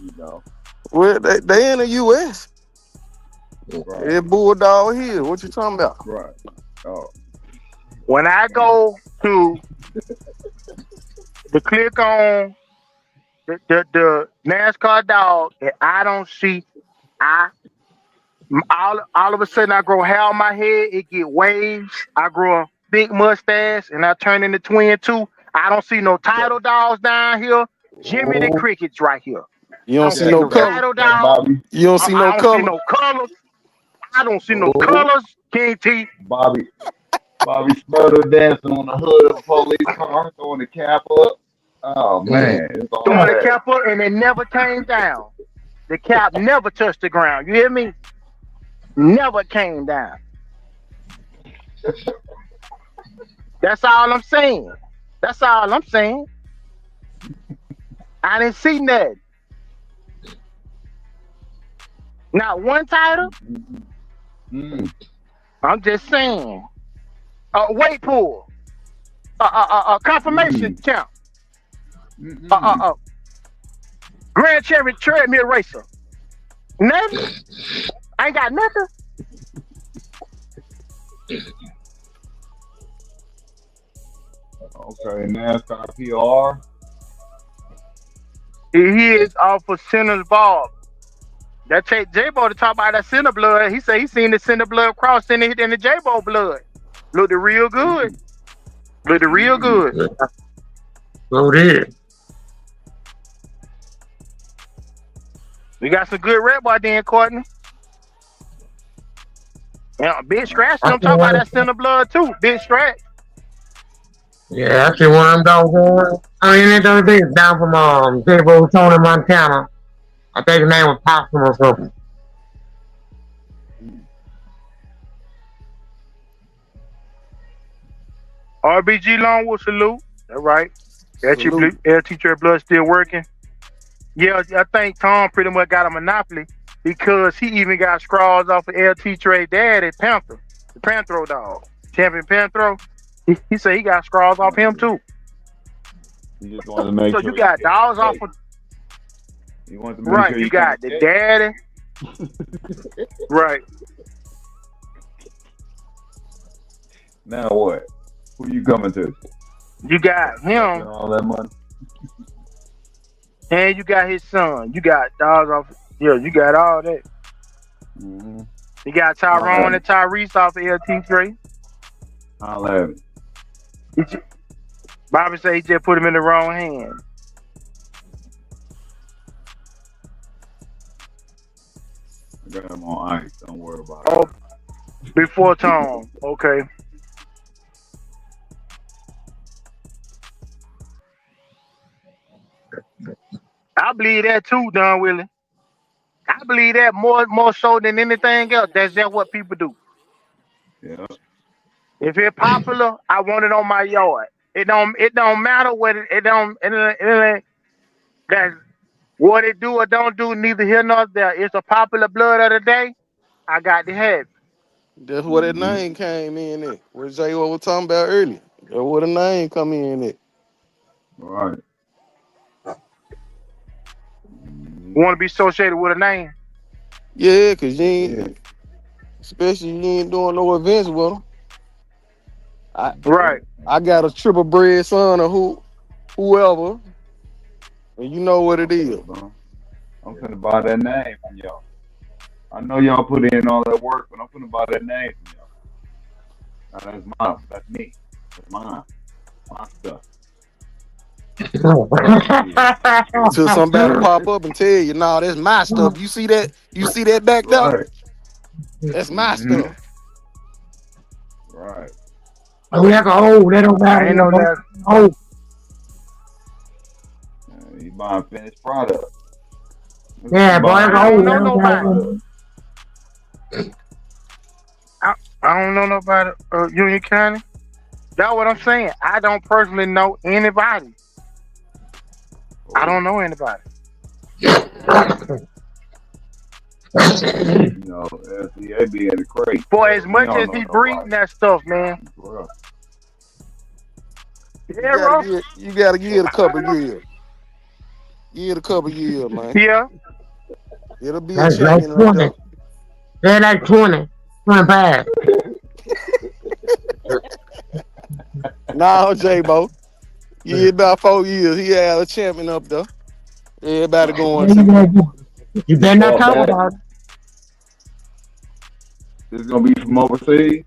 you know.
Well, they in the U.S.
Right.
They're Bulldog here. What you talking about?
Right. Oh.
When I go to click on the NASCAR dog, and I don't see, all of a sudden I grow hair on my head, it get waves, I grow a big mustache, and I turn into twin too. I don't see no title dogs down here. Jimmy the Cricket's right here.
You don't see no
title dogs.
You don't see no color.
See no colors. I don't see no colors. King T.
Bobby Smurder dancing on the hood of a police car, throwing the cap up. Oh man,
throwing the cap up, and it never came down. The cap never touched the ground. You hear me? Never came down. That's all I'm saying. That's all I'm saying. I didn't see nothing. Not one title. I'm just saying. Weight pull. Confirmation champ. Gr.Ch treadmill racer. Nothing. I ain't got nothing.
Okay, NASCAR PR.
He is off of Center's Ball. That take J.Bo to talk about that center blood. He said he seen the center blood cross in the J.Bo blood. Looked real good. Looked real good.
So did.
We got some good red boy then, Courtney. Yeah, Big Scratch. I'm talking about that center blood too. Big Scratch.
Yeah, I see one of them dogs. I mean, that other day down from J.Bo, Tony, Montana. I think his name was Possum or something.
RBG Longwood, salute. That's right. LT Trey blood still working. Yeah, I think Tom pretty much got a monopoly because he even got scrawls off of LT Trey dad at Panther, the Panthro dog, champion Panthro. He said he got scrawls off him too.
You just wanted to make
so
sure
you got dogs off of.
You want to make sure
you got the daddy. Right.
Now what? Who you coming to?
You got him.
All that money.
And you got his son. You got dogs off. Yeah, you got all that.
Mm-hmm.
You got Tyrone and Tyrese off of LT3.
I'll have it.
Bobby said he just put him in the wrong hand.
I got him on ice. Don't worry about it.
Before Tom. Okay. believe that too, Don Willie. I believe that more so than anything else. That's just what people do.
Yeah.
If it's popular, I want it on my yard. It don't matter what it that's what it do or don't do, neither here nor there. It's a popular blood of the day. I got to have it.
That's where that
Mm-hmm.
name came in at. What J.Bo was talking about earlier. That's where the name come in at.
Right.
You want to be associated with a name.
Yeah, cause you ain't,
Yeah.
especially you ain't doing no events with them. I
Right.
I got a triple bred son or whoever, and you know what it is.
I'm finna buy that name from y'all. I know y'all put in all that work, but I'm finna buy that name from y'all. Now, that's mine. That's me. That's mine. My stuff.
Till somebody pop up and tell you, nah, that's my stuff. You see that? You see that back there?
Right.
That's my
Mm-hmm.
stuff.
Right.
Oh, that's old. That don't
I
matter
ain't
no
know
more.
that.
Oh,
You buying finished product.
yeah, boy, that's
I don't
old.
know
That don't matter no
nobody.
more.
I don't know nobody. Union County. That's what I'm saying. I don't personally know anybody. I don't know anybody.
You know, SCA be in the crate.
For
So
as
he
much
don't
as
know
he breeding
nobody.
that stuff, man.
Bruh.
Yeah, bro.
You gotta give it a couple years. Give it a couple years, man.
Yeah.
It'll be a
That's like
champion up
20.
there.
They're like 20, 25.
Nah, J.Bo. Yeah, about 4 years. He had a champion up there. Everybody going
Yeah,
to.
you better not
Well,
talk
back.
about it.
This is gonna be from overseas.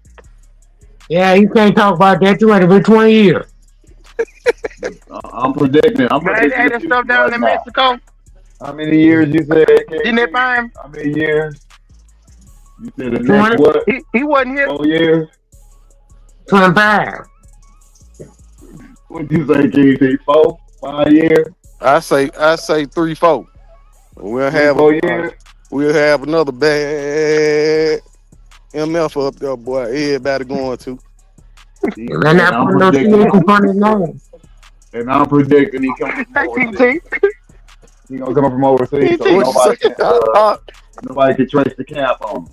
Yeah, you can't talk about that. You had to be 20 years.
I'm predicting. I'm
Man,
predicting
they
the
had that
future
stuff down
right
in
now.
Mexico.
How many years you said,
Didn't they
KT?
buy him?
How many years? You said the next
20,
what?
He wasn't here.
4 years?
25.
What you say, KT? 4, 5 years?
I say 3, 4. We'll
Three,
have
4 years?
another bad MF up there, boy. Everybody going to.
They're
And
not
I'm
putting no CH
predicting.
in front of his name.
And I'm predicting he coming from
Hey,
overseas.
TT.
He gonna come from overseas, so
What
TT.
you say?
nobody can trace the cap on him.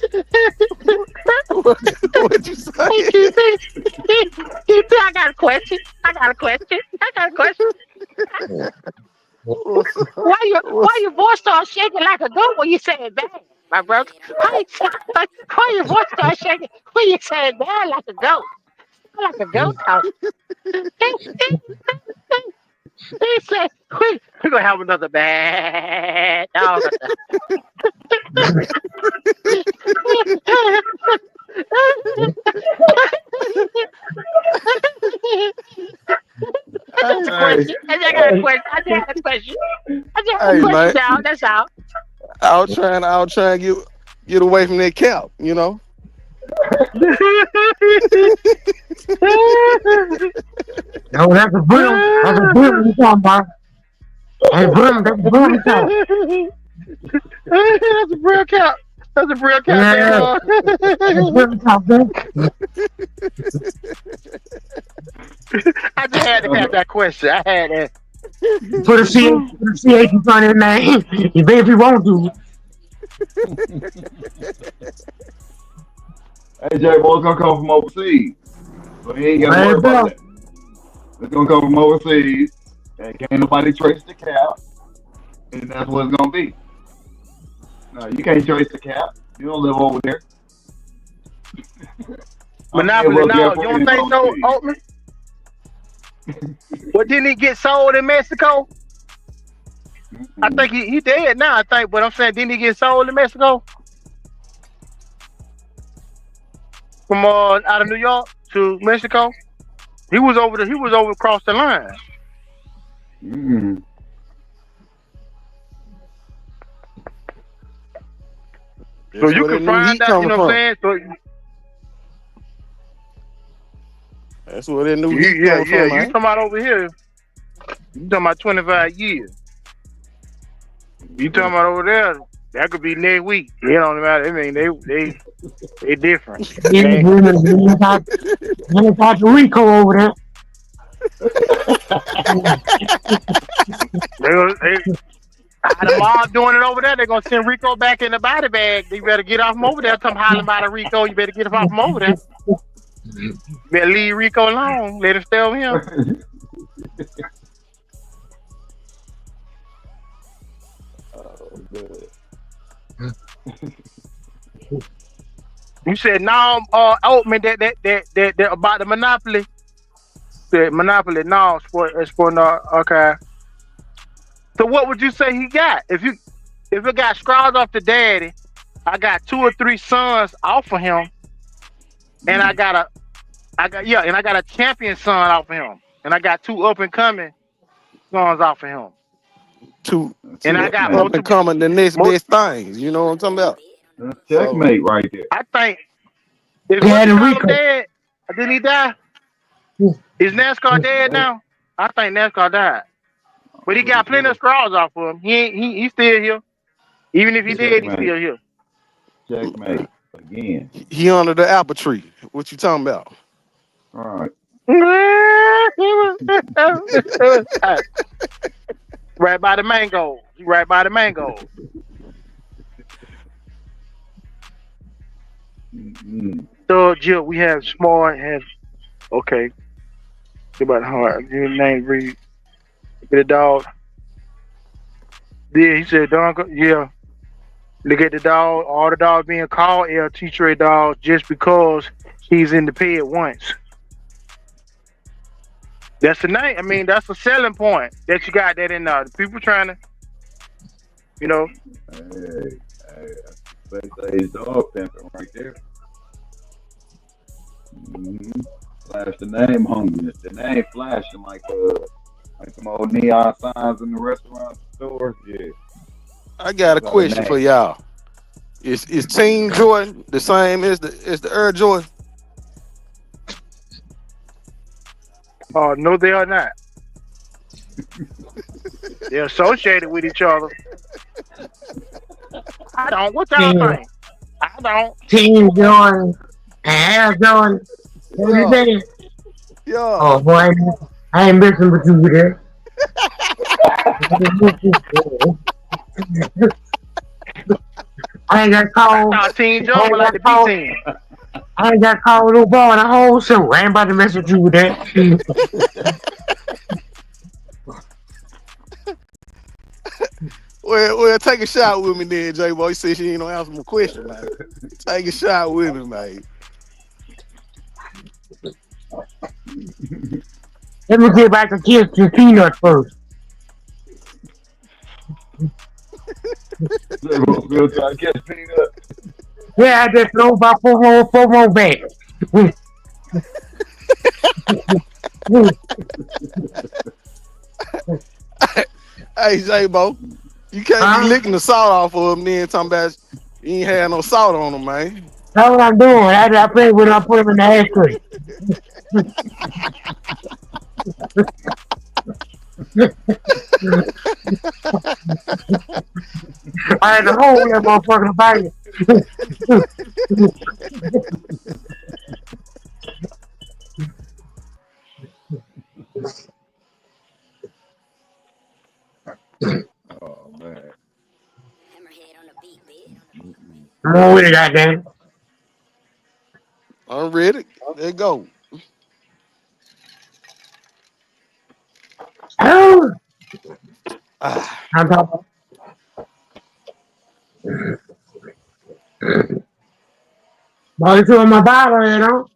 What you say?
Hey, TT. TT, I got a question. I got a question.
What's
Why
what's
your voice start shaking like a goat when you say it bad, my brother? Why your voice start shaking when you say it bad like a goat? Like a goat talk. He said, we're gonna have another bad dog. I got a
Hey,
question. I got a question. I just had a question. I just had a
hey
question,
man?
dog. That's all.
I was trying to get away from that cap, you know.
No, that's a brim. That's a brim you talking about. That's a brim you talking.
That's a real count. That's a real count,
Yeah,
J.Bo.
that's a brim you talking.
I just had to have that question. I had that.
Put a CH in front of his name. You bet if you want to.
hey, J-Bo's gonna come from overseas, so he ain't gotta
Hey,
worry about
bro.
that. It's gonna come from overseas, and can't nobody trace the cap, and that's what it's gonna be. No, you can't trace the cap. You don't live over there. I live
Monopoly
up there
now. You
for
don't
his
think so,
overseas.
Altman? Well, didn't he get sold in Mexico? I think he dead now, I think, but I'm saying, didn't he get sold in Mexico? From out of New York to Mexico? He was over across the line.
Mm-hmm.
So
That's
you
where
can
that new
find
heat
out, you
coming
know what
from.
I'm saying? So
That's where that new heat coming from,
you
man.
talking about over here. You talking about 25 years. You talking about over there? That could be next week. It don't matter. I mean, they different.
Then it's got Rico over there.
They the mob doing it over there. They're gonna send Rico back in the body bag. You better get off him over there. Come hollering about a Rico. You better get off him over there. You better leave Rico alone. Let him stay over here. You said no, Oatman that about the monopoly. The monopoly, no sport, no. Okay. So what would you say he got? If it got scrawled off the daddy, I got 2 or 3 sons off of him, and I got a champion son off of him, and I got 2 up and coming sons off of him.
2
and I got
up and coming the next best things. You know what I'm talking about?
That's checkmate right there.
I think is Rico dead? Didn't he die? Is NASCAR dead now? I think NASCAR died. But he got plenty of scrawls off of him. He's still here. Even if he did, he's still here.
Checkmate again.
He under the apple tree. What you talking about?
All right.
Right by the mango. Right by the mango. So, Jill, we have smart and okay. About hard. Your name read the dog. Yeah, he said, yeah. Look at the dog. All the dogs being called LT Trade dogs just because he's in the pay at once. That's the name. I mean, that's a selling point that you got that in there. The people trying to, you know.
Hey, that's dog pimping right there. Flash the name hungry. The name flashing like some old neon signs in the restaurant stores. Yeah.
I got a question for y'all. Is Team Jordan the same as the Air Jordan?
Oh, no, they are not. They're associated with each other. I don't. What y'all think? I don't.
Team Jordan and Air Jordan. What you saying?
Yeah.
Oh boy, I ain't messing with you there. I ain't got called.
Team Jordan like the B team.
I ain't got called no ball in the whole show. I ain't about to mess with you with that.
Well, take a shot with me then, J.Bo. You said she ain't gonna answer my question, man. Take a shot with me, man.
Let me get back to kiss your peanut first. Yeah, I just throw about four more bags.
Hey, J.Bo, you can't be licking the salt off of them then talking about you ain't had no salt on them, man.
That's what I'm doing. I play when I put them in the ashtray. I had to hold that motherfucking bag.
Oh man.
I'm on with it, goddamn.
I'm ready. There go.
Oh. I'm talking. Well, you on my bottle, you know?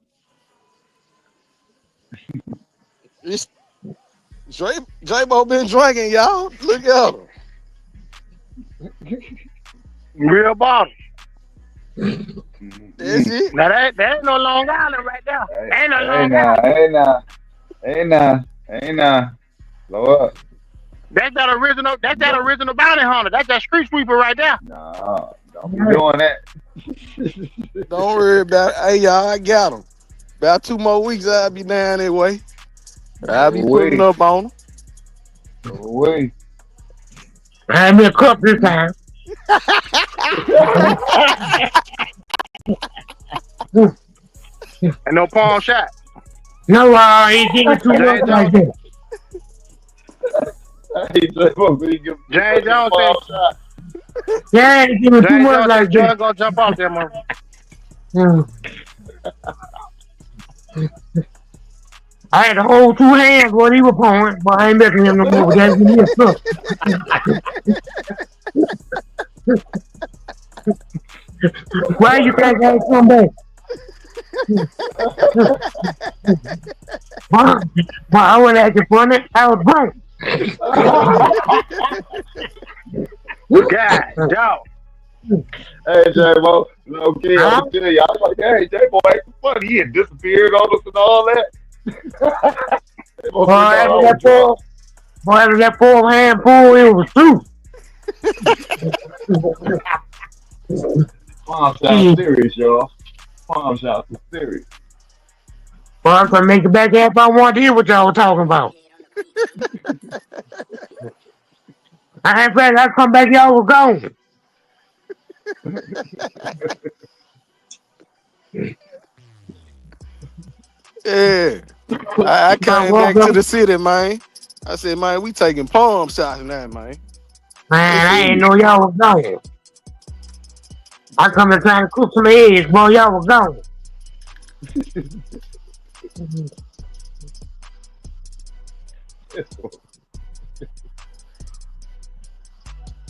J.Bo been drinking, y'all. Look at him.
Real bottle.
That's it.
Now that ain't no Long Island right there. Ain't no Long Island.
Hey now. Blow up.
That's that original bounty hunter. That's that street sweeper right there.
Nah, don't be doing that.
Don't worry about it. Hey, y'all, I got him. About 2 more weeks, I'll be down that way. I'll be putting up on them.
Wait.
I had me a cup this time.
And no palm shot.
No, he give me too much
James
like
Jones.
that.
Hey, J.Bo, so you give
James
a
Jones said.
ball shot.
Yeah, he give me too
James
much
Jones said
like that.
Jordan gonna jump off there, man.
Mm. I had to hold two hands when he was pouring, but I ain't making him no more. But that's give me a cup. Why you think I come back? Well, I wasn't acting funny. I was drunk.
God, dog.
Hey, J.Bo, no kid, I'm
Huh?
gonna tell you. I was like, hey, J.Bo acting funny. He had disappeared on us and all that. J.Bo
Boy,
said, no, I
after
was
that
drunk.
four, boy, after that 4 hand pull, it was true.
Palm shot
See,
serious, y'all. Palm shots is serious.
boy, I'm gonna make it back if I want to hear what y'all were talking about. I ain't ready. I come back, y'all was gone.
Yeah. I
I
came
woke
back to
up,
the city, man. I said, man, we taking palm shots now, man. They
man. I
said,
ain't know y'all was gone. I come and trying to cook some eggs, boy. Y'all was gone.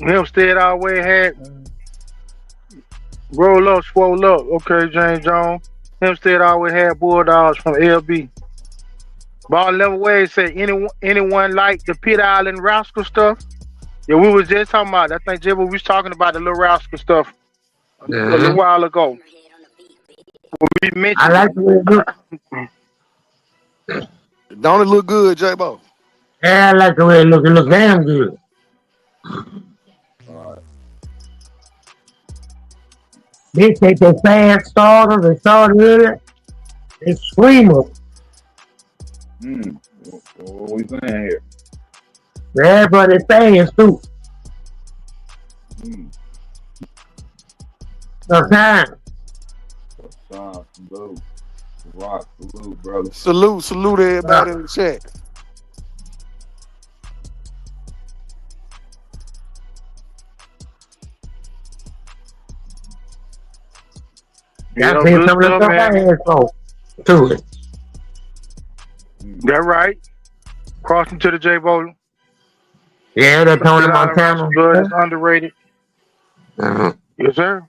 Hempstead always had roll up, swole up. Okay, James Jones. Hempstead always had Bulldogs from LB. Ball level way said anyone like the Pit Island Rascal stuff? Yeah, we was just talking about. I think J.Bo was talking about the little Rascal stuff a little
Mm-hmm.
while ago. We
I
mentioned it.
like the way it look.
don't it look good, J-Bo?
Yeah, I like the way it look. It look damn good.
All right.
They take their fast starters, they start early, they screamers.
Hmm. What we saying here?
Yeah, but they fast too.
Hmm.
Sometimes.
Sean, salute. Rock, salute, brother.
Salute everybody in the chat.
I
Yeah,
seen
good
some of the
stuff,
stuff I
man.
had so to it.
Hmm.
That right. Crossing to the J-Bo.
Yeah, the Tony
Pit Island
Montana
Rascal
and
Blood is
stuff.
underrated.
Uh-huh.
Yes, sir.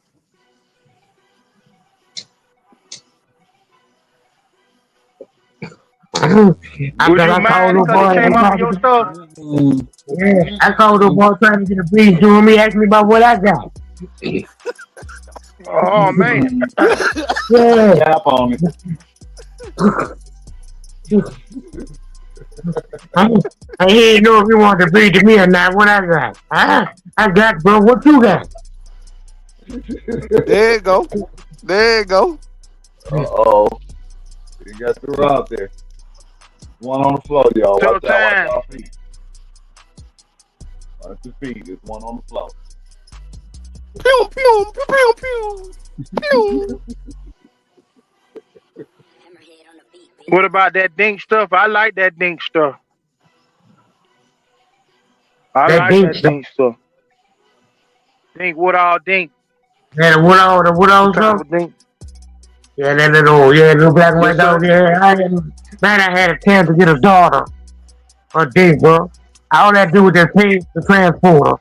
I
Would
think
you
I called
mind
little
because
boy
it came
and
off
tried
of
to
your
get,
stuff?
yeah, I called little boy trying to get a breeze to him. He asked me about what I got.
Oh man.
Yeah.
Tap on it.
I, I didn't know if you wanted to breathe to me or not. What I got? I got, bro. What you got?
There you go. There you go.
Uh-oh. You got threw out there. One on the floor, y'all. Watch
Tough
out. Watch
time.
y'all feet. Watch your feet. There's one on the floor.
Pew, pew, pew, pew, pew. Pew.
What about that dink stuff? I like that dink stuff. I
That
like
deep
that
stuff.
dink stuff. Dink what all dink.
Yeah, the wood
What
on
type
stuff.
of dink?
Yeah, that little black and white
Yes,
dog.
sir.
Yeah, man, I had a chance to get a daughter a day, bro. All that do was just pay the transporter.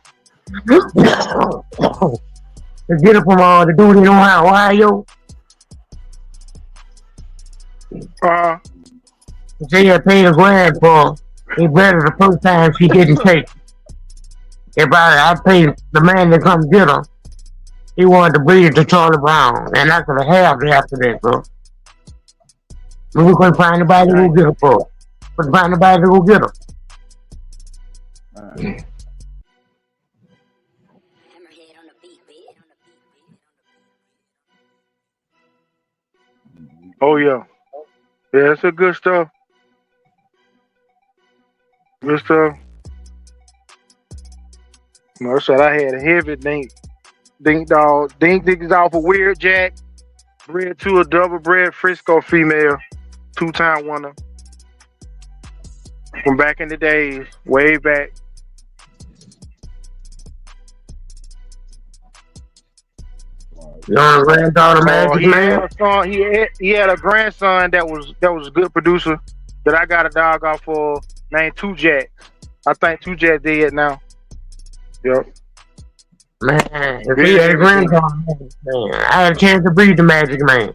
To get it from the dude in Ohio.
Uh
She had paid $1,000 for it better the first time she didn't take. If I paid the man to come get her, he wanted to breed it to Charlie Brown, and I could have halved it after that, bro. We couldn't find anybody to go
dang.
get her for. Couldn't find anybody to go get her.
Alright.
Oh yeah. Yeah, it's a good stuff. Good stuff. No, said I had a heavy dink dog. Dink is off a weird jack. Bred to a double bred Frisco female. 2-time winner. From back in the days. Way back.
Your granddaughter Magic Man?
He had a grandson that was a good producer that I got a dog off for named 2 Jack. I think 2 Jack dead now. Yep.
Man, if he had a granddaughter Magic Man, I had a chance to breed the Magic Man.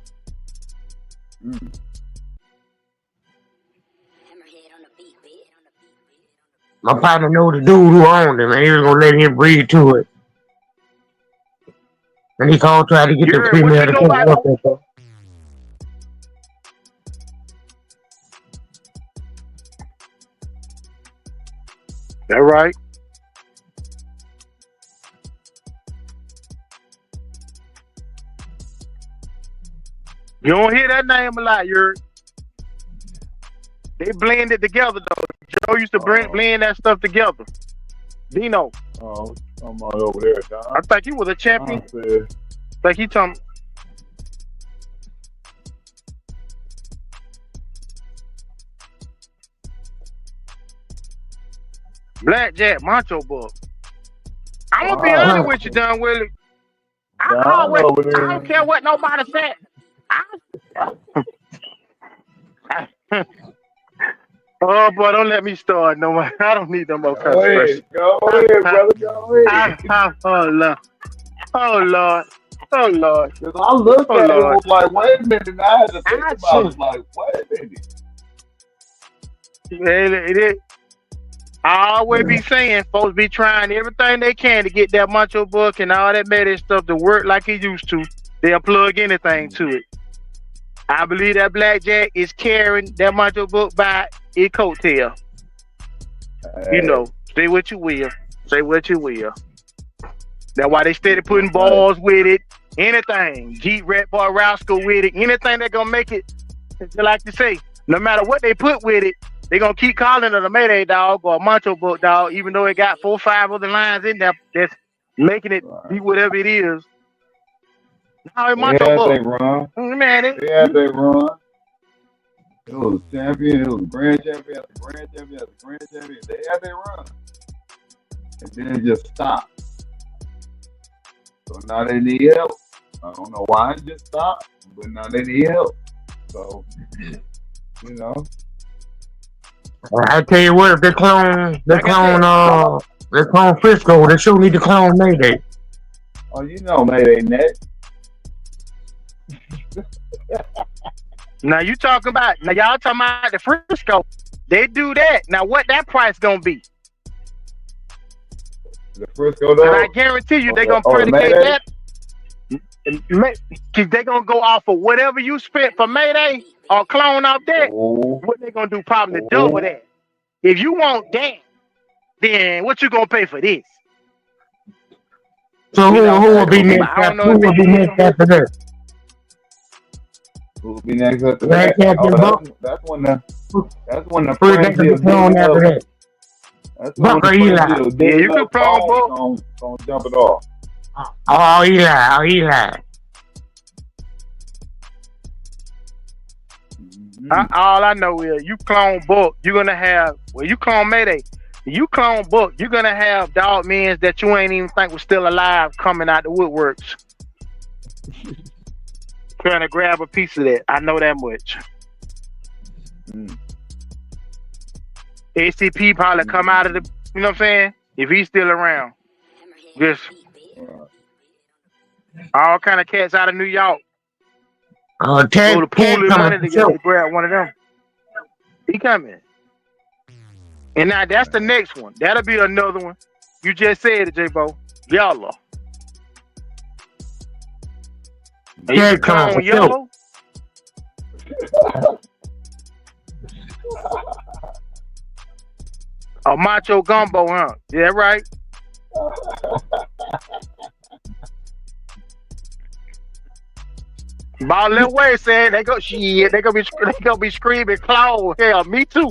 My partner knew the dude who owned him, and he was gonna let him breed to it. And he called trying to get the female to come up there.
That right. You don't hear that name a lot, They blend it together though. Joe used to blend that stuff together. Dino.
Oh, I'm on over there, Don.
I think he was a champion. I think he told me. Blackjack, Macho Buck. I'm gonna be honest with you, Don Willie. I don't care what nobody said. Oh boy, don't let me start no more. I don't need no more concentration.
Go ahead, brother. Go ahead.
Oh Lord.
Because I looked at it and was like, wait a minute, and I had to think about it. I was like, wait a minute. I always be saying folks be trying everything they can to get that Macho Buck and all that meta stuff to work like it used to. They'll plug anything to it. I believe that Blackjack is carrying that Macho Buck by his coattail. You know, say what you will. Say what you will. That's why they steady putting balls with it. Anything. Gr.Ch Boy Rascal with it. Anything that gonna make it, they like to say, no matter what they put with it, they gonna keep calling it a Mayday dog or a Macho Buck dog, even though it got 4 or 5 other lines in there that's making it be whatever it is. Now it's Macho Buck. They run.
Man,
they run. It was a champion, it was a grand champion, after grand champion, after grand champion. They had their run. And then it just stopped. So now they need help. I don't know why it just stopped, but now they need help. So, you know.
I tell you what, if they clone Frisco, they sure need to clone Mayday.
Oh, you know Mayday next.
Now y'all talking about the Frisco. They do that. Now what that price gonna be?
The Frisco though?
And I guarantee you they gonna predicate that. Cause they gonna go off of whatever you spent for Mayday or clone off that. What they gonna do? Probably double that. If you want that, then what you gonna pay for this?
So who will be next after that?
Who will be next after that? That's when the friendship
after that. Buck or Eli?
Yeah, you can clone Buck.
Gonna jump it off.
Oh, Eli.
All I know is you clone Buck, you're gonna have you clone Mayday. You clone Buck, you're gonna have dog men that you ain't even think was still alive coming out the woodworks. Trying to grab a piece of that. I know that much. ACP probably come out of the, you know what I'm saying? If he's still around. Just all kind of cats out of New York. Go to pool of money to grab one of them. He coming. And now that's the next one. That'll be another one. You just said it, J.Bo. Yellow. You clone Yellow. A Macho Gumbo, huh? Yeah, right. About a little way, saying they gonna be screaming clone. Hell, me too.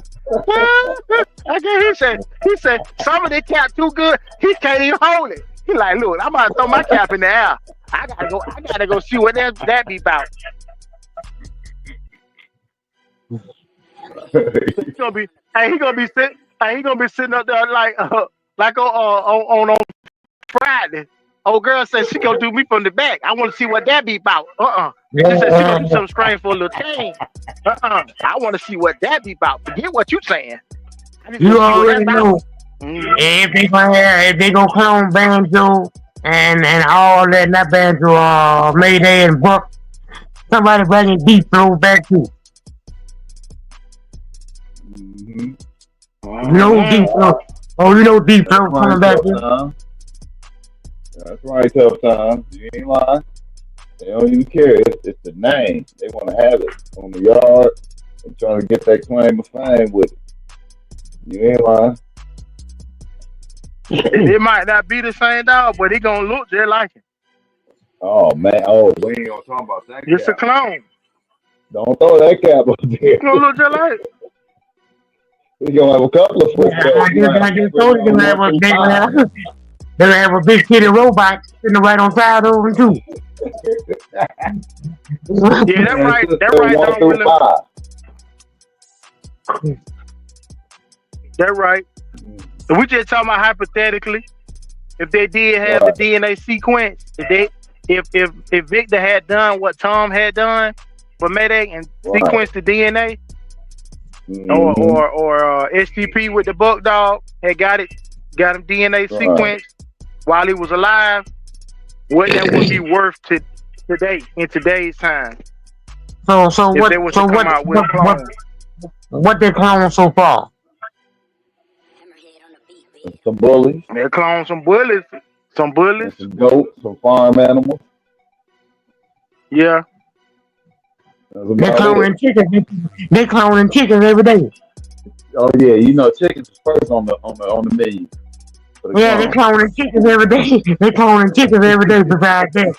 Again, he said, some of the cap too good. He can't even hold it. He like, look, I'm about to throw my cap in the air. I gotta go see what that be about. He gonna be sitting up there like on Friday. Old girl said she gonna do me from the back. I want to see what that be about. She said she gonna do something strange for a little change. I want to see what that be about. Forget what you saying.
You already know. If they gonna clone Banjo and all that, not Banjo, Mayday and Buck, somebody bringing Deep Flow back too. You know Deep Flow. Oh, you know Deep Flow coming back too.
That's right, Tough Time. You ain't lying. They don't even care. It's the name. They want to have it on the yard and trying to get that claim of fame with it. You ain't lying.
It might not be the same dog, but it gonna look just like it.
Oh man. Oh, we ain't gonna talk about that.
It's a clone.
Don't throw that cap up there.
It's gonna look just like it.
We gonna have a couple of
I just told you they'll have a big kitty robot sitting right on side of them too.
Yeah, that's right. That's right. That's right. So we just talking about hypothetically, if they did have the DNA sequence, if Victor had done what Tom had done for Mayday and sequenced the DNA, or STP with the Buck Dog had got him DNA sequenced while he was alive, what that would be worth today in today's time.
So what they clone so far?
Some bullies.
They clone some bullies. Some
goats, some farm animals.
Yeah.
They cloning chickens. They cloning chickens every day.
Oh yeah, you know chickens is first on the menu.
Yeah, they cloning chickens every day. They cloning chickens every day besides that.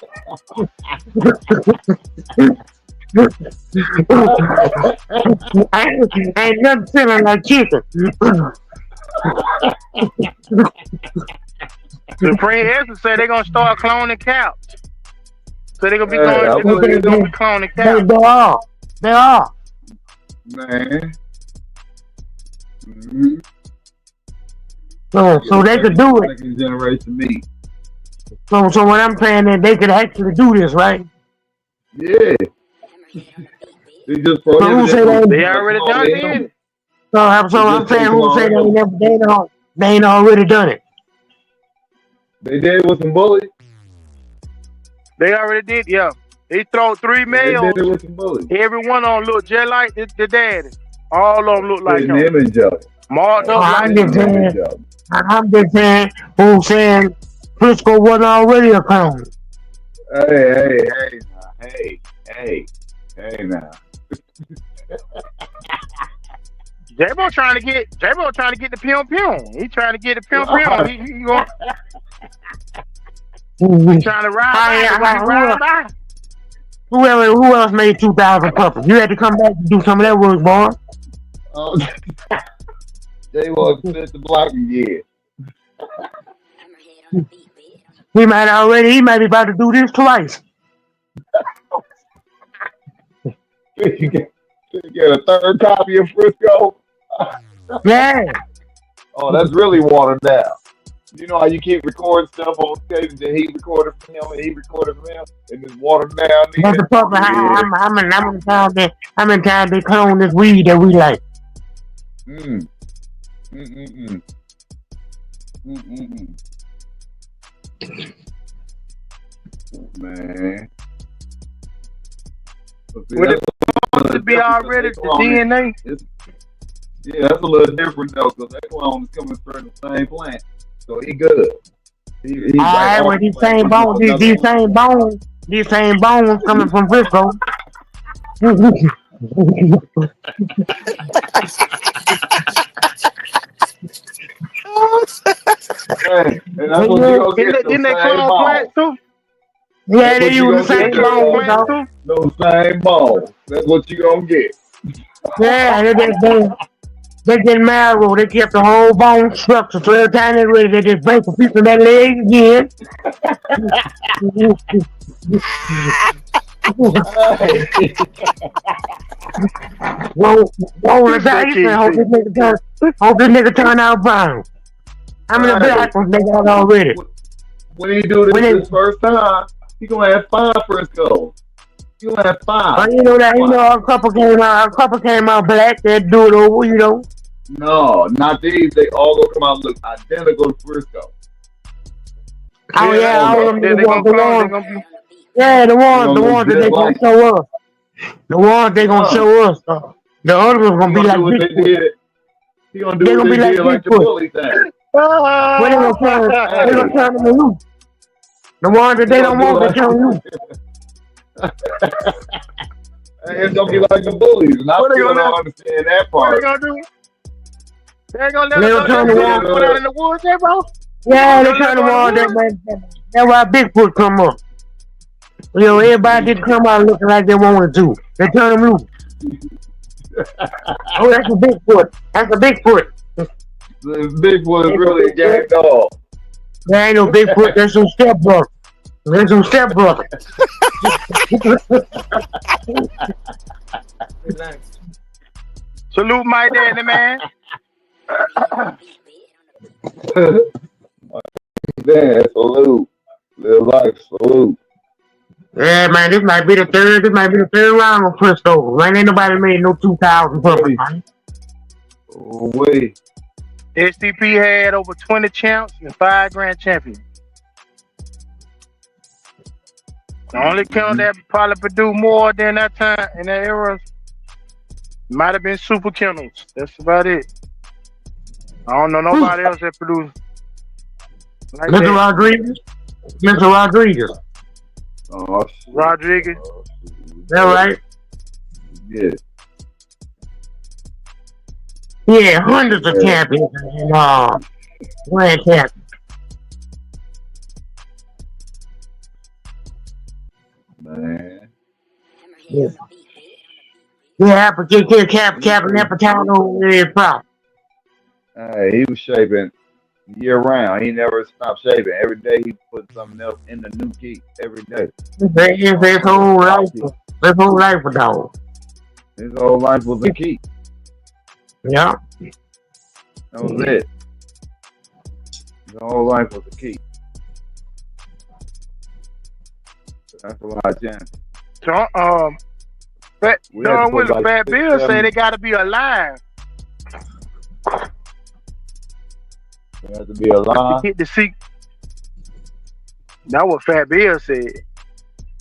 ain't nothing feeling like chicken.
Supreme Essence said they're gonna start cloning cows. So they're gonna be cloning cows.
They are.
Man.
So they could do it.
Second generation meat.
So what I'm saying is they could actually do this, right?
Yeah. They just
they already done it.
So I'm saying who say they ain't already done it.
They did with some bullies.
They already did, yeah. They throw 3 males.
They did it with some bullies.
Every one of them look just like the daddy. All of them look like him.
Image of it.
Marked up
I'm just saying who's saying Frisco wasn't already a clone.
Hey now.
J.Bo trying to get the pion. He trying to get the pion. He trying to ride by.
Who else made 2,000 puppets? You had to come back and do some of that work, boy.
J.Bo fit the block again.
He might be about to do this twice.
You get a third copy of Frisco?
Yeah.
Oh, that's really watered down. You know how you keep recording stuff on stage and he recorded from him and he recorded from him and it's watered down.
That's the problem. I'm in time to clone this weed that we like.
Man.
Would it supposed to be already the DNA?
Yeah, that's a little different though, because that clone is coming from the same plant. So he good. He's
alright, well these same bones coming from Frisco.
Didn't they clone plants too?
Yeah, they use the same bones too.
Those same bones. That's what you gonna get.
Yeah, They get marrow. They kept the whole bone structure. So every time they ready, they just break a piece of that leg again. Roll the dice and hope this nigga turn out brown. How many black ones they got already?
When he do this first time, he gonna have 5 Frisco. He gonna have 5.
Oh, you know that? You know a couple came out black. They do it over, you know.
No, not these. They all gonna come out and look identical to Frisco.
Oh yeah, all of them. The ones that they gonna show us. The ones they gonna show us. The others gonna be like Bigfoot.
He gonna do what they did like the bully thing.
When they gonna turn them loose. The ones that they don't want, they turn loose.
It's gonna be like the bullies, and I still don't understand that part.
What they gonna do? They gonna let them turn the ones put out in the woods, bro?
Yeah, they turn the ones that's why Bigfoot come up. You know, everybody didn't come out looking like they wanted to. They turn them loose. Oh, that's a Bigfoot. That's a Bigfoot.
Bigfoot is really a gang dog.
There ain't no Bigfoot. There's some stepbrother. There's some stepbrother.
Salute my daddy, man.
Man, salute. Live life, salute.
Yeah, man, this might be the third round of Frisco. Man, ain't nobody made no 2,000 public, man.
Oh, wait.
SDP had over 20 champs and 5 grand champions. The only count that probably produced more than that time in that era might have been Super Kennels. That's about it. I don't know nobody else that produced like
Mr.
that.
Rodriguez.
Oh,
Rodriguez.
That right?
Yeah.
Yeah, hundreds of champions and grand champions.
Man.
Yeah, but you can't cap and Napatano is problem.
Hey, he was shaping year round. He never stopped shaping. Every day he put something else in the new key. Every day.
His whole life. His whole life was dog.
His whole life was a key.
Yeah.
That was it. His whole life was a key. That's a lot of chance.
So, Don Willis, Bad Bill say they got to be alive.
They have to be alive.
To get the seat. That's what Fat Bill said.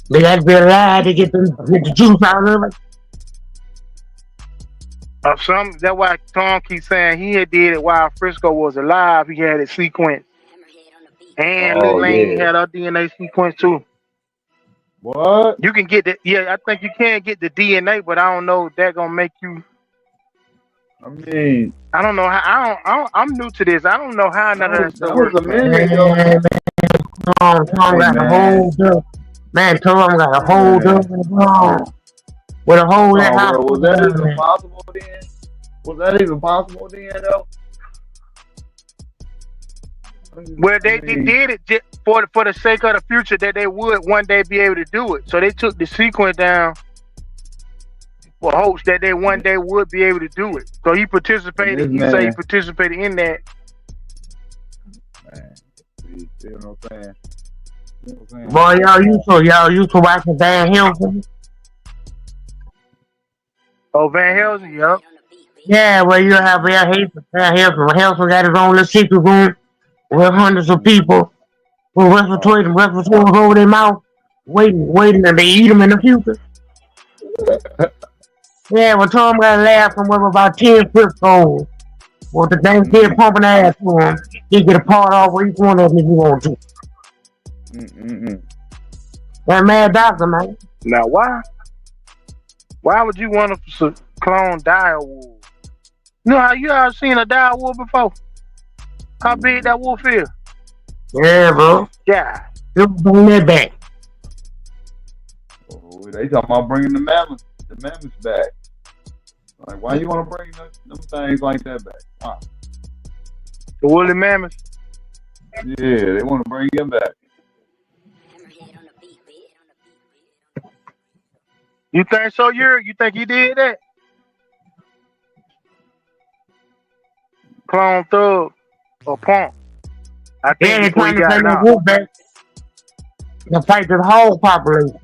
They got to be alive to get the juice out of it.
That's why Tom keeps saying he had did it while Frisco was alive. He had it sequenced. And Lil Lane had our DNA sequence too.
What?
You can get the I think you can get the DNA, but I don't know if that gonna make you.
I mean,
I don't know how. I'm new to this. I don't know how none of that stuff
was
works.
a minute ago.
Tom got a whole dub. Man, Tom got a whole dub in the ground. With a hole in the house.
Was that even possible then? Was that even possible then, though?
Well, they did it just for the sake of the future that they would one day be able to do it. So they took the sequence down for hopes that they one day would be able to do it. So he participated. He said he participated in that.
Man, you know what I'm saying?
Boy, y'all used to watching Van Helsing.
Oh, Van Helsing, yup.
Yeah, well, you have Van Helsing. Van Helsing got his own little secret room with hundreds of people with respirators over their mouth, waiting, and they eat them in the future. Yeah, well, Tom got a laugh from about 10 Frisco's. Well, the damn kid pumping ass to him, he get a part off of each one of them if you want to. That mad doctor, man.
Now, why would you want to clone dire wolf? You know how you ever seen a dire wolf before? How big that wolf is?
Yeah, bro.
Yeah.
You bring that back.
Oh, they talking about bringing the mammoths back. Like, why you want to bring them things like that back? Why?
The woolly mammoth.
Yeah, they want to bring him back.
You think so? You think he did that? Clone Thug or Punk? I think
Yeah, they're
before he
trying to
got
bring that
out.
wolf back to fight the whole population.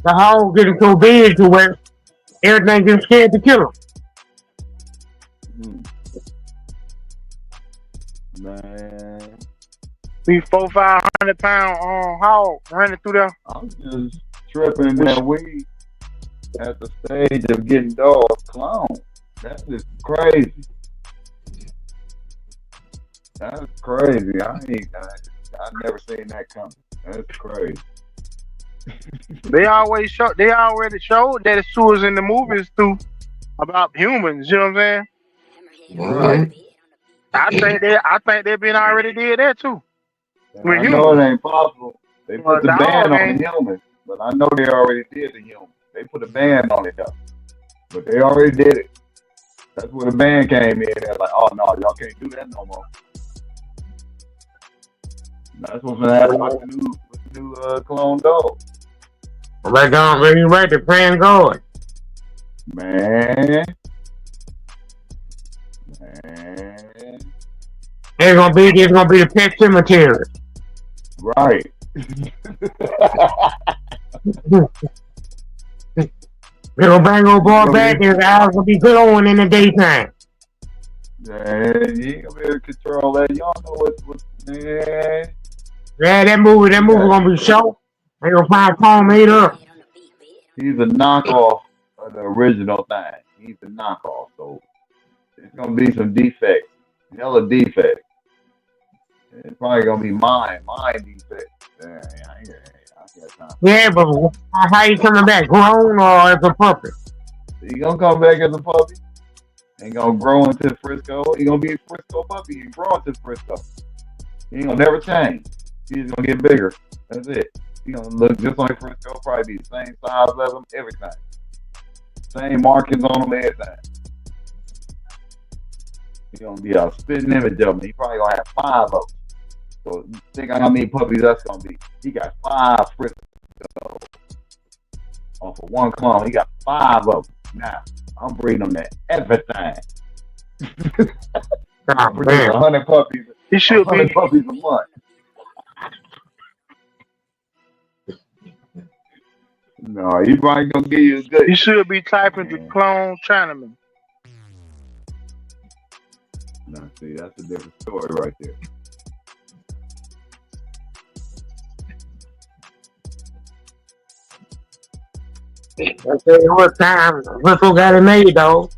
The whole getting so big to where everything getting scared to kill them.
Man,
Be 400-500 pound hog running through there.
I'm just tripping that we at the stage of getting dogs cloned. That is crazy. That's crazy. I never seen that coming. That's crazy.
They already showed that it's tours in the movies too about humans. You know what I'm saying?
Right.
I think they've been already did that too.
And
With
I know
humans.
it ain't possible. They put the
Dog
ban on
ain't.
the humans, but I know they already did the humans. They put a ban on it though, but they already did it. That's where the ban came in. They're like, oh no, y'all can't do that no more. That's what's gonna happen with the new clone dog.
Right on, really right, they're praying God.
Man.
It's gonna be the pet cemetery.
Right.
They're gonna bring old boy back and his eyes gonna be glowing in the daytime.
Man, you ain't gonna be able to control that. Y'all know what man.
Yeah, that movie gonna be show. They gonna find Paul made up.
He's a knockoff of the original thing. He's a knockoff, so it's gonna be some defects. Hella defects. It's probably gonna be mine defects.
Yeah, but how you coming back? Grown or as a puppet?
He gonna come back as a puppy. Ain't gonna grow into Frisco. He gonna be a Frisco puppy and grow into Frisco. He ain't gonna never change. He's gonna get bigger. That's it. He gonna look just like Frisco. Probably be the same size as him. Everything. Same markings on him. Everything. He gonna be a spitting image of him. He probably gonna have 5 of them. So think how many puppies that's gonna be. He got 5 Frisco off of one clone. He got 5 of them. Now I'm breeding them to everything. I'm breeding 100 puppies.
He should
100
be
puppies a month. No, he probably gonna give you a good.
He should be typing to clone Chinaman.
No, see, that's a different story right there.
I tell you what time Russell got it made though.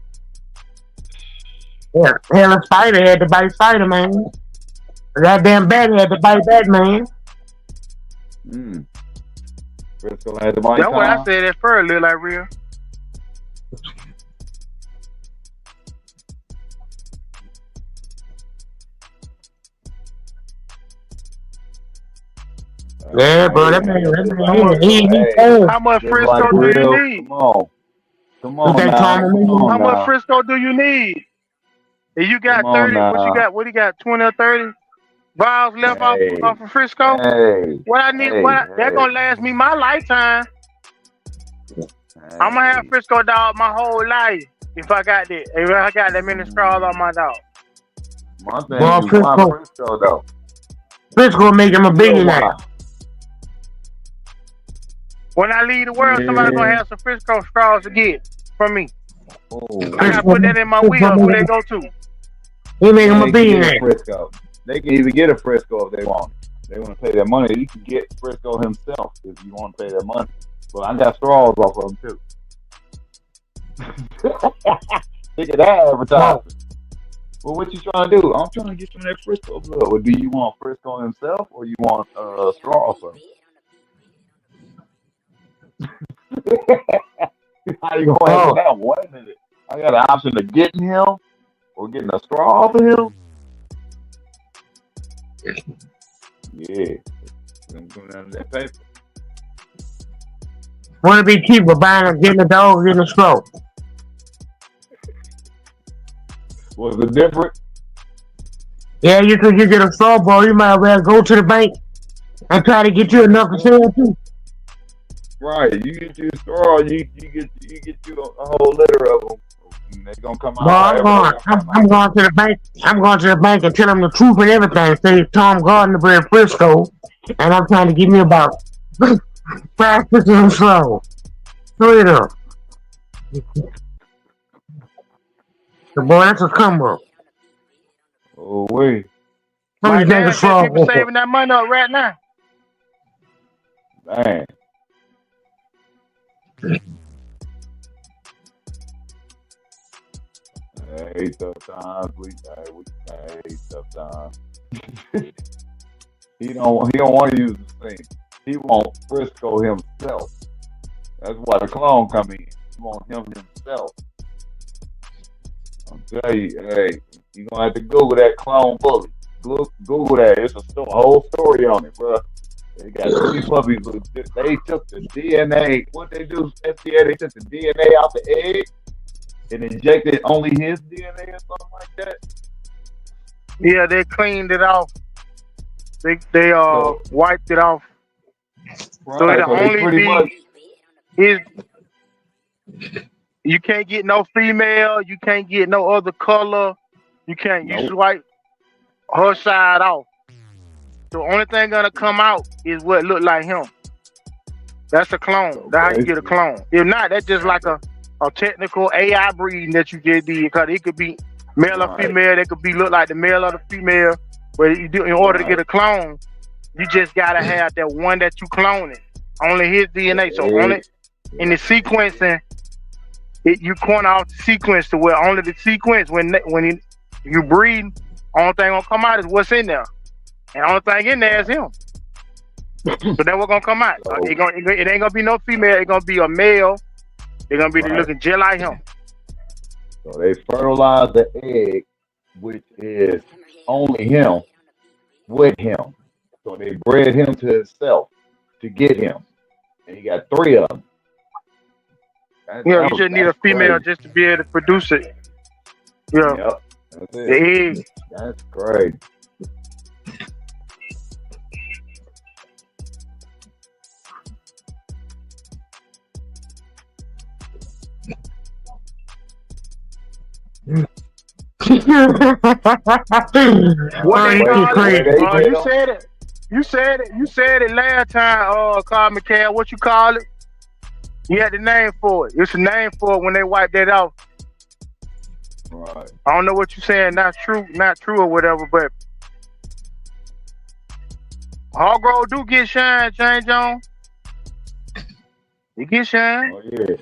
Yeah, hell, a spider had to bite Spider-Man. Goddamn Batman had to bite Batman.
Frisco had the bite.
That's what I said at first, look like real.
Yeah, bro, that man,
how much Frisco do you need?
Come on now.
How much Frisco do you need? If you got 30, what you got? What you got? 20 or 30 vials left off of Frisco? What I need? That gonna last me my lifetime. I'm gonna have Frisco dog my whole life if I got that. If I got that many straws on my dog.
My thing is why Frisco though.
Frisco make him a billionaire.
When I leave the world, somebody's gonna have some Frisco straws to get from me. I gotta put that in my wheel. Who they go to?
He make him a billionaire.
Frisco. They can even get a Frisco if they want. They want to pay their money. You can get Frisco himself if you want to pay their money. But I got straws off of him too. Look at that advertisement. Well, what you trying to do? I'm trying to get some of that Frisco blood. Well, do you want Frisco himself or you want straw for him? How you gonna answer that? Wait a minute. I got an option of getting him or getting a straw off of him. Yeah. I'm going down to that paper.
Want to be cheaper buying getting a dog, getting a straw.
Was it different?
Yeah, you get a straw ball, you might as well go to the bank and try to get you enough to sell too.
Right. You get you a straw, you get you a whole litter of them. And they're gonna come
Boy,
out however they're gonna come
I'm
out.
going to the bank. I'm going to the bank and tell them the truth and everything. Say Tom Gardner in Frisco, and I'm trying to give me about 5 6 of them straws. Straight up. The boy, that's a come up.
Oh wait.
How
My
many think a
dad got
straw
people
go for?
saving that money up right now.
Man. Hey, tough times. Hey, tough times. He don't want to use the thing. He want Frisco himself. That's why the clone come in. He want him himself. I'm telling you, hey, you gonna have to Google that clone bully. Google that. It's a whole story on it, bro. They got 3 puppies. They took the DNA. What they do? FDA. They took the DNA out the egg and injected only his DNA or something like that.
Yeah, they cleaned it off. They wiped it off.
Right,
So it'll
so they
only
pretty
be
much
his. You can't get no female. You can't get no other color. You can't. You
nope.
swipe her side off. The only thing gonna come out is what look like him. That's a clone.
So
That's how you get a clone. If not, that's just like a technical AI breeding that you just did. Because it could be male or
Right.
female. They could be look like the male or the female. But you do in order to
Right.
get a clone, you just gotta have that one that you cloning. Only his DNA. So only in the sequencing, you corner off the sequence to where only the sequence when you breed, only thing gonna come out is what's in there, and only thing in there is him. So that's what's gonna come out.
So-
It ain't gonna be no female. It's gonna be a male. They're gonna be
Right.
looking just like him.
So they fertilize the egg, which is only him, with him. So they bred him to himself to get him, and he got 3 of them.
You just need a female just to be able to produce it. Yeah,
Yep, that's
the
it.
egg.
That's crazy.
What they
you
call
crazy.
it? You said it. You said it last time, Carl McCall. What you call it? You had the name for it. It's a name for it when they wipe that off.
Right.
I don't know what you're saying. Not true or whatever. But Hoggrove do get shine, Change on. He get shine.
Oh yeah.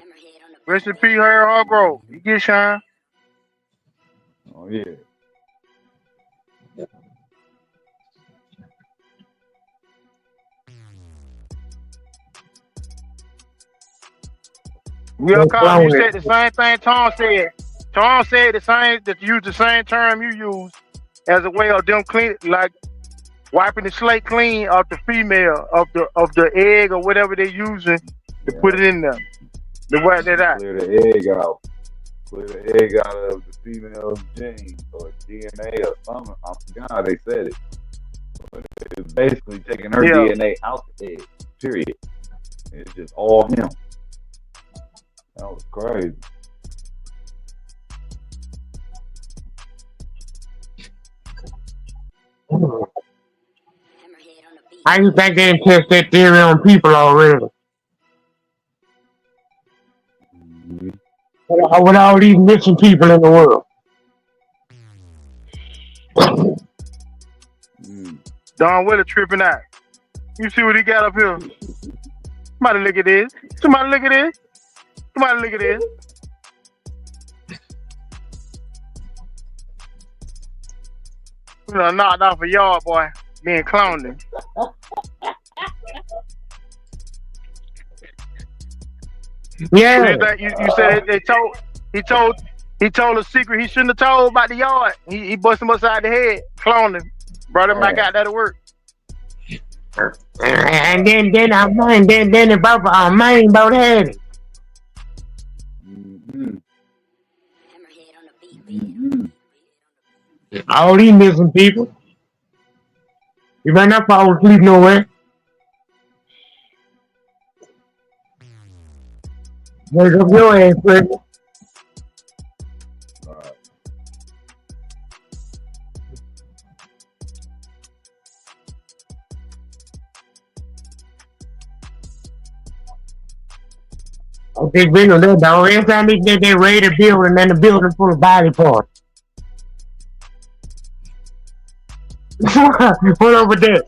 Rest in peace, Harry Hoggrove. He get shine.
Oh yeah.
Yeah, Carl, you said the same thing Tom said. Tom said the same, that you use the same term you use as a way of them clean, like wiping the slate clean of the female of the egg or whatever they're using to put it in there. To wipe that out.
Clear the egg out. Clear the egg out of the female's genes or DNA or something. I forgot how they said it. But it's basically taking her DNA out the egg. Period. It's just all him. That was crazy.
How you think they didn't test that theory on people already?
Mm-hmm.
With all these missing people in the world.
Don Willer tripping out. You see what he got up here? Somebody look at this. Somebody look at this. Somebody look at this. You know, knocked off a yard, boy, being clowned.
Yeah.
You said he told a secret he shouldn't have told about the yard. He bust him upside the head, cloned him, brought him back out there to work.
And then our main boat had it.
Mm-hmm. Mm-hmm.
All these missing people. You better not fall asleep nowhere. Wake up your ass, Freddy. Okay, we know that dog. Every time they raid a building and the building full of body parts. What over there?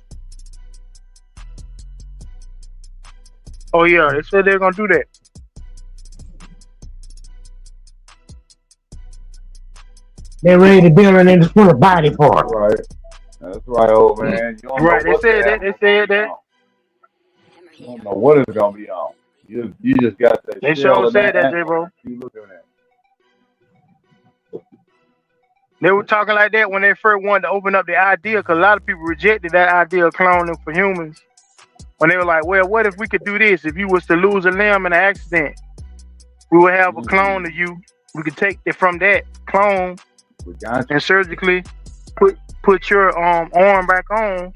Oh yeah, they said they're gonna do that.
They raid the building and it's full of body parts.
Right. That's right, old man. You don't
Right,
know
they said that. They said that.
You don't know what it's gonna be on. You just got that.
They sure said that, J.Bo.
You looking at.
They were talking like that when they first wanted to open up the idea, because a lot of people rejected that idea of cloning for humans. When they were like, well, what if we could do this? If you was to lose a limb in an accident, we would have a clone of you. We could take it from that clone and surgically put your arm back on.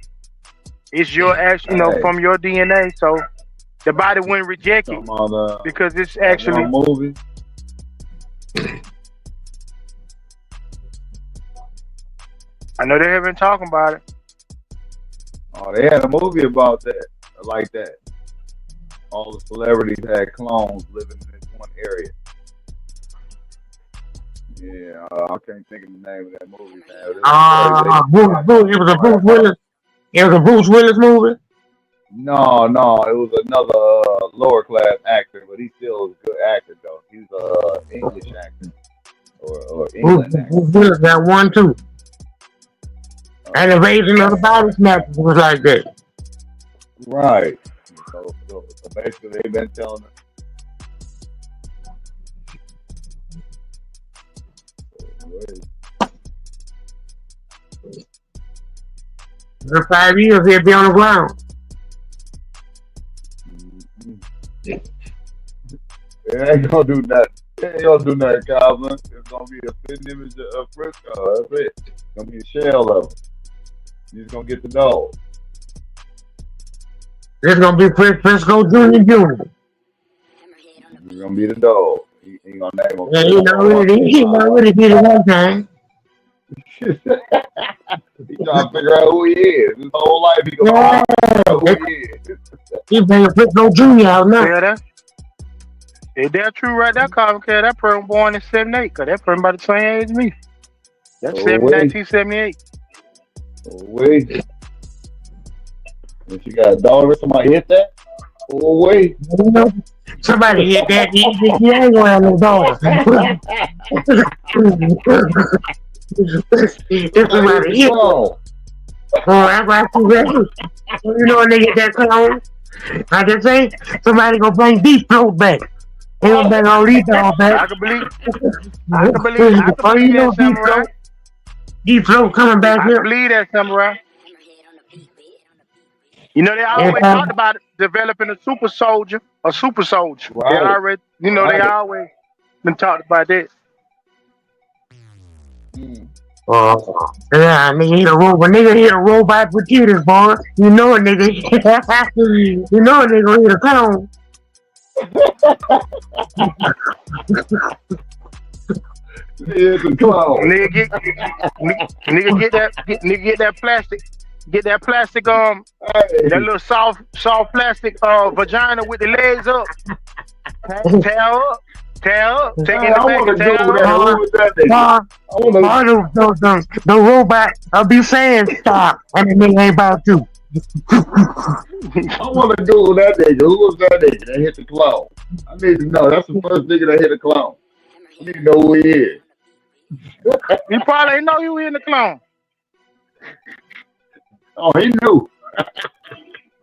It's your actual, from your DNA. So the body wouldn't reject it because it's actually
a movie.
I know they have been talking about it.
Oh, they had a movie about that, like that. All the celebrities had clones living in this one area. Yeah, I can't think of the name of that movie now.
It was a Bruce Willis. It was a Bruce Willis movie.
No, it was another lower class actor, but he still is a good actor though. He's an English actor or England actor.
Bruce Willis got one too. And the raising of the body snatchers was like that.
Right. So basically, they've been telling us.
For 5 years, he'll be on the ground.
It ain't gonna do nothing. It ain't gonna do nothing, Calvin. It's gonna be a thin image of Frisco. That's it. It's gonna be a shell of it. You're just gonna get the dog.
It's gonna be Frisco Jr. Jr.
You're gonna be the dog. He gonna name him.
Yeah, he already did it one time.
He trying to figure out who he is. His whole life he gonna figure out who he is.
He bringing Frisco Jr. out now.
Yeah, that's true right there, Calvin. Cause that person born in 78, cause that person about the same age as me. That's 1978.
Oh, wait. If you got a dog or somebody hit that? Oh, wait.
Somebody hit that. He ain't gonna have no dog. If somebody hit that. That's why I ready. You know when they get that clone? I just say, somebody gonna bring Deep Throat back. They gonna bring all these dogs back.
I can believe that, Samurai.
Deep Throat coming back here.
I believe that, Samurai. You know, they always talked about developing a super soldier. Right. They already, they always been talked about that.
Yeah, nigga hit a robot. Nigga hit a robot with jitters, boy. You know a nigga. You know a nigga hit a clone.
It's a clone.
Nigga get that plastic. Get that plastic, that little soft plastic vagina with the legs up. Tear up. Take it back and tear up.
The robot will be saying stop, and the nigga ain't about to.
I want to Google that nigga. Who was that nigga that hit the clone? I need to know. That's the first nigga that hit a clone. I need to know who he is.
You probably ain't know you in the clone.
Oh, he knew.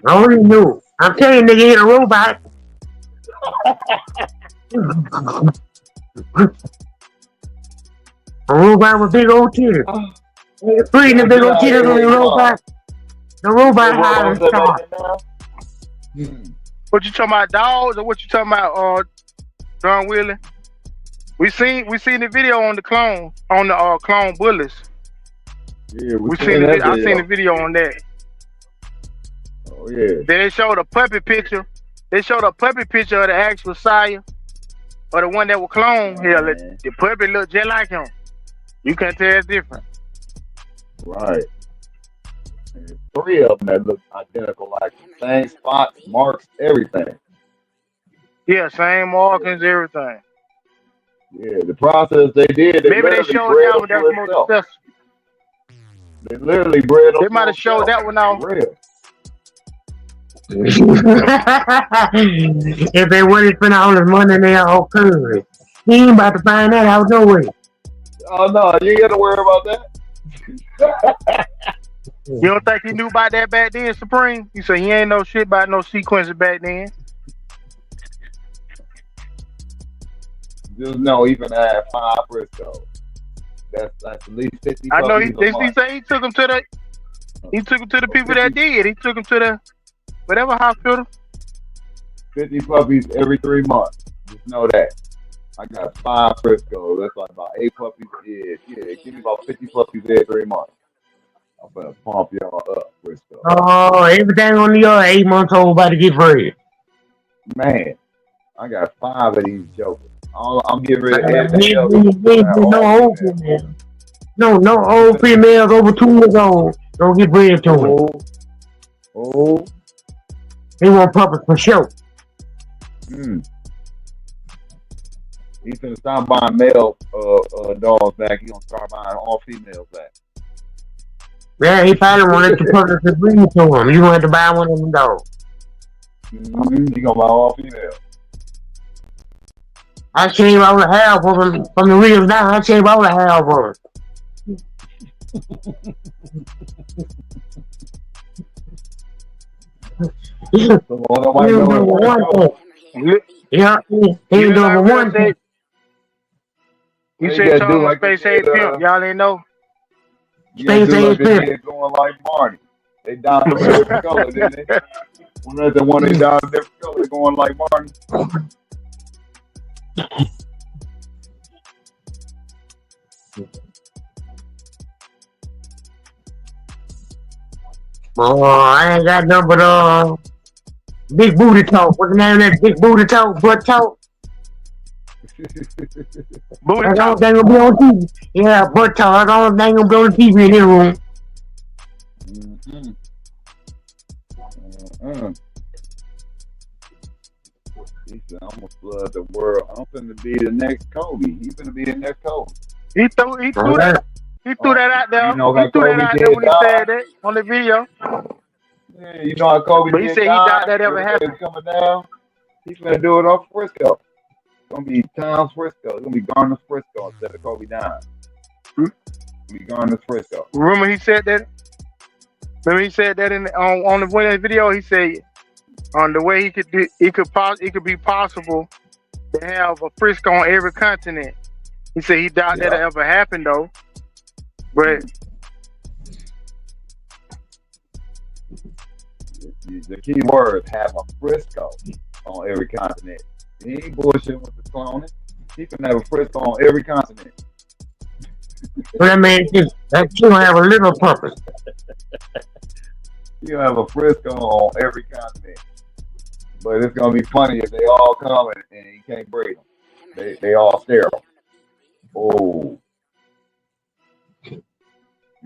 I already knew. I'm telling you, nigga hit a robot. A robot with big old tears. Freeing the big old tears on the robot. The robot hiding stop.
What you talking about, dogs, or what you talking about, Don Willie? We seen the video on the clone, on the clone bullies.
Yeah,
We seen the I seen the video on that.
Oh yeah.
Then they showed a puppy picture. They showed a puppy picture of the actual sire, or the one that was cloned. Here, the puppy looked just like him. You can't tell it's different.
Right. And 3 of them that look identical, like the same spots, marks, everything.
Yeah, same organs, everything.
Yeah, the process they did,
maybe they showed that one. That's more successful.
They literally bred them.
They might have showed that one out.
Real.
If they wouldn't spend all this money in their whole country, he ain't about to find that out no way.
Oh no, you ain't got to worry about that.
You don't think he knew about that back then, Supreme? You say he ain't know shit about no sequences back then.
Just know even at 5 Frisco. That's at least 50.
I know he say he took him to the people that did. He took him to the whatever hospital.
50 puppies every 3 months. Just know that. I got 5 Frisco. That's like about 8 puppies. Yeah, give me about 50 puppies every 3 months. I'm gonna pump y'all up, Frisco.
Oh, everything on the other 8 months old about to get free.
Man, I got 5 of these jokers. I'm getting rid of
everything else. No old females over 2 years old don't get bred to it.
Oh.
They want puppies for sure.
He's gonna start buying male dogs back. He's gonna start buying all females back.
Yeah, he probably won't let you puppies to breed to him. You gonna have to buy one of them dogs.
He gonna buy all females.
I shaved all the hair from the ribs down. I shaved all the hair over. Yeah, he doing one thing.
You said something like Space Age Pimp. Y'all ain't know.
Space Age Pimp going like Marty. They dyed them different color, didn't they? One of the one they dyed different color, going like Marty.
Oh, I ain't got nothing but big booty talk. What's the name of that big booty talk? Butt talk?
Booty talk.
That's gonna be on TV. Yeah, butt talk. That's all thing gonna be on TV in this room.
He said, I'm gonna flood the world. I'm finna be the next Kobe. He's finna be the next Kobe.
He threw that. He threw that out there.
You know
he threw that out there when he said that on the video.
Yeah, you know how Kobe
but he said he doubt that ever happened.
Coming down. He's gonna do it off Frisco. It's gonna be Towns Frisco. It's gonna be Garner Frisco instead of Kobe down. It's gonna be Garner Frisco.
Remember he said that? Remember he said that on the one video. He said on the way it could be possible to have a Frisco on every continent. He said he doubt that ever happened though. But
the key word, have a Frisco on every continent. He ain't bullshit with the cloning. He can have a Frisco on every continent.
Well, that man that you have a little purpose.
You have a Frisco on every continent. But it's gonna be funny if they all come and you can't breed them. They all sterile. Oh.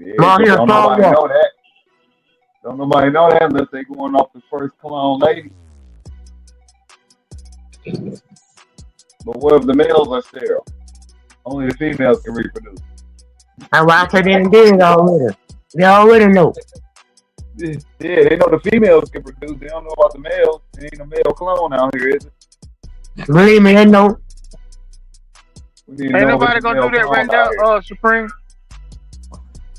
Yeah, don't nobody know that. Don't nobody know that unless they going off the first clone lady. But what if the males are sterile? Only the females can reproduce.
That's why I said they did it already. They already know.
Yeah, they know the females can produce. They don't know about the males. There ain't a male clone out here, is it?
Believe me, they know.
Ain't nobody gonna do that right now, Supreme.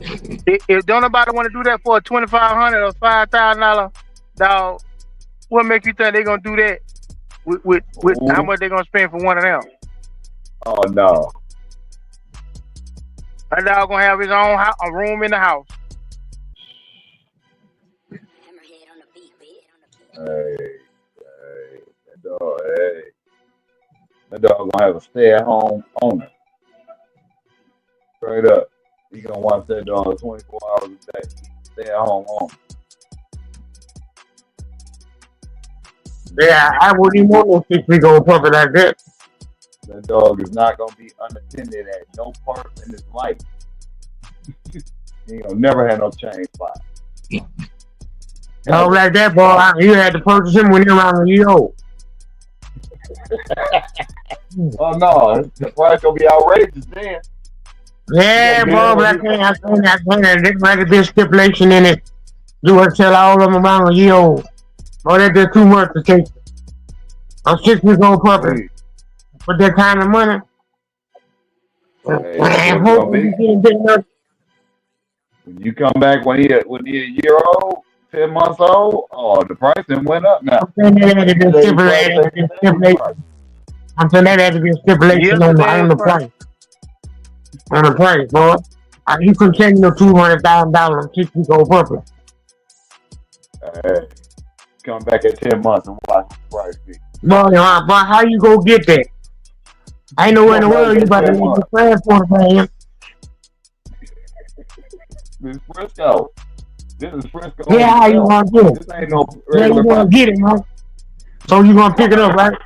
If don't nobody want to do that for a $2,500 or $5,000 dog, what make you think they gonna do that with how much they gonna spend for one of them?
Oh no!
That dog gonna have his own a room in the house.
That dog gonna have a stay-at-home owner. Straight up. You gonna watch that dog 24 hours a day. Stay at home on.
Yeah, I wouldn't even want no 6-week-old puppy like that.
That dog is not gonna be unattended at no part in his life. He gonna never have no chain spot.
Dog like that, boy, you had to purchase him when you're around a year old.
Oh no, the price gonna be outrageous then.
Yeah, boy, but I can't. There might be a stipulation in it. You want to tell all of them around a year old. Oh, that's just too much to take. I'm 6-week-old puppy. With that kind of money.
Hey, when you come back when he a year old, 10 months old, oh, the price then went up now.
I'm saying that had to be a stipulation on the price. On the price, boy. You couldn't send me no $200,000 6-week-old puppy.
Hey, come back at 10 months and watch the price be.
Boy, how you go get that? I ain't nowhere in the world you about to make your transport, man.
This is Frisco. This is Frisco.
Yeah, how you want to get it?
This ain't no
yeah, you want to get it, man. So you gonna pick it up, right?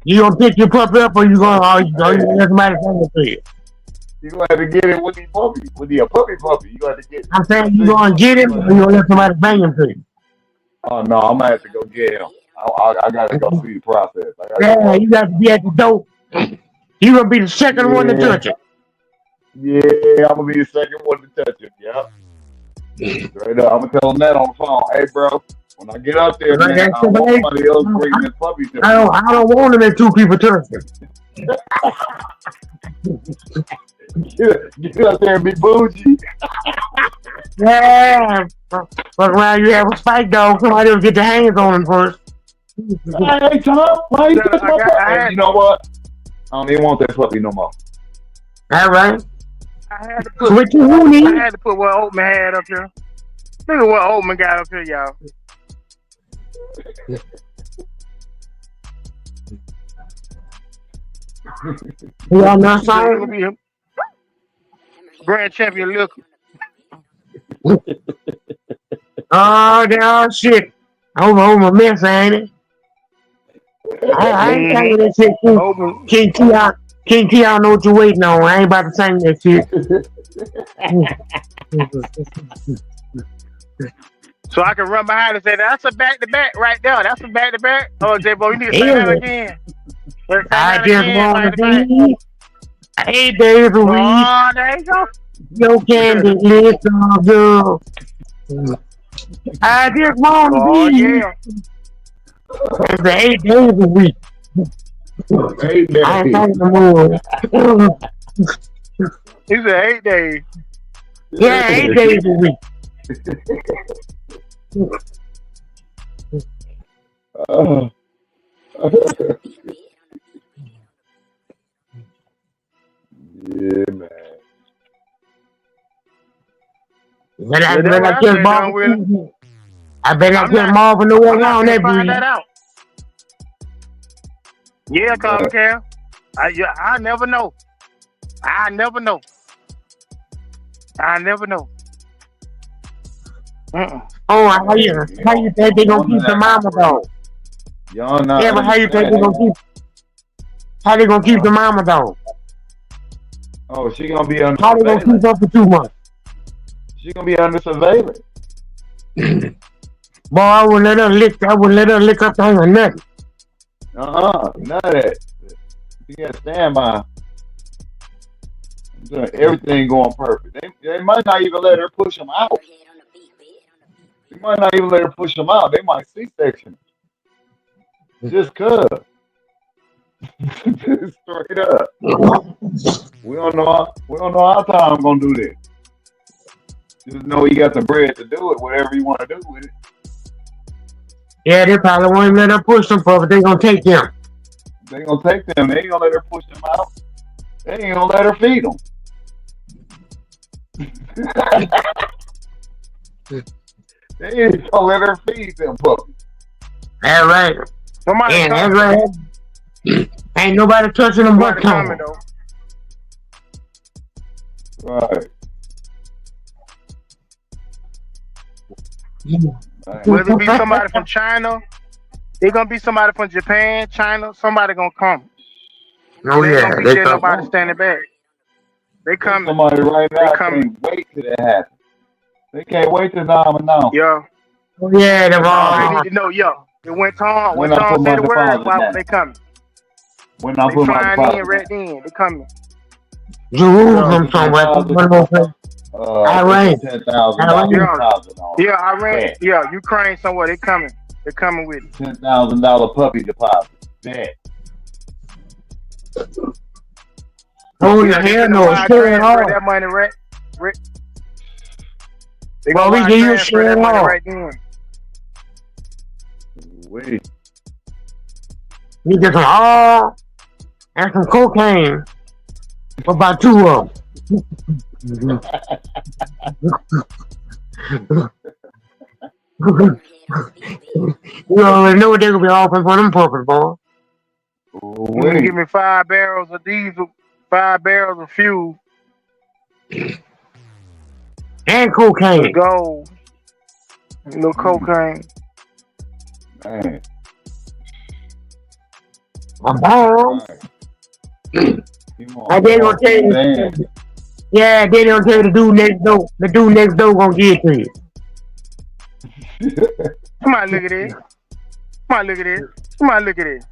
You gonna pick your puppy up, or you gonna let somebody bring it to you?
You gonna have to get it with the puppy. With the puppy. You gonna have to get it.
I'm saying you gonna get him, or you gonna let somebody bring him to you?
Oh no, I'm gonna have to go get him. I gotta go see the process.
Yeah, you got to be at the door. You gonna be the second one to touch it.
Yeah, I'm gonna be the second one to touch it. Yeah. Straight up, I'm gonna tell him that on the phone. Hey, bro, when I get up there, man, I want somebody else bring this puppy to me.
I don't want to let two people touch it.
Get up there and be bougie.
Yeah. Fuck around, you have a spike dog. Somebody will get their hands on him first.
Hey, Tom, why you touch my puppy? You know what? I don't even want that puppy no more.
All right.
I had to put what Oatman had up here. Look at what Oatman got up here, y'all.
Y'all not sorry?
Grand champion look.
Oh, shit. Over my mess, ain't it? I ain't saying that shit. King T, I don't know what you're waiting on. I ain't about to sing that shit.
So I can run behind and say, that's a back-to-back right there. That's a back-to-back. Oh, J.Bo, you need to say that again.
I just want to be 8 days a week.
Oh, there you go.
Your candy little girl. I just want to be.
Yeah.
It's 8 days a week.
8 days.
I ain't talking no more.
He said 8 days.
Yeah, 8 days a week.
Yeah, man.
I bet I just Marvin the way around that breed.
Yeah, Colin Cal. I never know. I never know.
Oh, how you think they gonna keep the mama though?
Y'all not.
Yeah, but how you think they gonna keep? How they gonna keep the mama though?
Oh, she gonna be under.
How they gonna keep up for 2 months?
She gonna be under surveillance.
Boy, I wouldn't let her lick up thing or nothing.
None of that. She got standby. Everything going perfect. They might not even let her push them out. They might not even let her push them out. They might C-section. Just cuz. Straight up. We don't know how time gonna do this. Just know you got the bread to do it, whatever you want to do with it.
Yeah, they probably won't even let her push them, but they gonna take them.
They gonna take them. They ain't gonna let her push them out. They ain't gonna let her feed them. They ain't gonna let her feed them puppies.
All right.
Somebody
that's right. Ain't nobody touching them butt.
Right.
Whether it be somebody from China, it's gonna be somebody from Japan, China, somebody gonna come.
Oh
It ain't
yeah,
gonna be
they
there
come.
nobody standing back. They
There's
coming.
somebody right
They
now
coming.
can't wait till that happens. They can't wait till I'm announced.
Yeah.
Oh yeah,
That's all they need to know. Yo, it when Tom
When I put
say
my
the word,
deposit
why
down.
they coming?
When I
They
put my
flying in
deposit
right
down.
then. They coming.
Jerusalem
Put the
somewhere.
deposit. Put
Iran.
the $10,000
Iran.
Yeah.
deposit on.
Yeah, Iran.
Bet.
Yeah, Ukraine somewhere. They coming. They coming with it.
$10,000 puppy deposit. Bet.
Oh
Yeah,
yeah,
they
hell
finna
no,
wire
share it
transfer
all.
that money right. They
Well,
gonna
we
wire
give you
transfer
share
that
it
money
all.
right then.
Wait.
You get some all and some cocaine for about 2 of them. You already know what they're gonna be offering for them puppets, boy.
You can give me 5 barrels of diesel, 5 barrels of fuel,
And cocaine.
gold, a little cocaine.
Man.
A bomb. And they gonna tell you. Yeah, they gonna tell you the dude next door. The dude next door gonna give it to you.
Come on, look at it. Come on, look at it. Come on, look at it.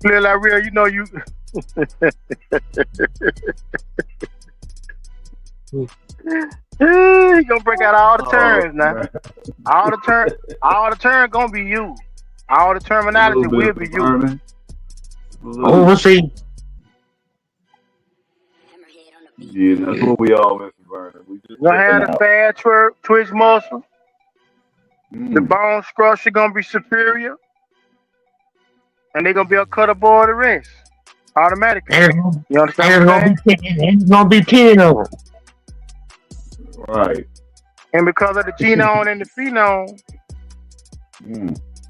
Little like real, you know you. He gonna break out all the terms now. All the terms gonna be used. All the terminology will be used.
Oh, we'll see.
Yeah, that's what we all Mr. Vernon. We just
Gonna have the fast twitch muscle. The bone structure gonna be superior. And they gonna be a cut aboard the rest. Automatically. You understand what I'm saying?
It's gonna be 10 of them.
Right.
And because of the genome and the phenome,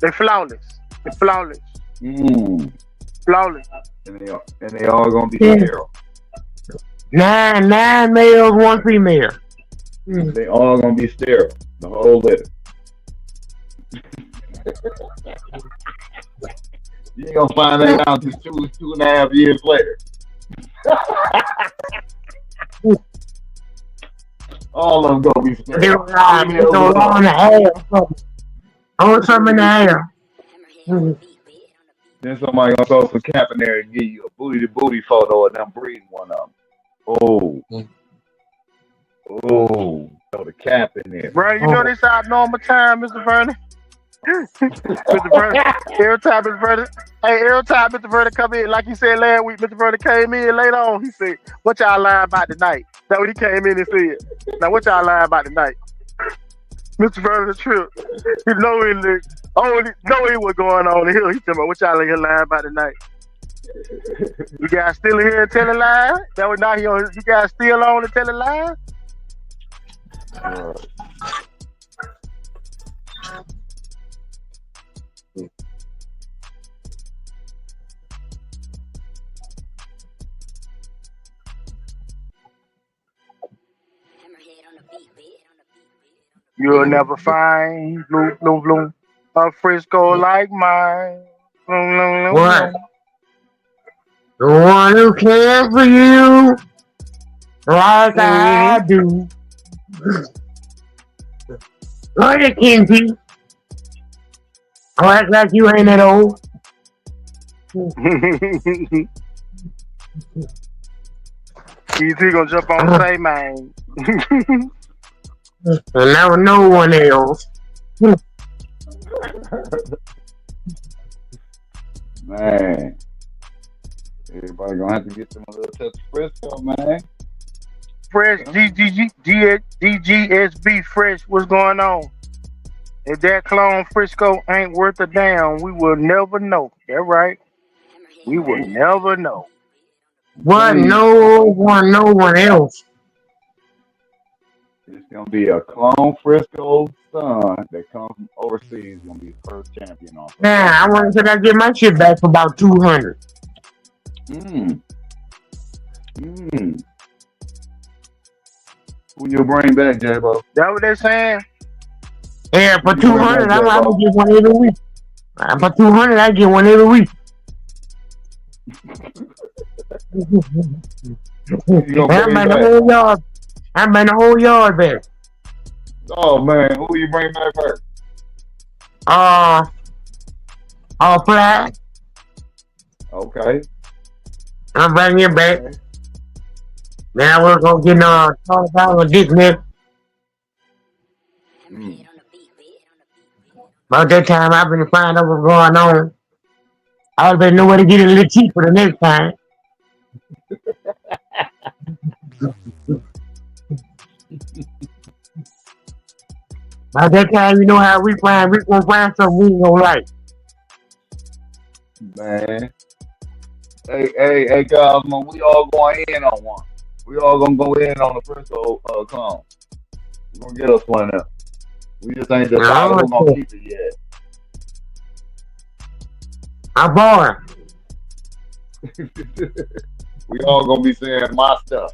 they're flawless. They're flawless. Flawless.
And they all gonna be sterile.
9 males, 1 female.
They all gonna be sterile. The whole litter. You ain't gonna find that out just 2.5 years later. All of them gonna be sterile.
On some in the air.
Then somebody gonna throw some cap in there and give you a booty photo of them breeding one of them. Oh, throw the cap in there.
Bro, you know this our normal time, Mr. Vernon? Mr. Vernon, every time Mr. Vernon come in, like he said last week, Mr. Vernon came in later on, he said, what y'all lying about tonight? That's what he came in and said. Now, what y'all lying about tonight? Mr. Vernon, the trip. He know what's going on here. He told me, what y'all here lying about tonight? You guys still here and telling lies? That was not here. You guys still on and telling lies? You'll never find a Frisco like mine.
What? The one who cares for you like I do. Look at Kenzie. Act like you ain't that old.
He's gonna jump on the same man.
And never no one else.
Man. Everybody gonna have to get them a little touch of Frisco, man.
Fresh DGSB Fresh, what's going on? If that clone Frisco ain't worth a damn, we will never know. That's right. We will never know.
What? No one else.
It's gonna be a clone Frisco son that comes from overseas. Gonna be the first champion on.
Yeah, I want to get my shit back for about 200.
Who you bring back, J.Bo?
That what they saying?
Yeah, for
Who you bring back,
200, I'm
J.Bo?
gonna get one every week. For 200, I get one every week.
You gonna
I'm
bring
in the
back?
whole yard. I'm in the whole yard back.
Oh man, who you bring back first?
All fly.
Okay.
I'm bringing it back.
Okay.
Now we're gonna get talk about a dick neck. About that time, I've been finding out what's going on. I would better know where to get it a little cheaper the next time. By that time, you know how we gonna find something we ain't gonna like.
Man. Hey, guys, man, we all going in on one. We all gonna go in on the Frisco clone. We're gonna get us one up. We just ain't decided who's gonna keep it yet.
I'm bored.
We all gonna be saying my stuff.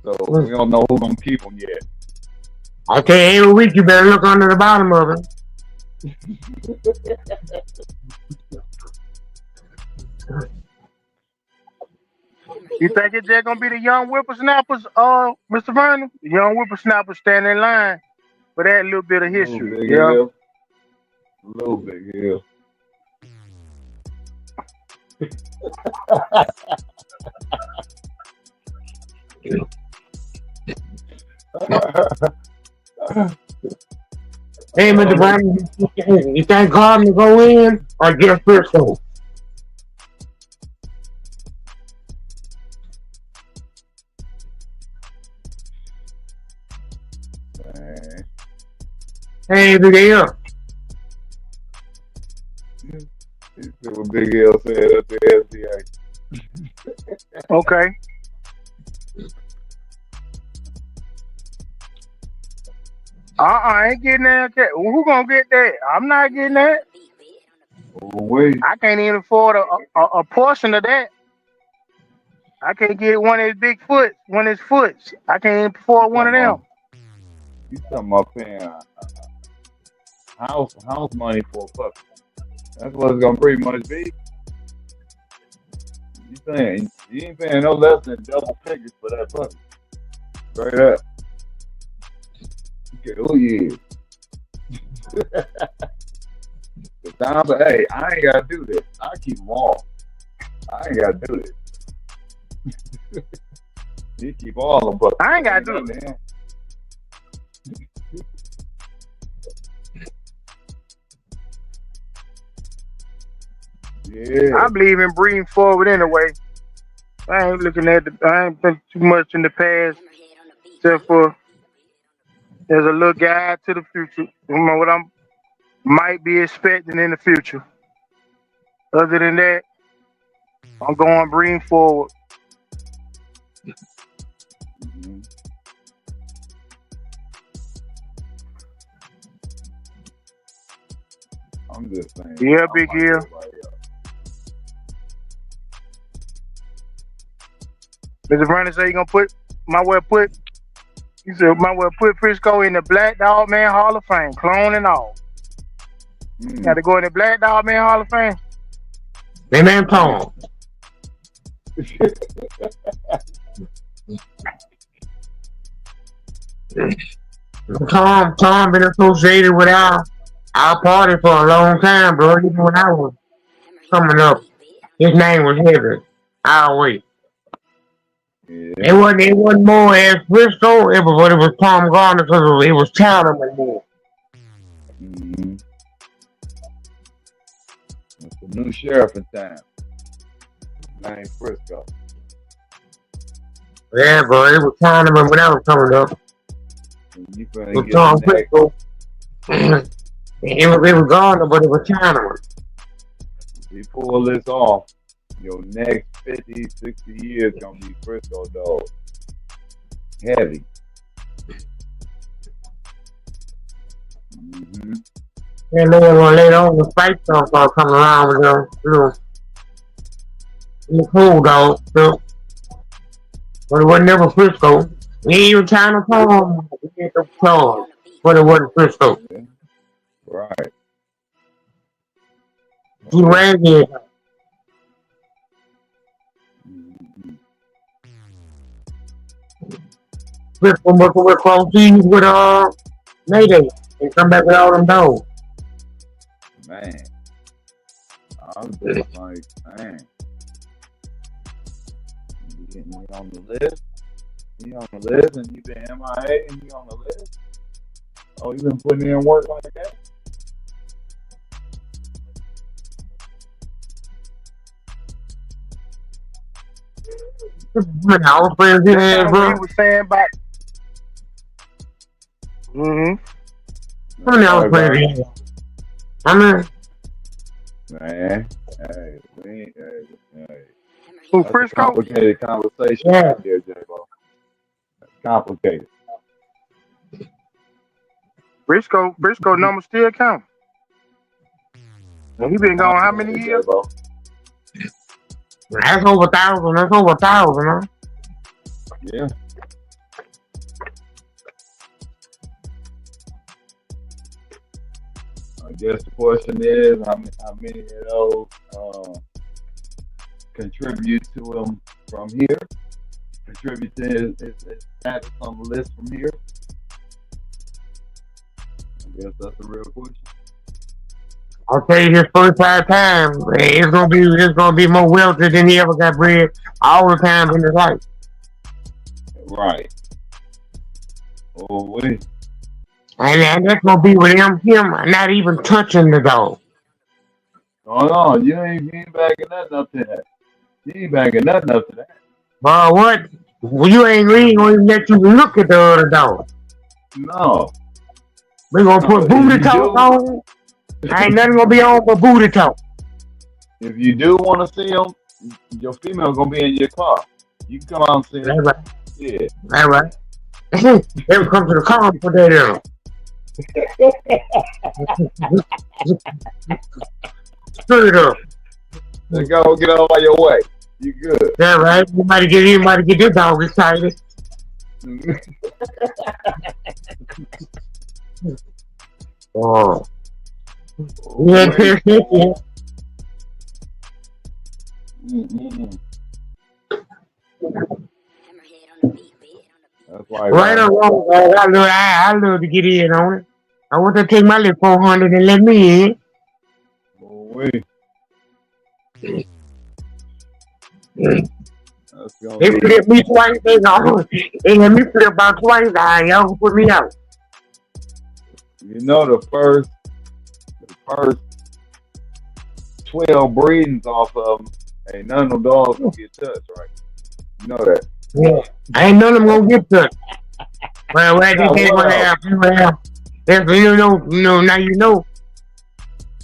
So we don't know who's gonna keep them yet.
I tell you, every week you better look under the bottom of it.
You think it's just gonna be the young whippersnappers, Mr. Vernon? The young whippersnappers standing in line for that little bit of history. Yeah.
A little bit, yeah.
Hey, Mr. Vernon, you think Gardner go in or just Frisco? Hey, Big L.
You see what Big L said at the SBA.
Okay. I ain't getting that. Who gonna get that? I'm not getting that.
Oh, wait.
I can't even afford a portion of that. I can't get one of his big foot, one of his foots. I can't even afford one of them.
You talking about paying house money for a puppy? That's what it's gonna pretty much be. You ain't paying no less than double figures for that puppy. Straight up. Okay, who you is? The time, but hey, I ain't gotta do this. I keep them all. I ain't gotta do this. You keep all of them, but
I ain't gotta do it.
Man. Yeah.
I believe in breeding forward anyway. I ain't been too much in the past, except for there's a little guide to the future. You know what I might be expecting in the future. Other than that, I'm going breeding forward.
Mm-hmm. I'm just saying.
Yeah, Big Hill. Mr. Vernon said he gonna put Frisco in the Black Dog Man Hall of Fame, clone and all. Got to go in the Black Dog Man Hall of Fame.
Amen, Tom. Tom been associated with our party for a long time, bro. Even when I was coming up, his name was heavy. Always.
Yeah.
It wasn't more as Frisco, but it was Tom Gardner because it was Chowderman more.
Mm-hmm. It's the new sheriff in town. Named Frisco.
Yeah, bro, it was Chowderman when I was coming up.
You
it was Tom Frisco. It was Gardner, but it was Chowderman.
If you pull this off, your next 50, 60 years gonna be Frisco dog. Heavy. Mm-hmm.
And then later on, the fight stuff started coming around with them, cool dog. So, but it wasn't never Frisco. He was trying to come to get the charge, but it wasn't Frisco.
Yeah. Right.
He ran it. Frisco must have went cross seas with Mayday and come back with all them dogs.
Man. I'm just like, man. You getting me on the list? You on the list and you been MIA and you on the list? Oh, you been putting in work like that?
When I was playing his ass, bro.
He was saying about.
When I was playing his ass. I mean,
man, hey, we ain't, hey.
Who,
That's
Frisco?
a complicated conversation right there, J.Bo. That's complicated.
Frisco number still count. And he been gone how many years?
J.Bo.
that's over 1,000. That's over 1,000, huh?
Yeah. I guess the question is how many of those contribute to him from here? Contribute to his status on the list from here? I guess that's a real question.
I'll tell you his first 5 times, it's gonna be more wealthy than he ever got bread all the time in his life.
Right. Oh wait.
And that's gonna be with him not even touching the dog.
Oh no, you ain't backing nothing up to that. You ain't backing nothing up to that.
What? Well, you ain't gonna even let you look at the other dog.
No.
We gonna put booty talk on. Ain't nothing gonna be on but booty talk.
If you do want to see him, your female gonna be in your car. You can come out and see him.
That's right.
Yeah.
That's right. They would come to the car for that. Straight up.
Let's go get out of your way. You good.
That's right. You might get this dog excited. Oh. Yeah,
That's why
right or wrong, I love to get in on it. I want to take my little 400 and let me in.
Oh, wait.
They flip me twice, they let me flip about twice, y'all put me out.
You know the first 12 breedings off of them, ain't none of them dogs gonna get touched, right? You know that.
Yeah, ain't none of them gonna get touched. Well, I just can't want to have. You know, now you know.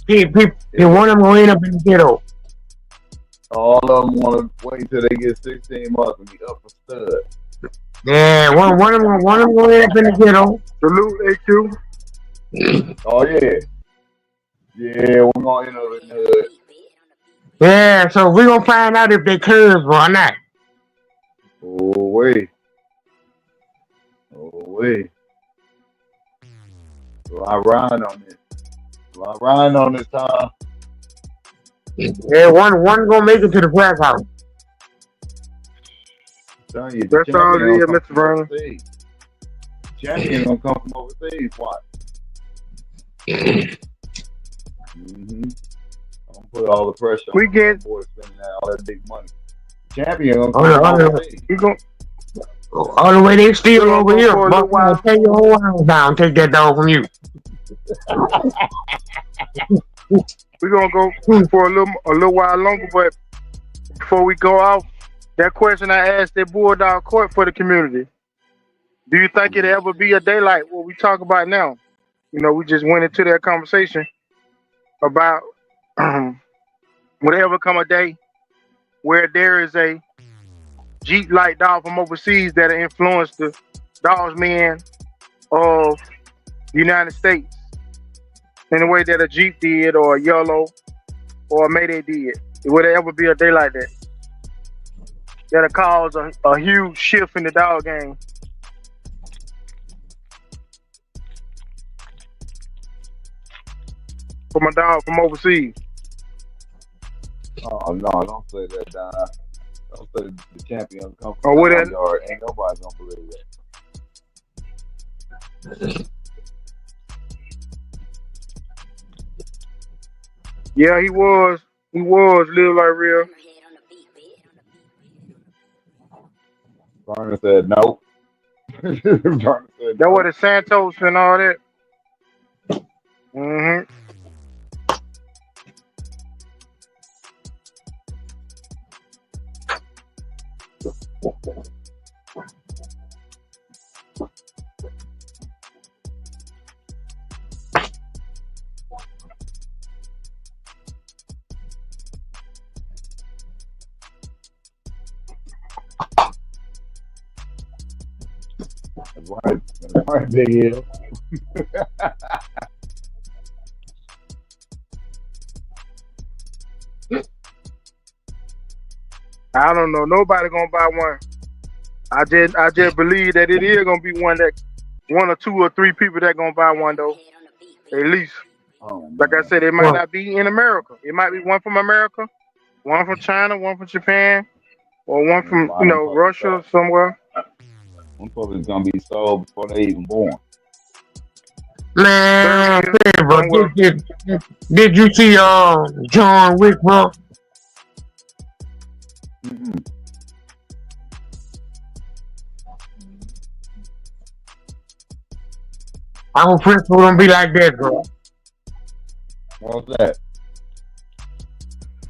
People, one of them gonna end up in the ghetto.
All of them want to wait till they get 16 months and be up for stud.
Yeah, one of them gonna end up in the ghetto.
Salute, AQ.
Oh yeah. Yeah, we're gonna end up in the hood.
Yeah, so we're gonna find out if they curves or not.
Oh wait. So I ride on this time.
Yeah, one gonna make it to the glass house.
Telling you,
that's all it is, Mr. Vernon.
Champion gonna come from overseas. Watch. Don't put all the pressure on the boy spending all that big money. Champion gonna come from overseas.
All the way they steal over here. But take your whole house down, take that dog from you.
We're gonna go for a little while longer, but before we go off, that question I asked that Bulldog court for the community. Do you think it'll ever be a day like what we talk about now? You know, we just went into that conversation about would ever come a day where there is a Jeep like dog from overseas that influence the dogs men of the United States in the way that a Jeep did or a Yellow or a Mayday did? Would there ever be a day like that? That'll cause a huge shift in the dog game for my dog from overseas.
Oh no, don't say that, Don. Don't say the champion come
Oh,
from
what
the
that?
yard. Ain't nobody gonna believe that.
Yeah, he was. He was live like real.
Vernon said no. Vernon said
That was
no.
the Santos and all that. Mm-hmm.
That's right, Big Hill.
I don't know. Nobody gonna buy one. I just believe that it is gonna be one or two or three people that gonna buy one though. At least.
Oh
Like I
man.
said, it might
Well,
not be in America. It might be one from America, one from China, one from Japan, or one
And a
from,
lot of them puppies
Russia somewhere.
Them puppies gonna be sold before they even born.
man,
Serbia,
hey, bro,
somewhere.
did you see John Wick, bro?
Mm-mm.
Our principal don't be like that, bro.
What's that?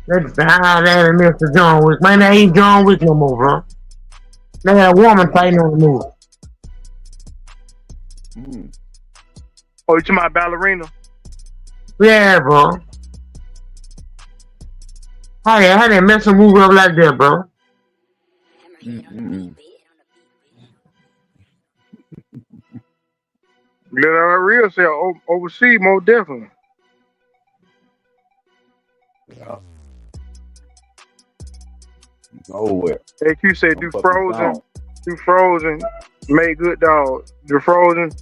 That's how that and Mr. John Wick. Man, they ain't John Wick no more, bro. They had a woman fighting on the movie.
Mm.
Oh, you talking about ballerina?
Yeah, bro. How they mess a movie up like that, bro?
Mm-mm.
Let our real sell overseas, more definitely.
Yeah. It's over with.
AQ said
Them puppies gone.
do frozen, made good dog. The frozen,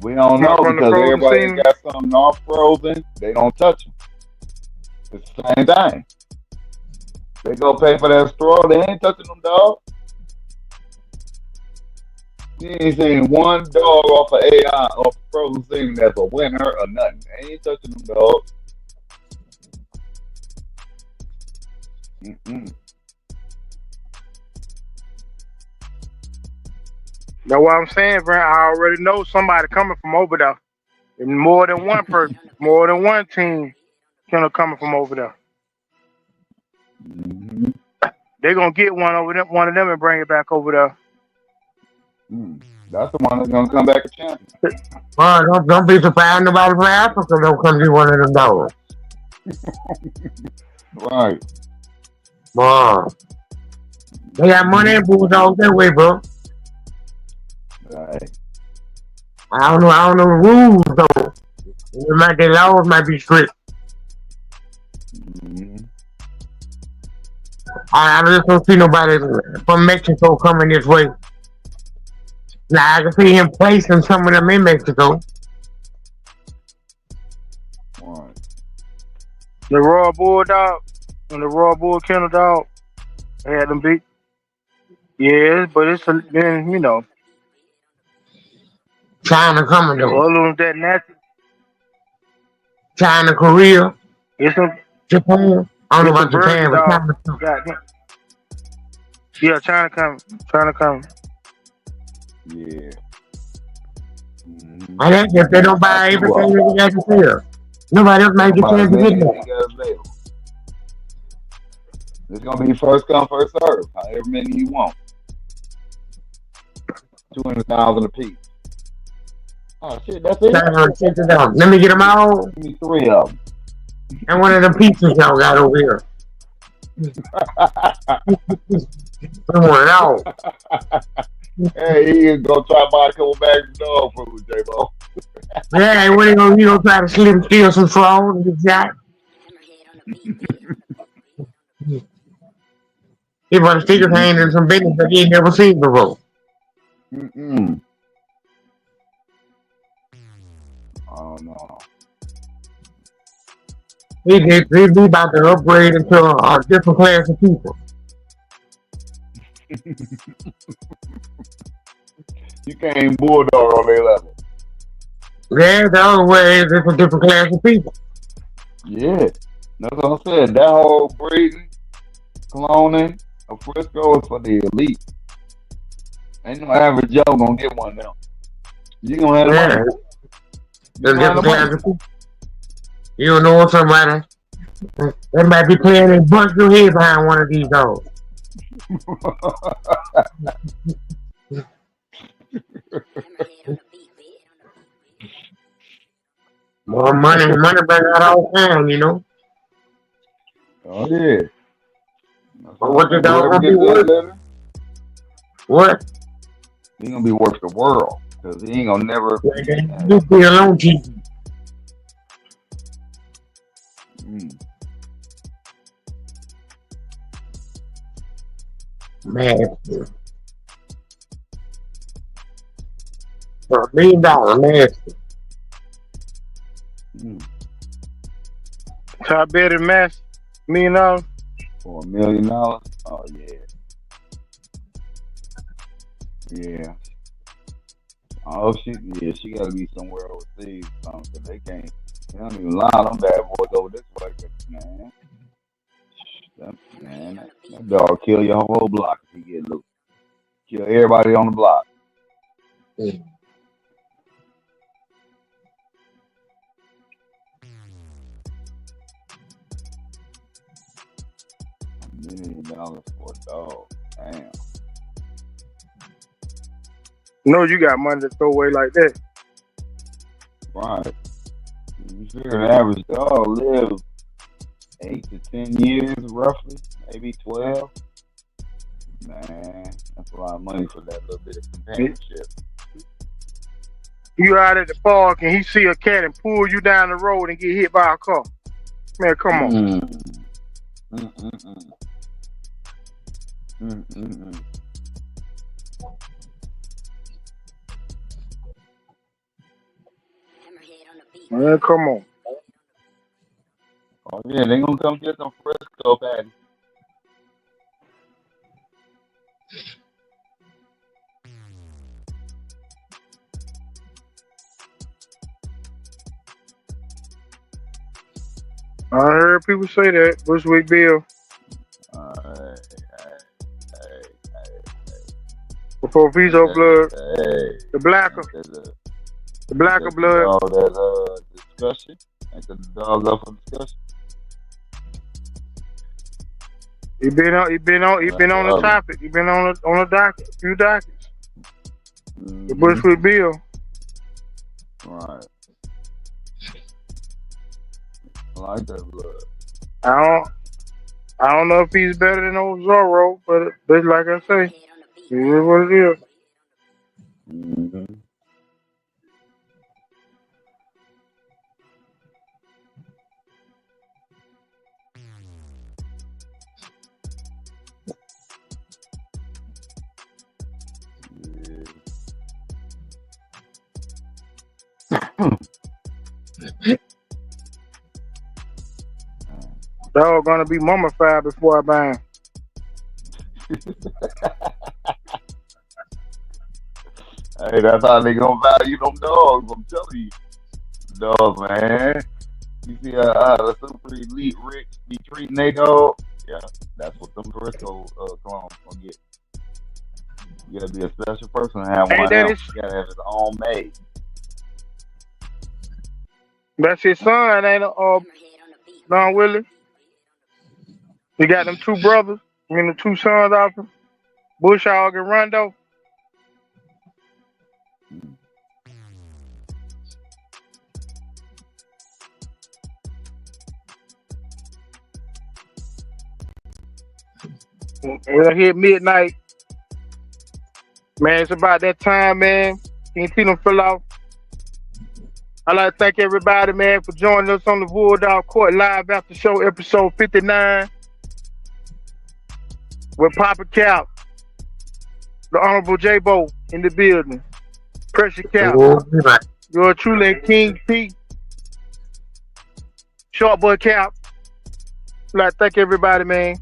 We don't know
from the
because
frozen
everybody
scene.
got something off frozen. They don't touch them. It's the same thing. They go pay for that straw. They ain't touching them, dog. You ain't seen one dog off of AI off frozen scene that's a winner or nothing. They ain't touching them, dog. Mm-mm.
That's what I'm saying, bro. I already know somebody coming from over there. And more than one person, more than one team coming from over there.
Mm-hmm.
They're gonna get one of them and bring it back over there.
That's the one that's gonna come back a champion.
Don't be surprised nobody from Africa don't come be one of them dogs.
Right.
Boy, they got money and Bulldogs that way, bro.
Right.
I don't know the rules though. The laws might be strict.
Mm-hmm.
I just don't see nobody from Mexico coming this way. Now I can see him placing some of them in Mexico.
Right.
The Royal Bulldog and the Royal Bull Kennel Dog, they had them beat. Yeah, but then
China coming though.
other than that, natural.
China, Korea,
It's some
Japan. I don't know about
virgin
Japan, but
dog.
China coming.
Goddamn. Yeah, China coming.
Yeah. Mm-hmm.
I guess if they don't buy everything they got to sell, nobody else might get a chance to get it.
It's gonna be first come, first serve. However many you want. 200,000 a piece. Oh shit, that's it.
Check it out. Let me get them all.
Give me 3 of them.
And one of them pizzas y'all got over here. Come on, out.
Hey, he can go try to buy a couple bags of dog food, J.Bo.
Yeah, what you gonna try to steal some straws and get shot? He want to stick his hand in some business that he ain't never seen before.
Mm-mm. Oh no.
He be about to upgrade into a different class of people.
You can't bulldog on their level.
Yeah, the other way is it's a different class of people.
Yeah, that's what I'm saying. That whole breeding, cloning, a Frisco is for the elite. Ain't no average Joe gonna get one now. You gonna have the money.
Yeah,
You
it's a
gonna have
different
the
class
money.
of people. You don't know somebody. They might be playing and bust your head behind one of these dogs. More money brings out all time, you know.
Oh yeah. That's
But
what
what
I'm
the
saying.
dog
Whoever
gonna be
gets that
worth?
letter,
What?
he gonna be worth the world. Cause he ain't gonna never.
You be alone, TV.
Mm.
Man, for $1 million, man.
Mm.
Top better mess. Me and all.
For $1 million. Oh yeah. Yeah. Oh shit. Yeah, she gotta be somewhere overseas. Cause they can't. They don't even allow them bad boys over this way. Man, that dog kill your whole block if he get loose. Kill everybody on the block.
Mm.
$1 million for a dog. Damn.
No, you got money to throw away like that.
Right. You figure an average dog live 8 to 10 years roughly, maybe 12. Man, that's a lot of money for that little bit of companionship.
You out at the park and he see a cat and pull you down the road and get hit by a car. Man, come on. Man, come on.
Oh yeah, they gonna come get some Frisco patties.
I heard people say that. Bushwick Bill.
Hey.
Before Viso blood. The blacker. The blacker blood.
All that discussion. Ain't the dog up for discussion?
He been on the topic. He been on the docket, few dockets.
Mm-hmm.
The Bushwick Bill.
Right. I like that blood.
I don't know if he's better than old Zorro, but like I say, it is what it is.
Mm-hmm.
Dog gonna be mummified before I buy him.
Hey, that's how they gonna value them dogs. I'm telling you, dogs, man. You see how the super elite rich be treating their dog? Yeah, that's what them Frisco clones gonna get. You gotta be a special person to have one else. You gotta have his own maid.
That's his son, ain't it? Don Willie. He got them two brothers. I mean, the two sons off him. Bushhog and Rondo. When I hit midnight, man, it's about that time, man. Can't see them fill out. I'd like to thank everybody, man, for joining us on the Bulldog Court Live After Show, episode 59. With Papa Cap, the Honorable J.Bo in the building. Pressure Cap. You're truly King P. Short boy Cap. Like, thank everybody, man.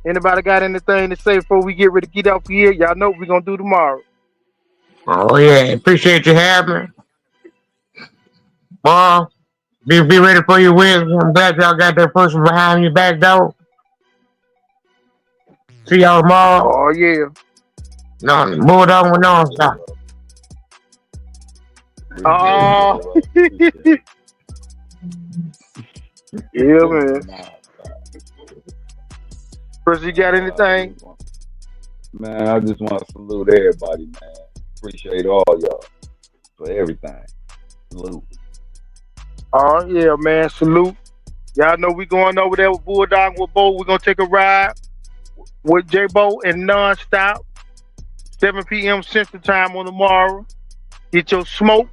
Anybody got anything to say before we get ready to get off here? Y'all know what we're gonna do tomorrow.
Oh yeah, appreciate you having me. Boy, be ready for your wins. I'm glad y'all got that person behind your back door. See y'all tomorrow.
Oh yeah.
No, Bulldog with non-stop.
Oh. Yeah, man. Chris, you got anything?
Man, I just want to salute everybody, man. Appreciate all y'all for everything. Salute.
Oh yeah, man. Salute. Y'all know we going over there with Bulldog with Bo. We're gonna take a ride with J.Bo and nonstop. 7 p.m. Central Time on tomorrow. Get your smoke,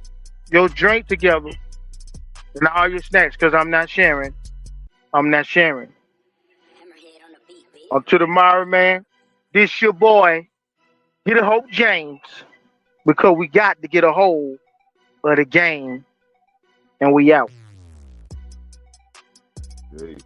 your drink together, and all your snacks, because I'm not sharing. I'm not sharing. Until tomorrow, man. This your boy, Get a Hope James, because we got to get a hold of the game, and we out.
Great.